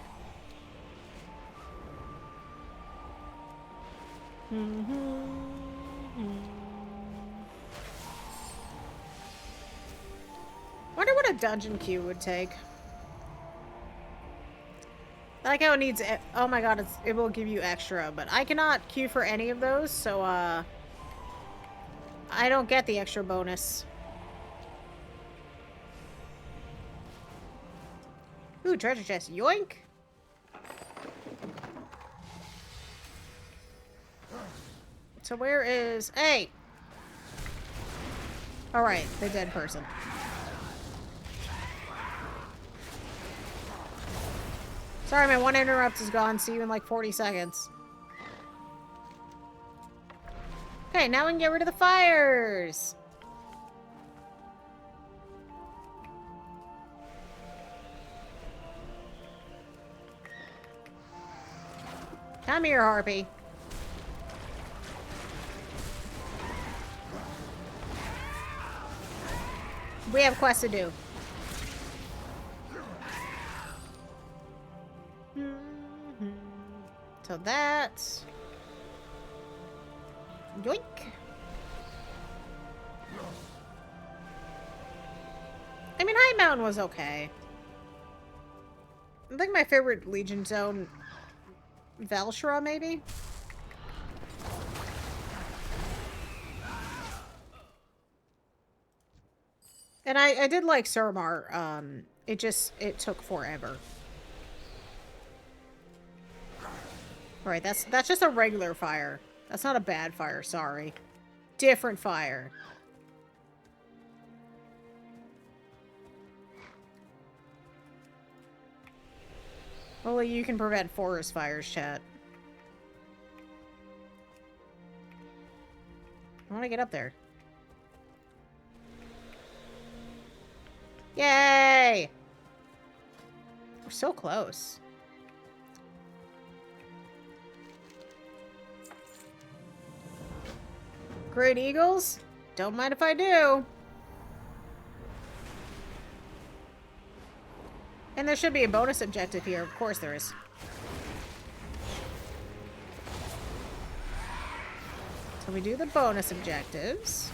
Wonder what a dungeon queue would take. I like how it needs... Oh my god, it will give you extra, but I cannot queue for any of those, so, I don't get the extra bonus. Ooh, treasure chest. Yoink! So where is... Hey! Alright, the dead person. Sorry, my one interrupt is gone. See you in like 40 seconds. Okay, now we can get rid of the fires. Come here, Harpy. We have quests to do. So that's... Yoink. I mean, High Mountain was okay. I think my favorite Legion Zone... Valshra, maybe? And I did like Suramar. It took forever. Alright, that's just a regular fire. That's not a bad fire, sorry. Different fire. Only you can prevent forest fires, chat. I want to get up there. Yay! We're so close. Great Eagles? Don't mind if I do. And there should be a bonus objective here. Of course there is. So we do the bonus objectives.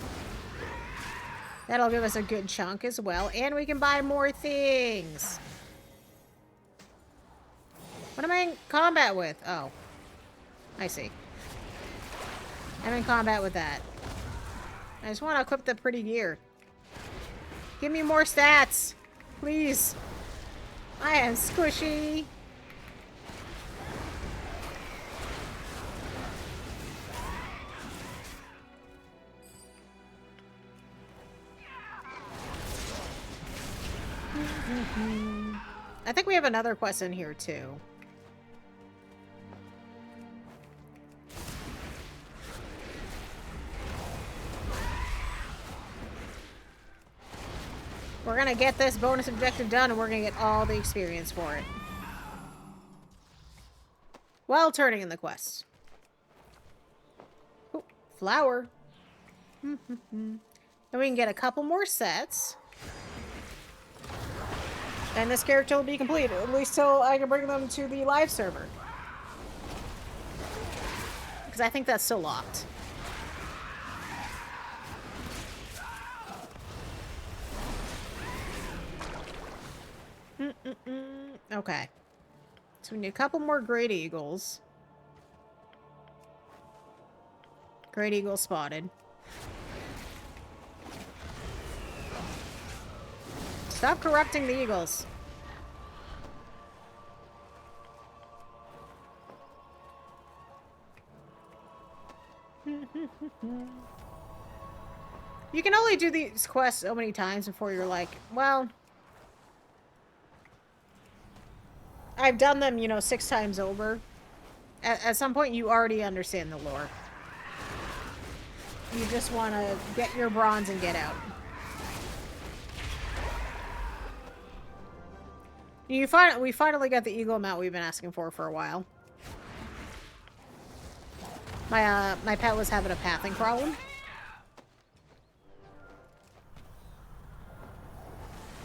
That'll give us a good chunk as well. And we can buy more things. What am I in combat with? Oh. I see. I'm in combat with that. I just want to equip the pretty gear. Give me more stats. Please. I am squishy. I think we have another quest in here too. We're gonna get this bonus objective done and we're gonna get all the experience for it. While turning in the quest. Ooh, flower. And we can get a couple more sets. And this character will be complete, at least till I can bring them to the live server. Because I think that's still locked. Okay. So we need a couple more Great Eagles. Great Eagle spotted. Stop corrupting the eagles. You can only do these quests so many times before you're like, well, I've done them, you know, 6 times over. At some point, you already understand the lore. You just want to get your bronze and get out. We finally got the eagle mount we've been asking for a while. My pet was having a pathing problem.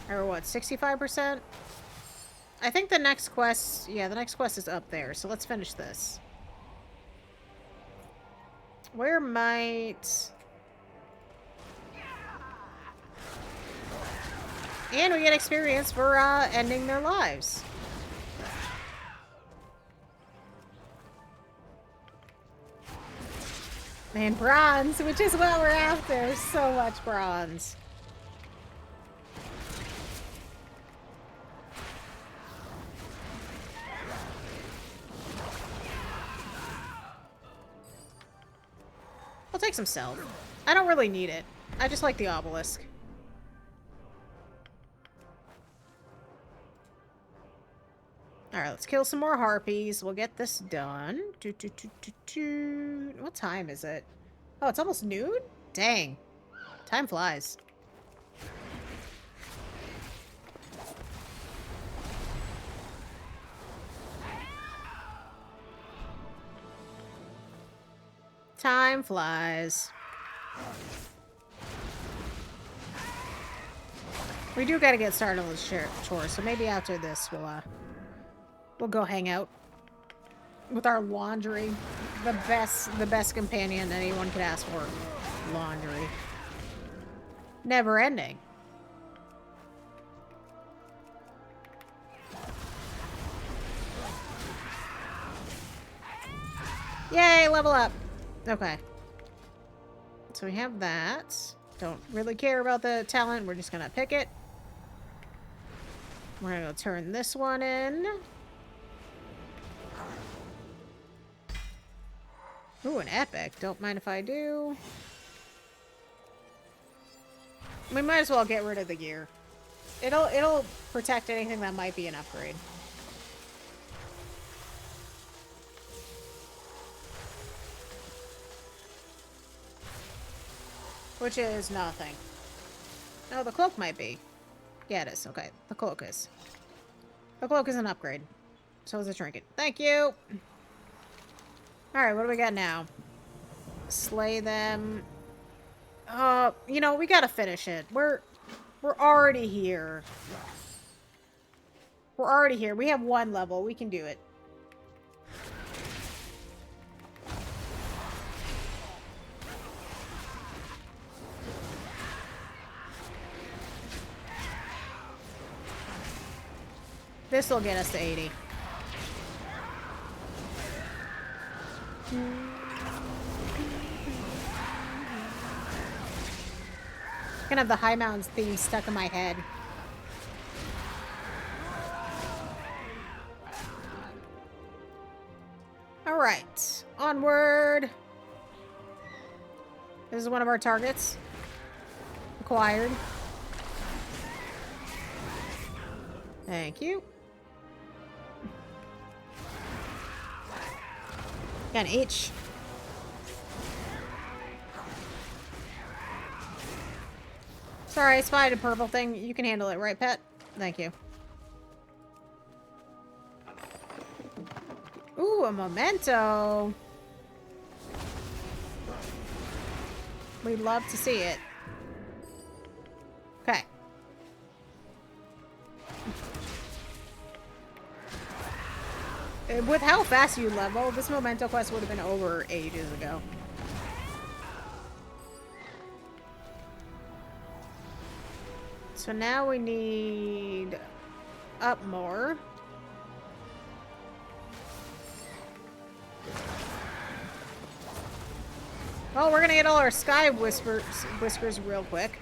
Or what, 65%? I think the next quest, yeah, the next quest is up there, so let's finish this. Where might... And we get experience for ending their lives. And bronze, which is what we're after. So much bronze. I'll take some stealth. I don't really need it. I just like the obelisk. Alright, let's kill some more harpies. We'll get this done. What time is it? Oh, it's almost noon? Dang. Time flies. Time flies. We do gotta get started on this chore, so maybe after this we'll go hang out with our laundry. The best companion anyone could ask for. Laundry. Never ending. Yay, level up. Okay. So we have that. Don't really care about the talent. We're just gonna pick it. We're gonna go turn this one in. Ooh, an epic. Don't mind if I do. We might as well get rid of the gear. It'll protect anything that might be an upgrade. Which is nothing. No, the cloak might be. Yeah, it is. Okay, the cloak is. The cloak is an upgrade. So is the trinket. Thank you! Alright, what do we got now? Slay them. You know, we gotta finish it. We're already here. We're already here. We have 1 level. We can do it. This will get us to 80. Gonna have the High Mountains theme stuck in my head. Alright. Onward. This is one of our targets. Acquired. Thank you. Got an H. Sorry, I spied a purple thing. You can handle it, right, pet? Thank you. Ooh, a memento. We'd love to see it. Okay. With how fast you level, this memento quest would have been over ages ago. So now we need up more. Oh, we're gonna get all our sky whiskers real quick.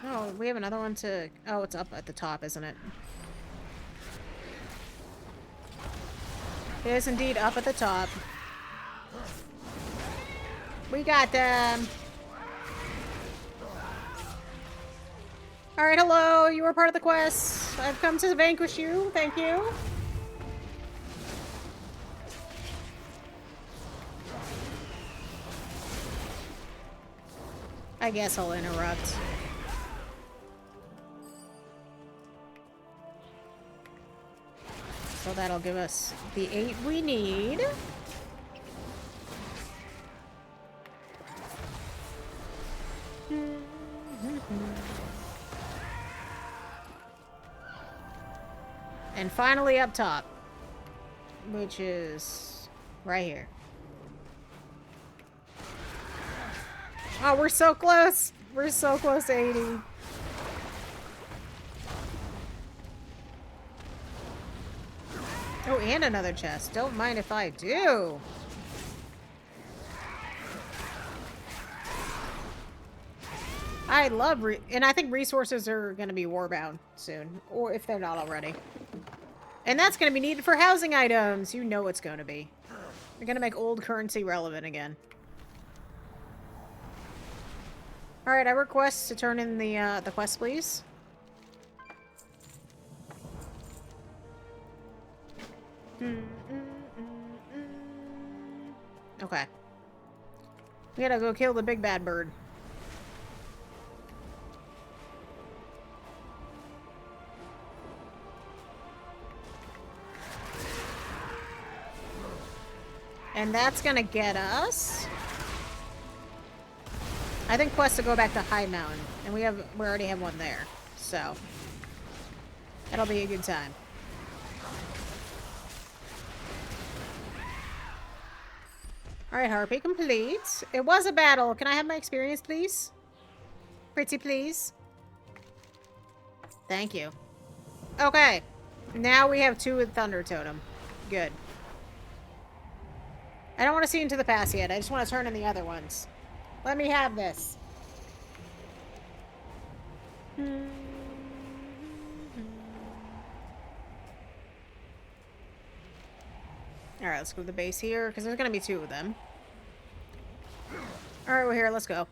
Oh, we have another one to... Oh, it's up at the top, isn't it? It is indeed up at the top. We got them. Alright, hello. You were part of the quest. I've come to vanquish you. Thank you. I guess I'll interrupt. So that'll give us the 8 we need. And finally up top, which is right here. Oh, we're so close. We're so close to 80. Oh, and another chest. Don't mind if I do. I love and I think resources are going to be warbound soon, or if they're not already. And that's going to be needed for housing items. You know it's going to be. They're going to make old currency relevant again. All right, I request to turn in the quest, please. Okay. We gotta go kill the big bad bird. And that's gonna get us... I think quest to go back to High Mountain. And we already have one there. So that'll be a good time. Alright, Harpy, complete. It was a battle. Can I have my experience, please? Pretty please. Thank you. Okay. Now we have 2 with Thunder Totem. Good. I don't want to see into the past yet. I just want to turn in the other ones. Let me have this. Alright, let's go to the base here, because there's going to be 2 of them. Alright, we're here. Let's go.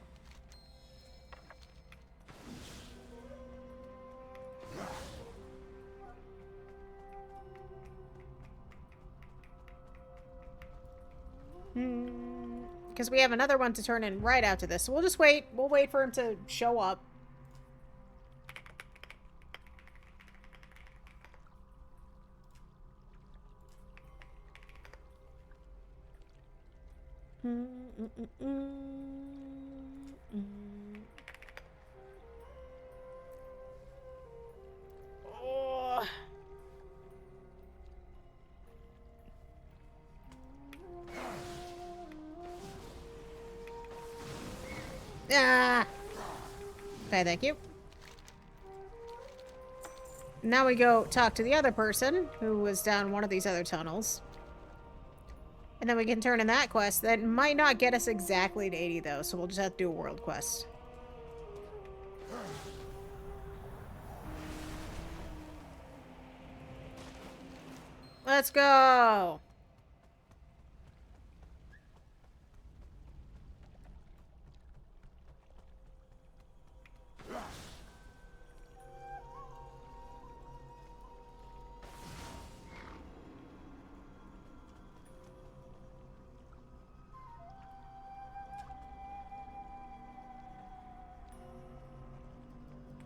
Because we have another one to turn in right after this. So we'll just wait. We'll wait for him to show up. Oh. Ah. Okay, thank you. Now we go talk to the other person who was down one of these other tunnels. And then we can turn in that quest. That might not get us exactly to 80 though, so we'll just have to do a world quest. Let's go!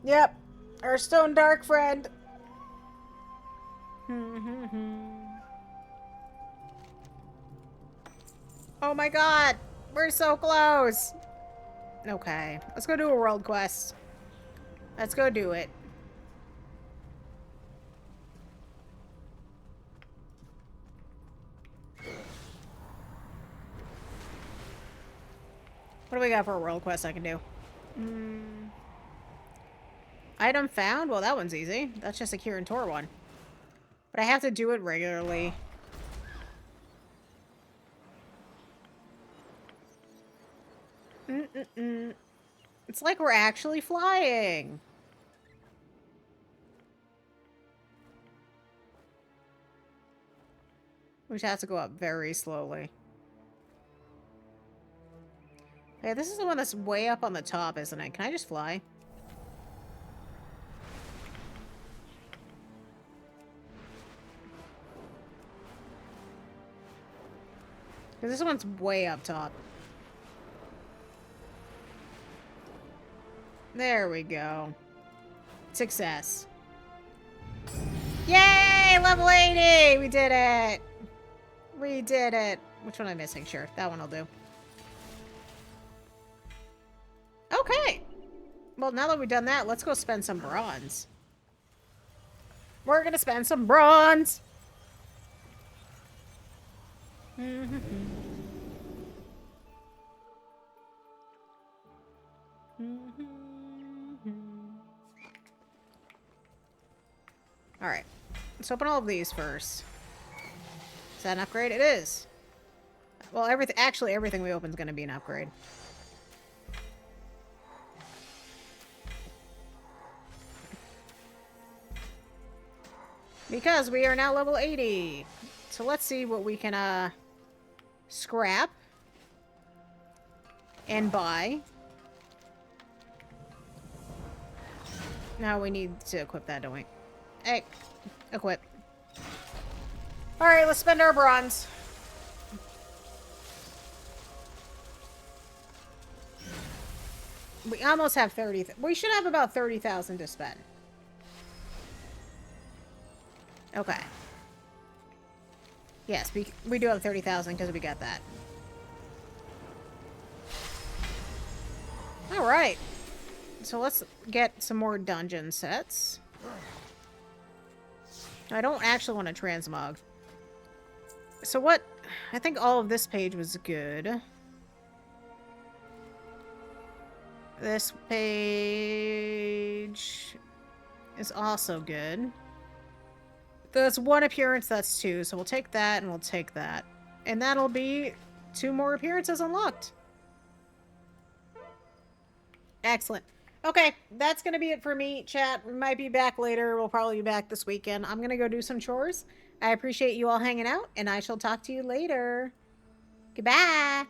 Yep, our stone dark friend. Oh my god! We're so close. Okay, let's go do a world quest. Let's go do it. What do we got for a world quest I can do? Item found? Well, that one's easy. That's just a Kirin Tor one. But I have to do it regularly. It's like we're actually flying. We just have to go up very slowly. Hey, this is the one that's way up on the top, isn't it? Can I just fly? Because this one's way up top. There we go. Success. Yay! Level 80! We did it! We did it. Which one am I missing? Sure, that one will do. Okay. Well, now that we've done that, let's go spend some bronze. We're gonna spend some bronze! Alright. Let's open all of these first. Is that an upgrade? It is. Well, everything we open is going to be an upgrade. Because we are now level 80. So let's see what we can, scrap. And buy. Now we need to equip that, don't we? Hey, equip. Alright, let's spend our bronze. We almost have 30. We should have about 30,000 to spend. Okay. Yes, we do have 30,000 because we got that. Alright. So let's get some more dungeon sets. I don't actually want to transmog. So what? I think all of this page was good. This page is also good. That's one appearance, that's 2. So we'll take that and we'll take that. And that'll be 2 more appearances unlocked. Excellent. Okay, that's going to be it for me, chat. We might be back later. We'll probably be back this weekend. I'm going to go do some chores. I appreciate you all hanging out, and I shall talk to you later. Goodbye.